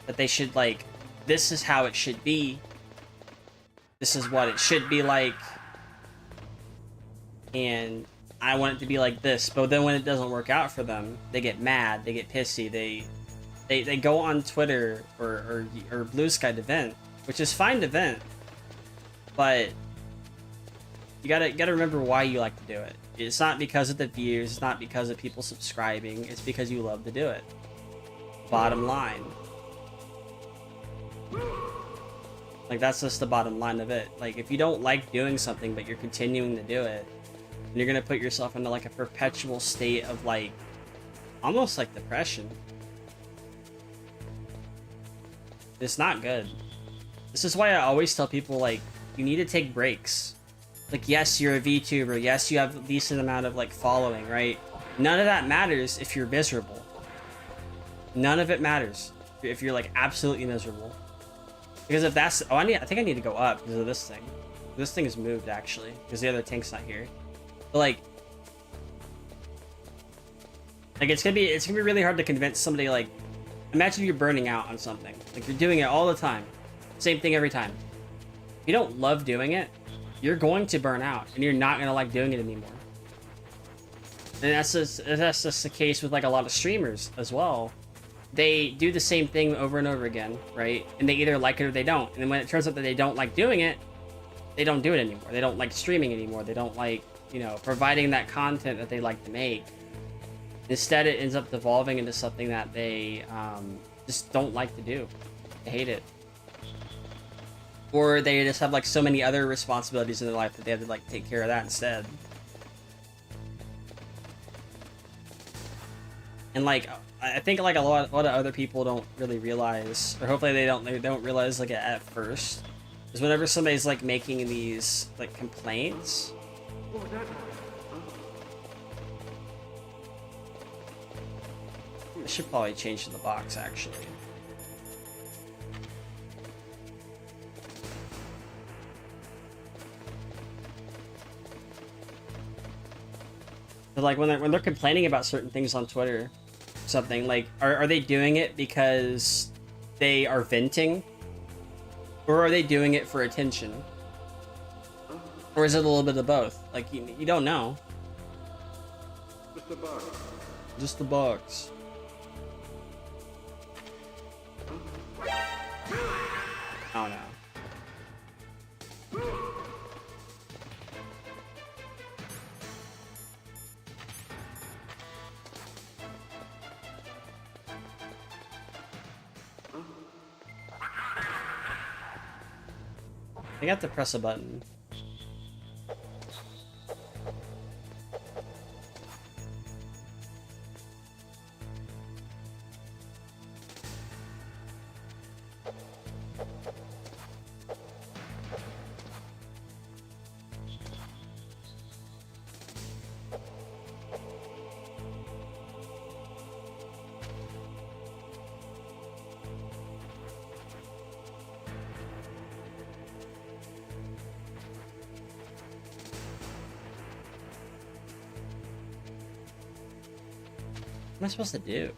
Speaker 1: that they should, like, this is how it should be. This is what it should be like. And I want it to be like this. But then when it doesn't work out for them, they get mad, they get pissy, they go on Twitter or Blue Sky to vent, which is fine to vent. But you gotta remember why you like to do it. It's not because of the views, it's not because of people subscribing, it's because you love to do it. Bottom line. Like, that's just the bottom line of it. Like, if you don't like doing something but you're continuing to do it, then you're gonna put yourself into like a perpetual state of like, almost like depression. It's not good. This is why I always tell people, like, you need to take breaks. Like, yes, you're a VTuber, yes, you have a decent amount of like following, right? None of that matters if you're miserable. None of it matters if you're like absolutely miserable. Because if that's, oh, I think I need to go up because of this thing. This thing has moved actually because the other tank's not here. But like it's gonna be really hard to convince somebody. Like, imagine you're burning out on something, like you're doing it all the time, same thing every time. If you don't love doing it, you're going to burn out and you're not gonna like doing it anymore. And that's just the case with like a lot of streamers as well. They do the same thing over and over again, right? And they either like it or they don't. And then when it turns out that they don't like doing it, they don't do it anymore. They don't like streaming anymore. They don't like, you know, providing that content that they like to make. Instead, it ends up devolving into something that they just don't like to do. They hate it. Or they just have like so many other responsibilities in their life that they have to like take care of that instead. And like, I think like a lot of other people don't really realize, or hopefully they don't realize like at first, is whenever somebody's like making these like complaints, I should probably change to the box actually. But like when they're complaining about certain things on Twitter, something like, are they doing it because they are venting, or are they doing it for attention, or is it a little bit of both? Like, you don't know. Just the box. Oh no. I have to press a button. What am I supposed to do?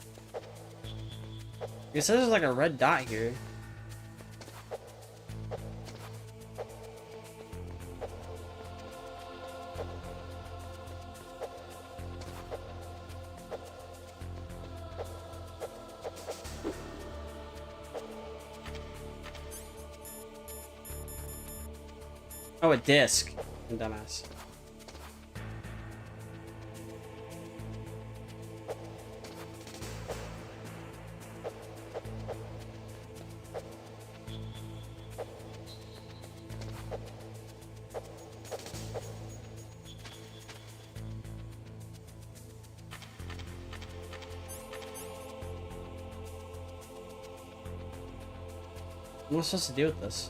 Speaker 1: It says there's like a red dot here. Oh, a disc. I'm dumbass. What am I supposed to do with this?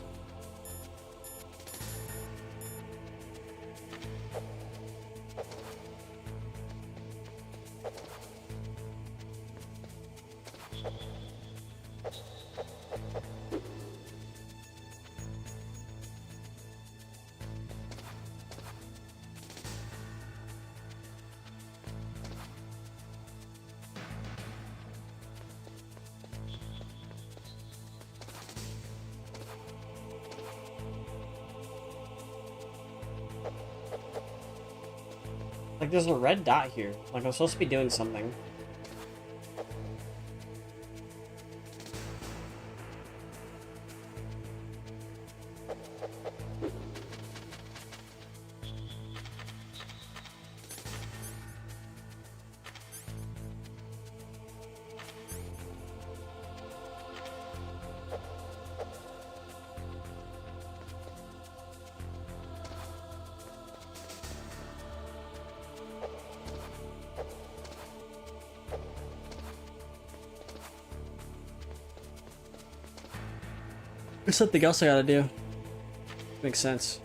Speaker 1: Like, there's a red dot here. Like, I'm supposed to be doing something. There's something else I gotta do. Makes sense.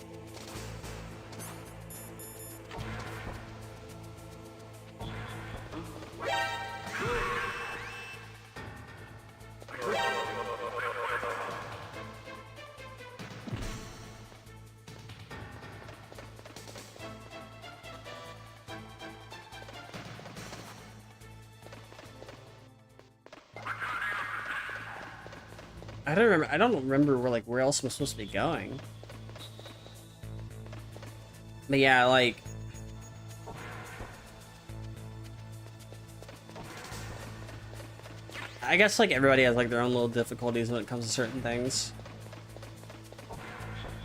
Speaker 1: I don't remember where else I'm supposed to be going. But yeah, like, I guess like everybody has like their own little difficulties when it comes to certain things.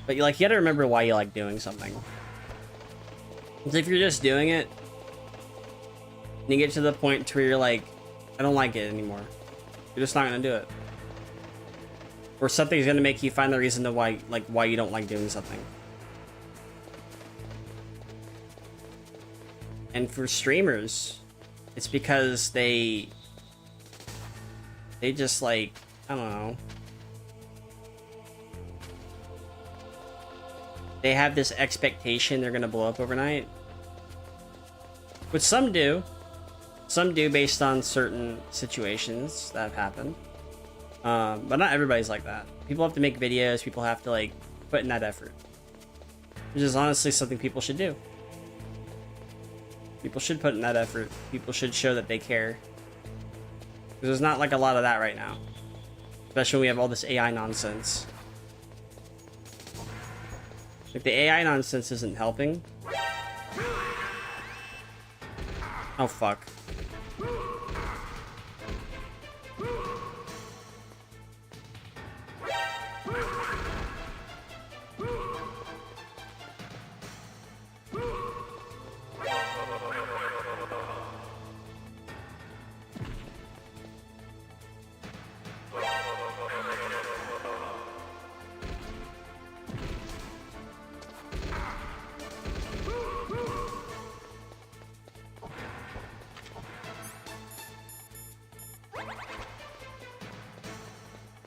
Speaker 1: But you gotta remember why you like doing something. Because if you're just doing it, and you get to the point to where you're like, I don't like it anymore, you're just not gonna do it. Or something's gonna make you find the reason to why you don't like doing something. And for streamers, it's because they just like, I don't know. They have this expectation they're gonna blow up overnight. Which some do. Some do based on certain situations that have happened. But not everybody's like that. People have to make videos, people have to like put in that effort. Which is honestly something people should do. People should put in that effort. People should show that they care. Because there's not like a lot of that right now. Especially when we have all this AI nonsense. Like the AI nonsense isn't helping. Oh fuck.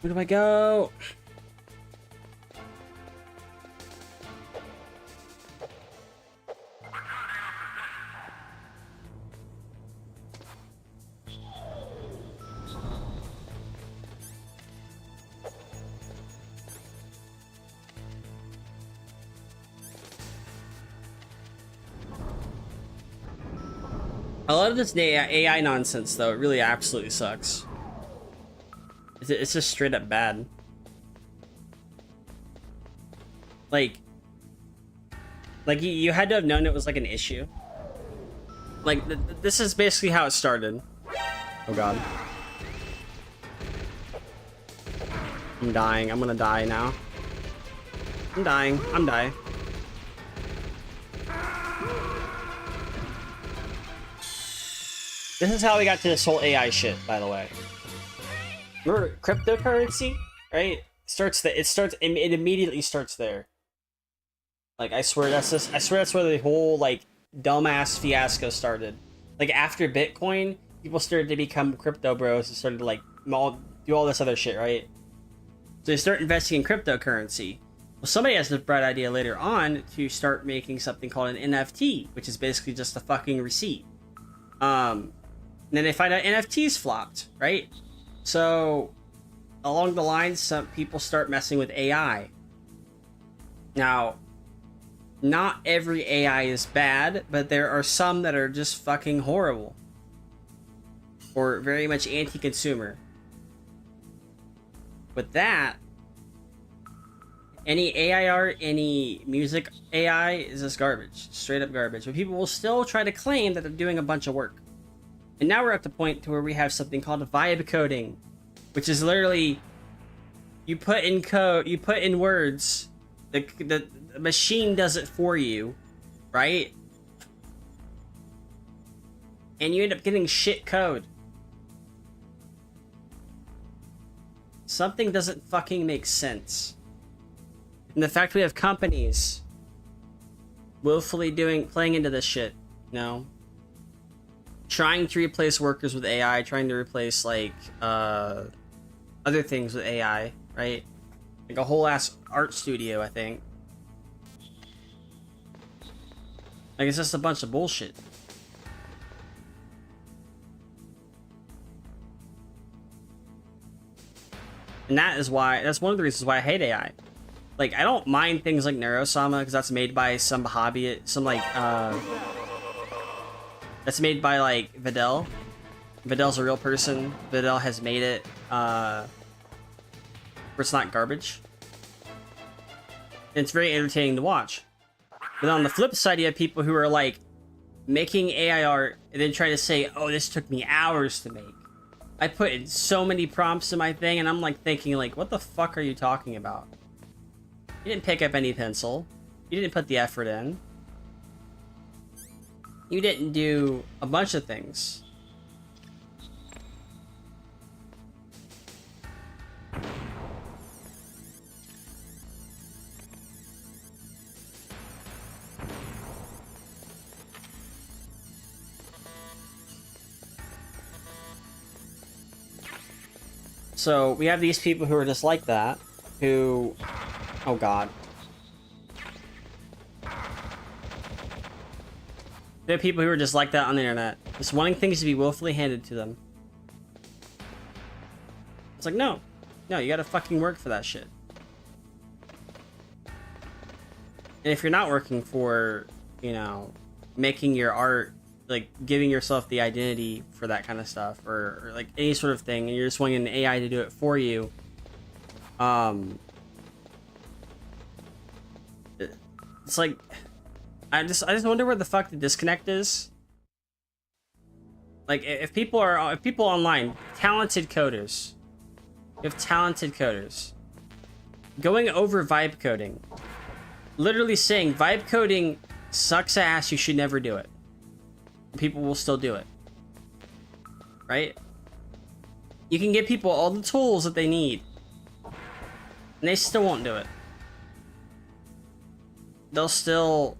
Speaker 1: Where do I go? A lot of this AI nonsense, though, it really absolutely sucks. It's just straight up bad. Like you had to have known it was like an issue. Like this is basically how it started. Oh god. I'm dying. I'm gonna die now. I'm dying. I'm dying. This is how we got to this whole AI shit, by the way. Remember cryptocurrency, right? It immediately starts there. Like I swear that's where the whole like dumbass fiasco started. Like after Bitcoin, people started to become crypto bros and started to like do all this other shit, right? So they start investing in cryptocurrency. Well, somebody has the bright idea later on to start making something called an NFT, which is basically just a fucking receipt. And then they find out NFTs flopped, right? So, along the lines, some people start messing with AI. Now, not every AI is bad, but there are some that are just fucking horrible. Or very much anti-consumer. With that, Any AI art, any music AI is just garbage. Straight up garbage. But people will still try to claim that they're doing a bunch of work. And now we're at the point to where we have something called vibe coding, which is literally you put in code, you put in words, the machine does it for you, right? And you end up getting shit code. Something doesn't fucking make sense. And the fact we have companies willfully playing into this shit, you know? Trying to replace workers with AI, trying to replace, like, other things with AI, right? Like a whole ass art studio, I think. Like, it's just a bunch of bullshit. And that's one of the reasons why I hate AI. Like, I don't mind things like Neurosama, because that's made by some hobby, that's made by, like, Videl. Videl's a real person. Videl has made it, where it's not garbage. And it's very entertaining to watch. But on the flip side, you have people who are, like, making AI art, and then try to say, oh, this took me hours to make. I put in so many prompts in my thing, and I'm, like, thinking, like, what the fuck are you talking about? You didn't pick up any pencil. You didn't put the effort in. You didn't do a bunch of things. So we have these people who are just like that, who, oh god. There are people who are just like that on the internet, just wanting things to be willfully handed to them. It's like, no, you gotta fucking work for that shit. And if you're not working for, you know, making your art, like giving yourself the identity for that kind of stuff, or like any sort of thing, and you're just wanting an AI to do it for you, it's like, I just wonder where the fuck the disconnect is. Like, if people online, talented coders, going over vibe coding, literally saying vibe coding sucks ass, you should never do it. People will still do it, right? You can give people all the tools that they need, and they still won't do it. They'll still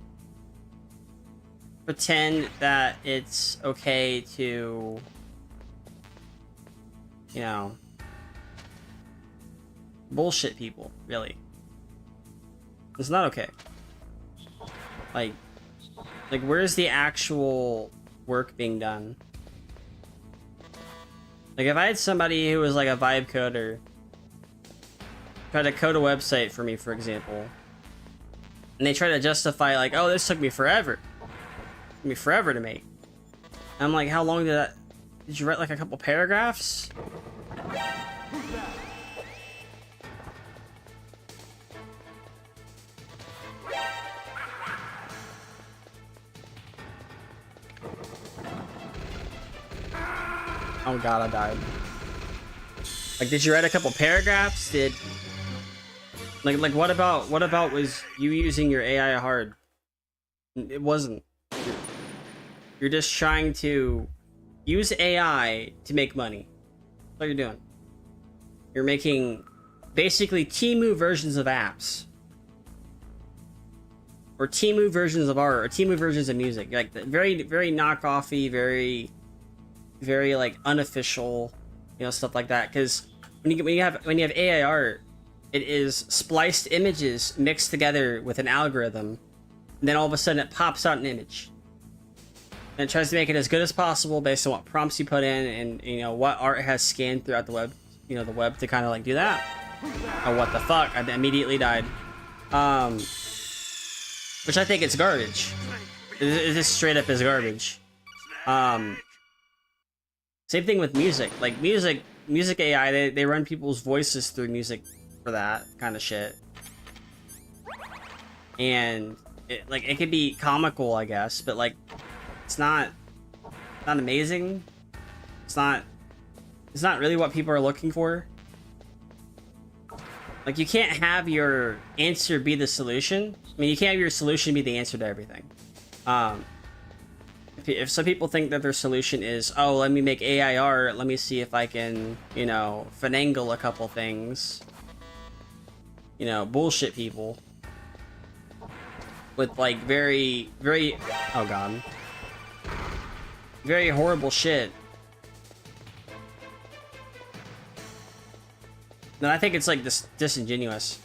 Speaker 1: pretend that it's okay to, you know, bullshit people, really. It's not okay. Like, where's the actual work being done? Like, if I had somebody who was like a vibe coder try to code a website for me, for example, and they try to justify, like, oh, this took me forever. It took me forever to make. And I'm like, how long did you write like a couple paragraphs? Oh god, I died. Like, did you write a couple paragraphs? Like what about was you using your AI hard? It wasn't. You're just trying to use AI to make money. That's what you're doing. You're making basically Temu versions of apps, or Temu versions of art, or Temu versions of music. Like, very, very knockoffy, very like unofficial, you know, stuff like that. Because when you have AI art, it is spliced images mixed together with an algorithm, and then all of a sudden it pops out an image, and it tries to make it as good as possible based on what prompts you put in, and, you know, what art has scanned throughout the web, you know, the web to kind of like do that. Oh, what the fuck? I immediately died. Which I think it's garbage. It just straight up is garbage. Same thing with music. Like, music AI, they run people's voices through music for that kind of shit. and it could be comical, I guess, but like it's not amazing. It's not really what people are looking for. Like, you can't have your answer be the solution. I mean, you can't have your solution be the answer to everything. If some people think that their solution is, oh, let me make AI art, let me see if I can, you know, finagle a couple things. You know, bullshit people. With, like, very, oh god. Very horrible shit. Then I think it's, like, disingenuous.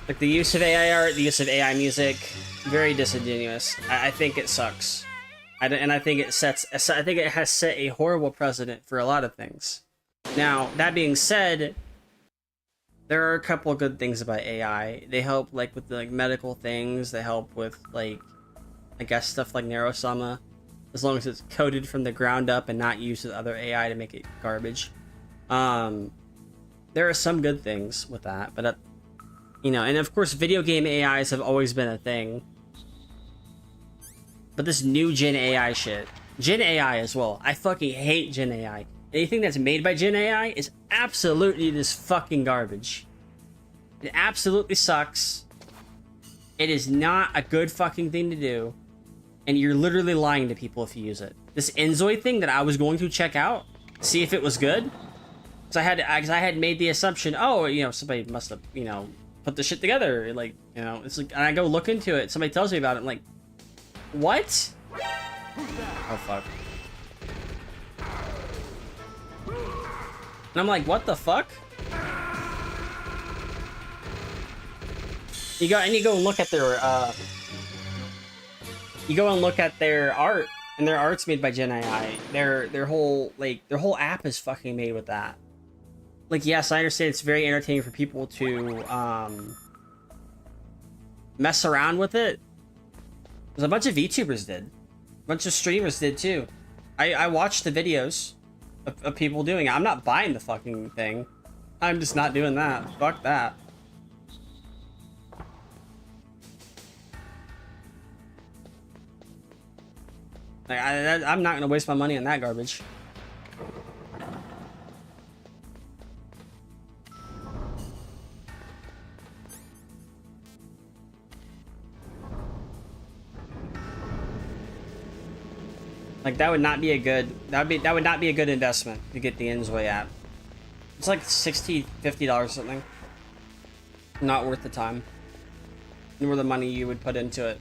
Speaker 1: Like, the use of AI art, the use of AI music, very disingenuous. I think it sucks. And I think it has set a horrible precedent for a lot of things. Now, that being said, there are a couple of good things about AI. They help, like, with the, like, medical things. They help with, like, I guess stuff like Neurosama, as long as it's coded from the ground up and not used with other AI to make it garbage. There are some good things with that, but you know, and of course video game AIs have always been a thing. But this new Gen AI shit, Gen AI as well, I fucking hate Gen AI. Anything that's made by Gen AI is absolutely just fucking garbage. It absolutely sucks. It is not a good fucking thing to do. And you're literally lying to people if you use it. This Enzoy thing that I was going to check out, see if it was good. Because I had made the assumption, oh, you know, somebody must have, you know, put the shit together. Like, you know, it's like, and I go look into it. Somebody tells me about it. I'm like, what? Oh, fuck. And I'm like, what the fuck? You go and look at their, you go and look at their art, and their art's made by Gen AI. Their whole app is fucking made with that. Like, yes, I understand it's very entertaining for people to mess around with it. Because a bunch of VTubers did. A bunch of streamers did too. I watched the videos of people doing it. I'm not buying the fucking thing. I'm just not doing that. Fuck that. Like, I'm not gonna waste my money on that garbage. Like, that would not be a good investment to get the Enzoy app. It's like $60, $50 or something. Not worth the time. Nor the money you would put into it.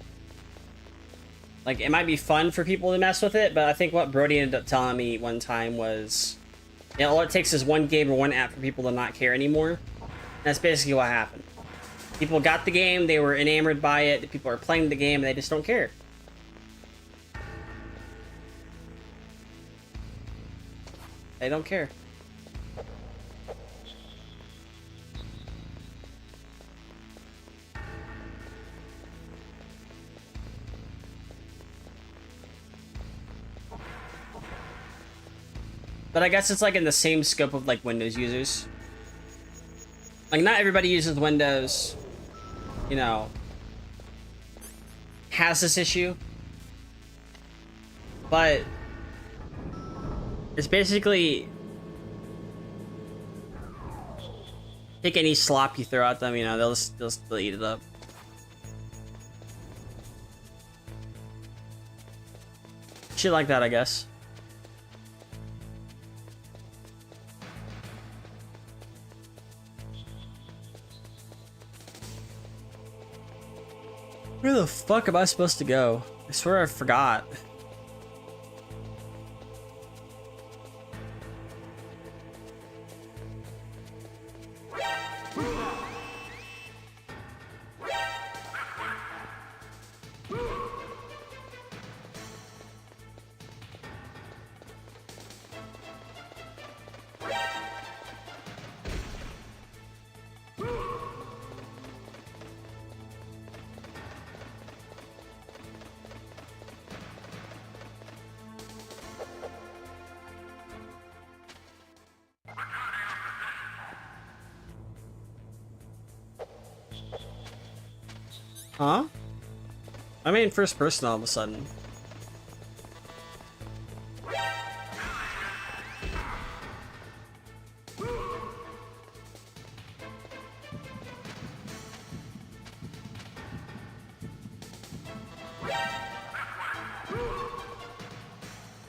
Speaker 1: Like, it might be fun for people to mess with it, but I think what Brody ended up telling me one time was, you know, all it takes is one game or one app for people to not care anymore. And that's basically what happened. People got the game, they were enamored by it, people are playing the game, and they just don't care. They don't care. But I guess it's like in the same scope of like Windows users. Like, not everybody uses Windows, you know, has this issue. But it's basically take any slop you throw at them, you know, they'll eat it up. Shit like that, I guess. Where the fuck am I supposed to go? I swear I forgot. Huh? I mean, first person all of a sudden.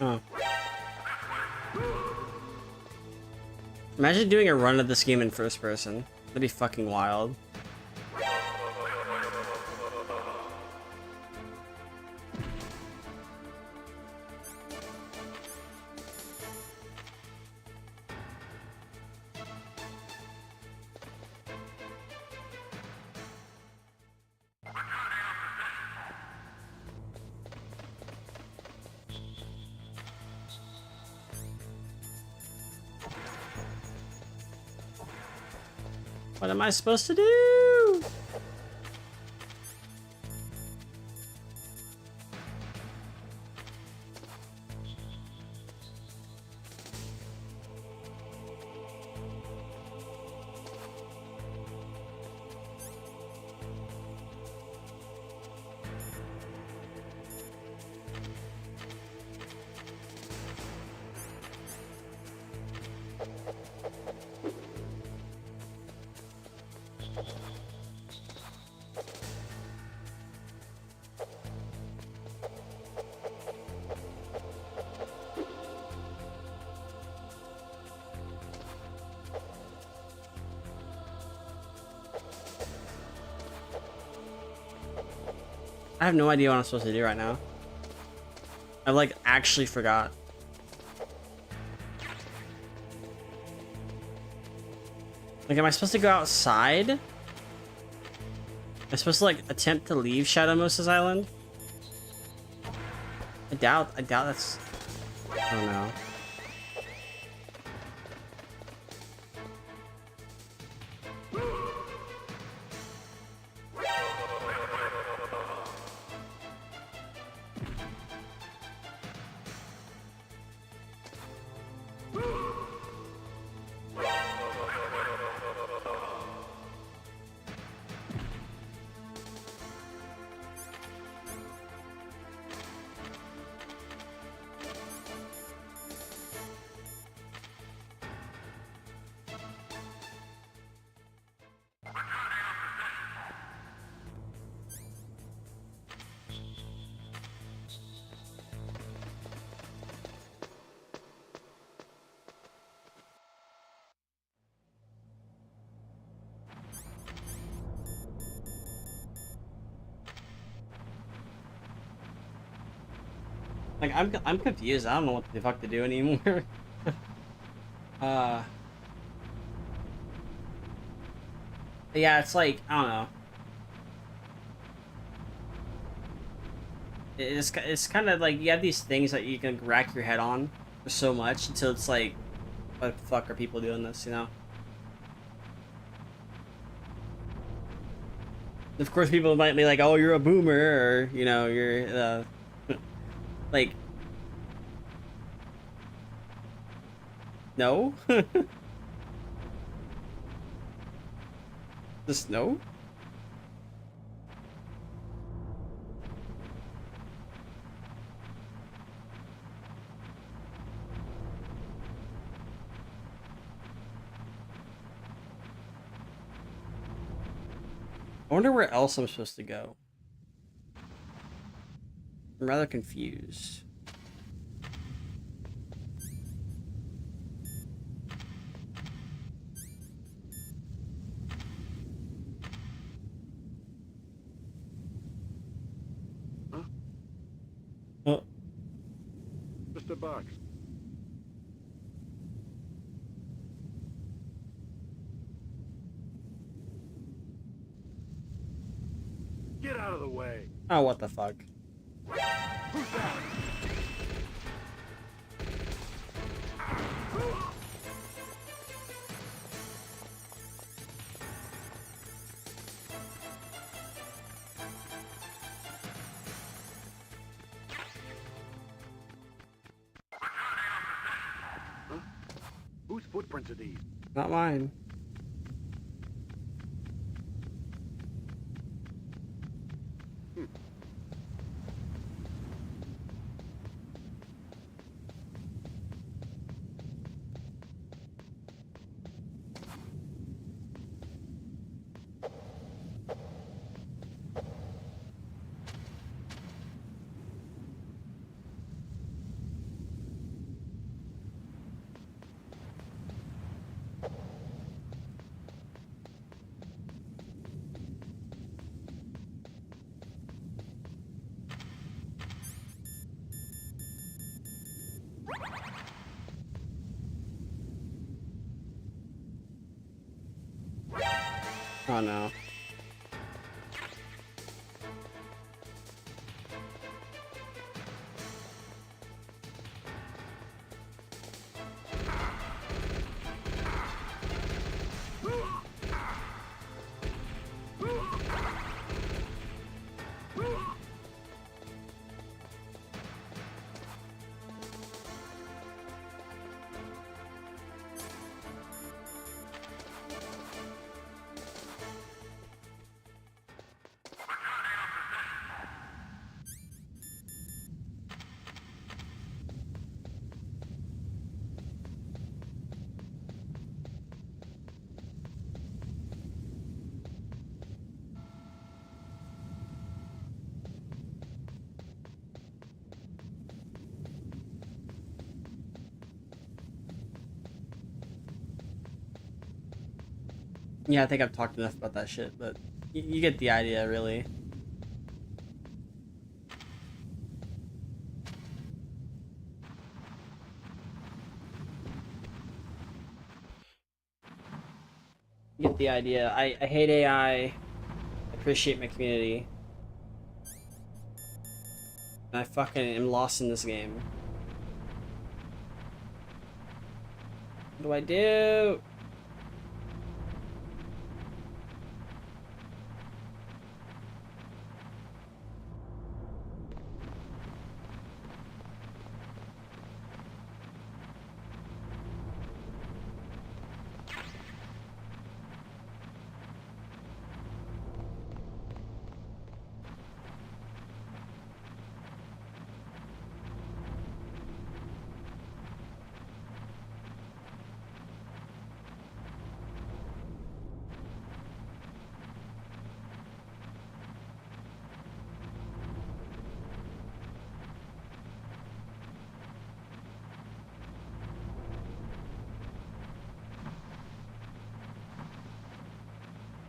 Speaker 1: Oh. Imagine doing a run of this game in first person. That'd be fucking wild. What am I supposed to do? I have no idea what I'm supposed to do right now. I like actually forgot. Like, am I supposed to go outside? Am I supposed to like attempt to leave Shadow Moses Island? I doubt that's, I don't know. Like, I'm confused. I don't know what the fuck to do anymore. Yeah, it's like, I don't know. It's kind of like you have these things that you can rack your head on for so much until it's like, what the fuck are people doing this, you know? Of course, people might be like, oh, you're a boomer, or, you know, you're, like, no? Just no? I wonder where else I'm supposed to go. I'm rather confused. Oh.
Speaker 9: Just a box. Get out of the way.
Speaker 1: Oh, what the fuck?
Speaker 9: Who's that? Huh? Whose footprints are these?
Speaker 1: Not mine. Oh no. Yeah, I think I've talked enough about that shit, but you get the idea, really. You get the idea. I hate AI. I appreciate my community. And I fucking am lost in this game. What do I do?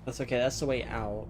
Speaker 1: That's okay, that's the way out.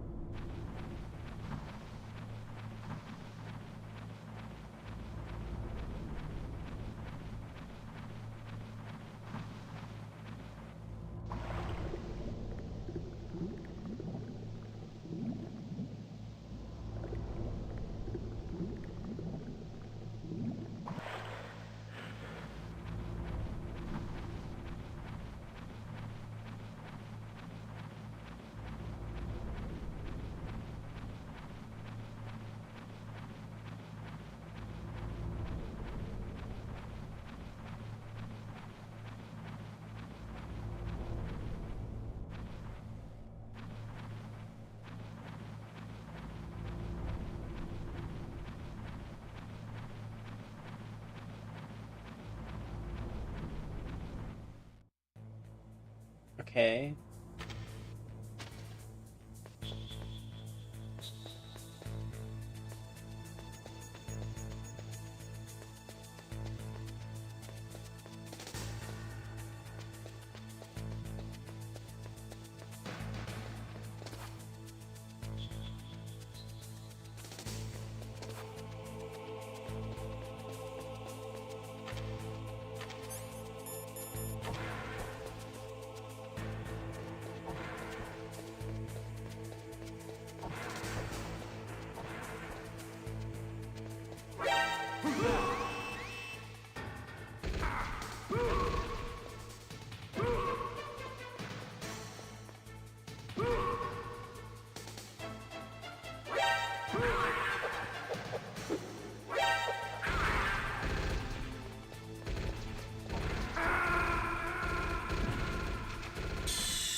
Speaker 1: Okay.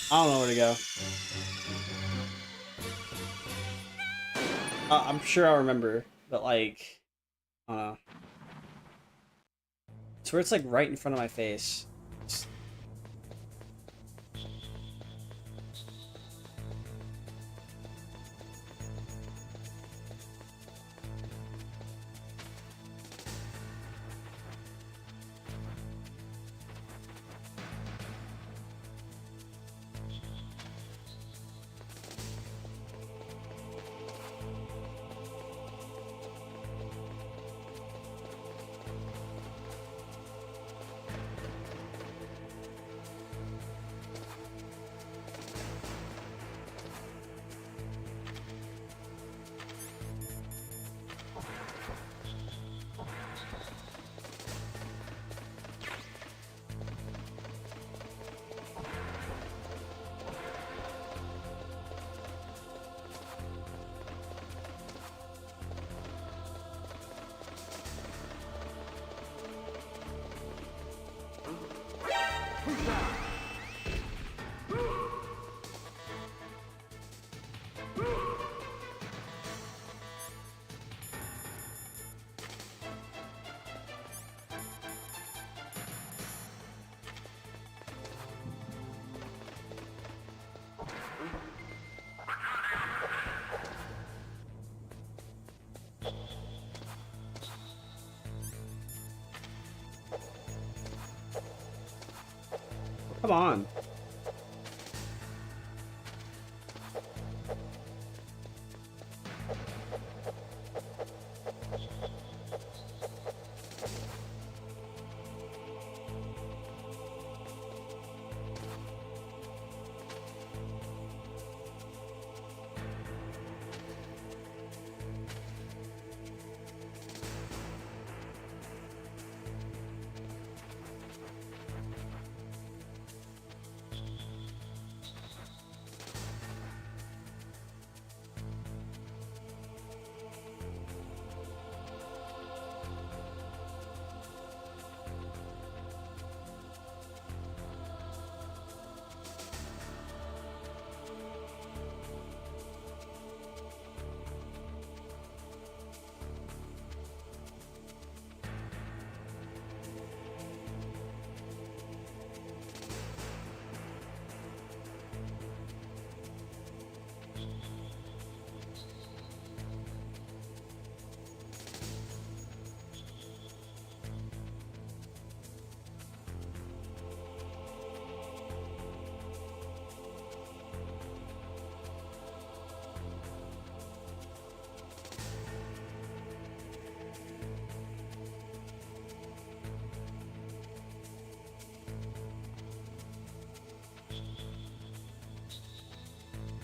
Speaker 1: I don't know where to go. I'm sure I'll remember, but like, it's where it's like right in front of my face. Come on.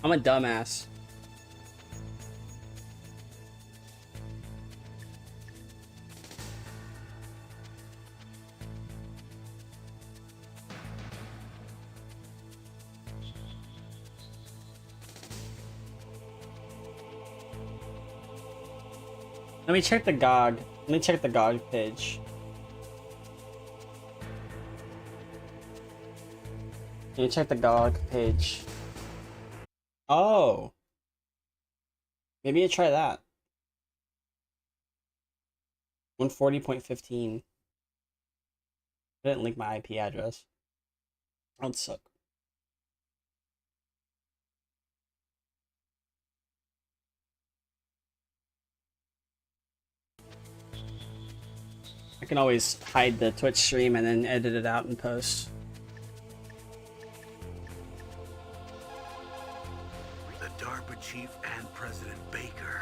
Speaker 1: I'm a dumbass. Let me check the GOG. Let me check the GOG page. Let me check the GOG page. Oh. Maybe I try that. 140.15. I didn't link my IP address. That would suck. I can always hide the Twitch stream and then edit it out in post.
Speaker 3: The DARPA chief and President Baker.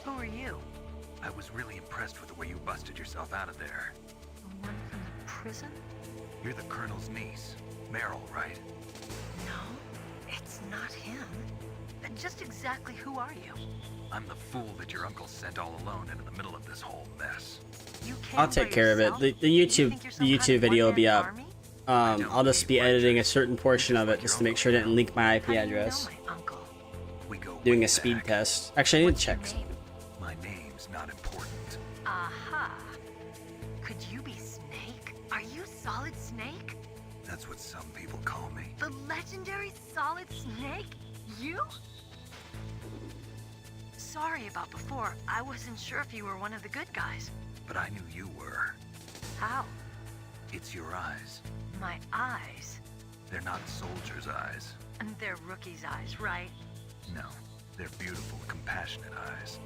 Speaker 8: Who are you?
Speaker 5: I was really impressed with the way you busted yourself out of there.
Speaker 8: The one from the prison?
Speaker 5: You're the Colonel's niece, Meryl, right?
Speaker 8: No, it's not him. Just exactly who are you?
Speaker 5: I'm the fool that your uncle sent all alone into the middle of this whole mess.
Speaker 8: You came
Speaker 1: I'll
Speaker 8: by
Speaker 1: take care of it.
Speaker 8: yourself?
Speaker 1: The
Speaker 8: You
Speaker 1: YouTube
Speaker 8: think you're some kind of
Speaker 1: video will be
Speaker 8: one-man
Speaker 1: up.
Speaker 8: army?
Speaker 1: I'll just be editing a certain portion of it just to make sure I didn't leak my IP
Speaker 8: How do you
Speaker 1: address.
Speaker 8: know my uncle?
Speaker 5: We go
Speaker 1: Doing
Speaker 5: way
Speaker 1: a speed
Speaker 5: back.
Speaker 1: test. Actually, I need to check.
Speaker 8: What's your name?
Speaker 5: My name's not important.
Speaker 8: Aha. Could you be Snake? Are you Solid Snake?
Speaker 5: That's That's what some people call me.
Speaker 8: The legendary Solid Snake? You? Sorry about before. I wasn't sure if you were one of the good guys.
Speaker 5: But I knew you were.
Speaker 8: How?
Speaker 5: It's your eyes.
Speaker 8: My eyes?
Speaker 5: They're not soldiers' eyes.
Speaker 8: And they're rookies' eyes, right?
Speaker 5: No, they're beautiful, compassionate eyes.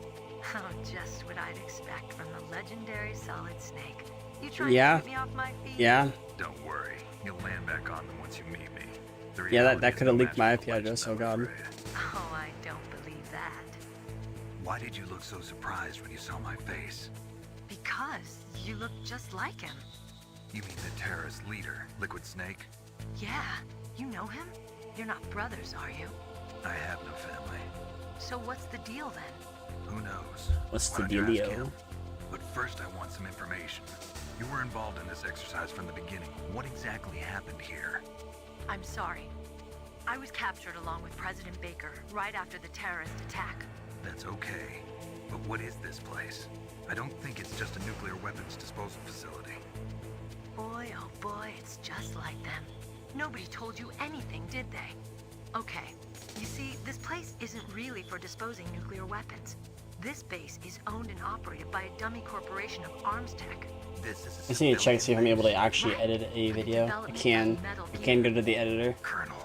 Speaker 8: Oh, just what I'd expect from the legendary Solid Snake. You trying
Speaker 1: Yeah.
Speaker 8: to get me off my feet?
Speaker 1: Yeah.
Speaker 5: Don't worry, you'll land back on them once you meet me. The
Speaker 1: Yeah,
Speaker 5: reality
Speaker 1: that
Speaker 5: is
Speaker 1: could have
Speaker 5: no
Speaker 1: leaked my
Speaker 5: match for
Speaker 1: IP
Speaker 5: the legend,
Speaker 1: address. Oh
Speaker 5: I'm
Speaker 1: god.
Speaker 5: afraid.
Speaker 8: Oh, I don't believe that.
Speaker 5: Why did you look so surprised when you saw my face?
Speaker 8: Because you look just like him.
Speaker 5: You mean the terrorist leader, Liquid Snake?
Speaker 8: Yeah, you know him? You're not brothers, are you?
Speaker 5: I have no family.
Speaker 8: So what's the deal then?
Speaker 5: Who knows?
Speaker 1: What's
Speaker 5: Why
Speaker 1: the
Speaker 5: don't you ask
Speaker 1: dealio?
Speaker 5: him? But first I want some information. You were involved in this exercise from the beginning. What exactly happened here?
Speaker 8: I'm sorry. I was captured along with President Baker right after the terrorist attack.
Speaker 5: That's okay. But what is this place? I don't think it's just a nuclear weapons disposal facility.
Speaker 8: Boy, oh boy, it's just like them. Nobody told you anything, did they? Okay, you see, this place isn't really for disposing nuclear weapons. This base is owned and operated by a dummy corporation of arms tech.
Speaker 5: This is a
Speaker 1: I just need to check to see if I'm able to
Speaker 8: Right.
Speaker 1: actually edit a video. I
Speaker 8: Development
Speaker 1: can.
Speaker 8: of Metal
Speaker 1: I can
Speaker 8: Gear.
Speaker 1: go to the editor.
Speaker 5: Colonel.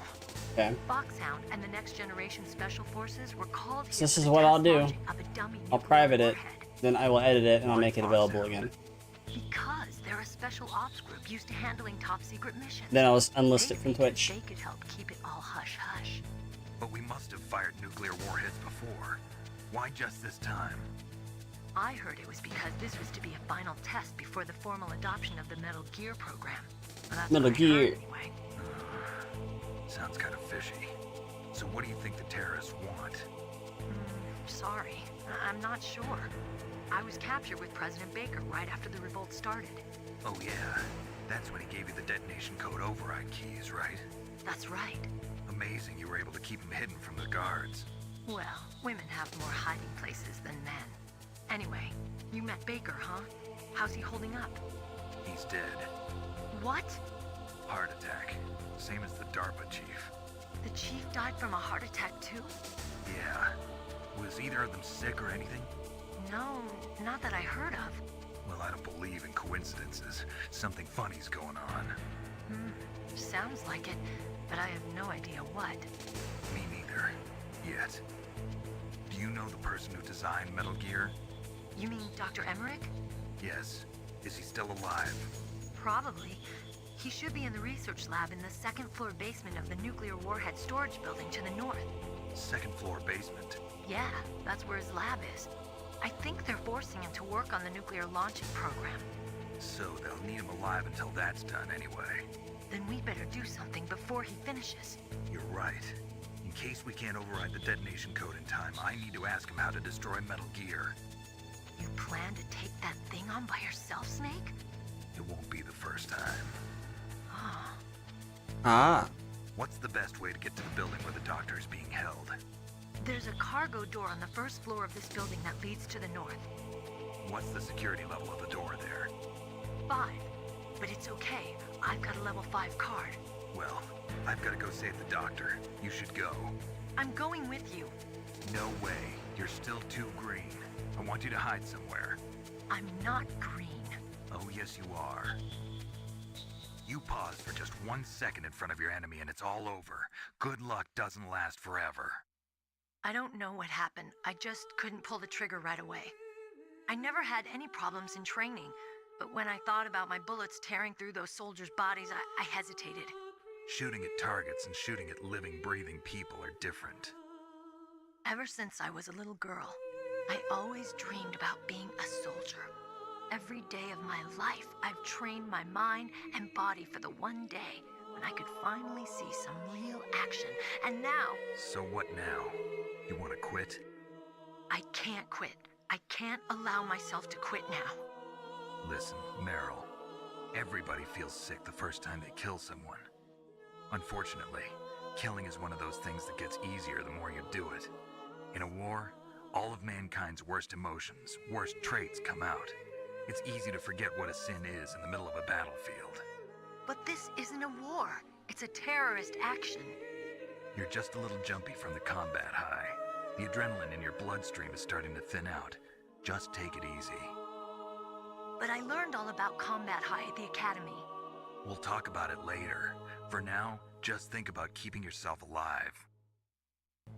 Speaker 1: Okay.
Speaker 8: Foxhound and the Next Generation Special Forces were called here
Speaker 1: So this
Speaker 8: for
Speaker 1: is
Speaker 8: the
Speaker 1: what I'll
Speaker 8: test
Speaker 1: do.
Speaker 8: launching of a dummy
Speaker 1: I'll
Speaker 8: nuclear
Speaker 1: private it,
Speaker 8: warhead.
Speaker 1: then I will edit it, and I'll make it available again.
Speaker 8: Because they're a special ops group used to handling top secret missions.
Speaker 1: Then I'll just unlist it from
Speaker 8: They figured
Speaker 1: Twitch.
Speaker 8: They could help keep it all hush-hush.
Speaker 5: But we must have fired nuclear warheads before. Why just this time?
Speaker 8: I heard it was because this was to be a final test before the formal adoption of the Metal Gear program. Well, that's
Speaker 1: Metal
Speaker 8: what I heard
Speaker 1: Gear.
Speaker 8: anyway.
Speaker 5: Sounds kind of fishy. So what do you think the terrorists want?
Speaker 8: Sorry, I'm not sure. I was captured with President Baker right after the revolt started.
Speaker 5: Oh yeah, that's when he gave you the detonation code override keys, right?
Speaker 8: That's right.
Speaker 5: Amazing you were able to keep them hidden from the guards.
Speaker 8: Well, women have more hiding places than men. Anyway, you met Baker, huh? How's he holding up?
Speaker 5: He's dead.
Speaker 8: What?
Speaker 5: Heart attack. Same as the DARPA chief.
Speaker 8: The chief died from a heart attack too?
Speaker 5: Yeah. Was either of them sick or anything?
Speaker 8: No, not that I heard of.
Speaker 5: Well, I don't believe in coincidences. Something funny's going on.
Speaker 8: Sounds like it, but I have no idea what.
Speaker 5: Me neither. Yet. Do you know the person who designed Metal Gear?
Speaker 8: You mean Dr. Emmerich?
Speaker 5: Yes. Is he still alive?
Speaker 8: Probably. He should be in the research lab in the second floor basement of the nuclear warhead storage building to the north.
Speaker 5: Second floor basement.
Speaker 8: Yeah, that's where his lab is. I think they're forcing him to work on the nuclear launching program.
Speaker 5: So they'll need him alive until that's done anyway.
Speaker 8: Then we better do something before he finishes.
Speaker 5: You're right. In case we can't override the detonation code in time, I need to ask him how to destroy Metal Gear.
Speaker 8: You plan to take that thing on by yourself, Snake?
Speaker 5: It won't be the first time.
Speaker 1: Ah.
Speaker 5: What's the best way to get to the building where the doctor is being held?
Speaker 8: There's a cargo door on the first floor of this building that leads to the north.
Speaker 5: What's the security level of the door there?
Speaker 8: 5. But it's okay. I've got a level 5 card.
Speaker 5: Well, I've got to go save the doctor. You should go.
Speaker 8: I'm going with you.
Speaker 5: No way. You're still too green. I want you to hide somewhere.
Speaker 8: I'm not green.
Speaker 5: Oh, yes, you are. You pause for just 1 second in front of your enemy and it's all over. Good luck doesn't last forever.
Speaker 8: I don't know what happened. I just couldn't pull the trigger right away. I never had any problems in training, but when I thought about my bullets tearing through those soldiers' bodies, I hesitated.
Speaker 5: Shooting at targets and shooting at living, breathing people are different.
Speaker 8: Ever since I was a little girl, I always dreamed about being a soldier. Every day of my life, I've trained my mind and body for the one day when I could finally see some real action. And now...
Speaker 5: So what now? You want to quit?
Speaker 8: I can't quit. I can't allow myself to quit now.
Speaker 5: Listen, Meryl. Everybody feels sick the first time they kill someone. Unfortunately, killing is one of those things that gets easier the more you do it. In a war, all of mankind's worst emotions, worst traits come out. It's easy to forget what a sin is in the middle of a battlefield.
Speaker 8: But this isn't a war. It's a terrorist action.
Speaker 5: You're just a little jumpy from the combat high. The adrenaline in your bloodstream is starting to thin out. Just take it easy.
Speaker 8: But I learned all about combat high at the academy.
Speaker 5: We'll talk about it later. For now, just think about keeping yourself alive.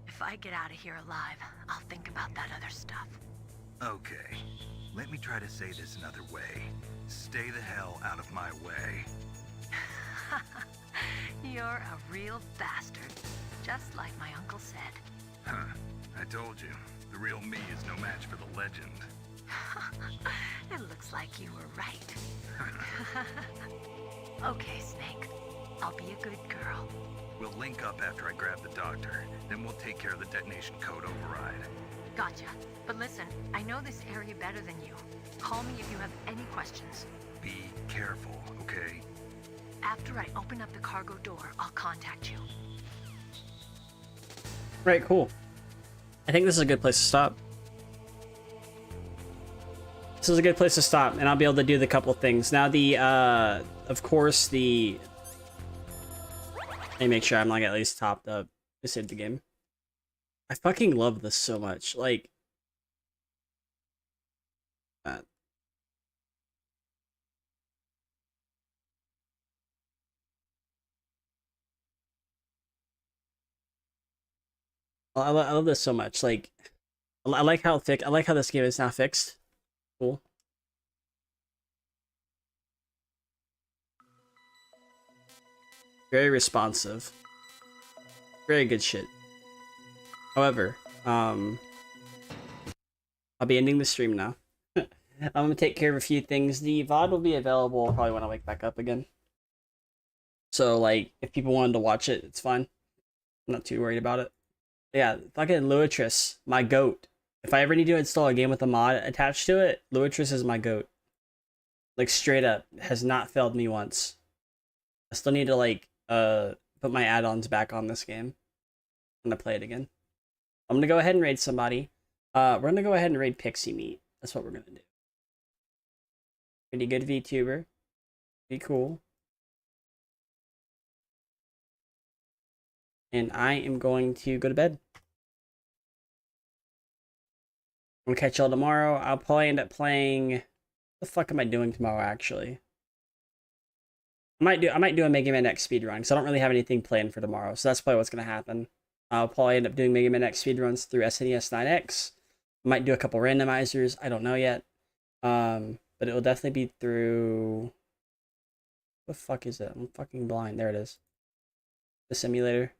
Speaker 8: If I get out of here alive, I'll think about that other stuff.
Speaker 5: Okay, let me try to say this another way. Stay the hell out of my way.
Speaker 8: You're a real bastard, just like my uncle said.
Speaker 5: Huh, I told you, the real me is no match for the legend.
Speaker 8: It looks like you were right. Okay, Snake. I'll be a good girl.
Speaker 5: We'll link up after I grab the doctor, then we'll take care of the detonation code override.
Speaker 8: Gotcha. But listen, I know this area better than you. Call me if you have any questions.
Speaker 5: Be careful, okay?
Speaker 8: After I open up the cargo door, I'll contact you.
Speaker 1: Right, cool. I think this is a good place to stop. This is a good place to stop, and I'll be able to do the couple things. Now the, of course, the... Let me make sure I'm like at least topped up. To save the game. I fucking love this so much. Like... I love this so much. Like, I like how thick. I like how this game is now fixed. Cool. Very responsive. Very good shit. However, I'll be ending the stream now. I'm gonna take care of a few things. The VOD will be available probably when I wake back up again. So, like, if people wanted to watch it, it's fine. I'm not too worried about it. Yeah, fucking Luatris, my goat. If I ever need to install a game with a mod attached to it, Luatris is my goat. Like, straight up, has not failed me once. I still need to, like, put my add-ons back on this game. I'm gonna play it again. I'm gonna go ahead and raid somebody. We're gonna go ahead and raid Pixie Meat. That's what we're gonna do. Pretty good VTuber. Be cool. And I am going to go to bed. I'm gonna catch y'all tomorrow. I'll probably end up playing... What the fuck am I doing tomorrow, actually? I might do a Mega Man X speedrun, because I don't really have anything planned for tomorrow, so that's probably what's gonna happen. I'll probably end up doing Mega Man X speedruns through SNES 9X. I might do a couple randomizers, I don't know yet. But it will definitely be through... What the fuck is it? I'm fucking blind. There it is. The simulator.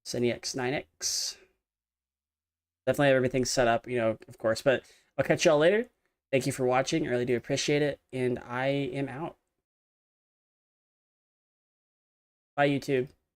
Speaker 1: SNES 9X. Definitely have everything set up, you know, of course. But I'll catch y'all later. Thank you for watching. I really do appreciate it. And I am out. Bye, YouTube.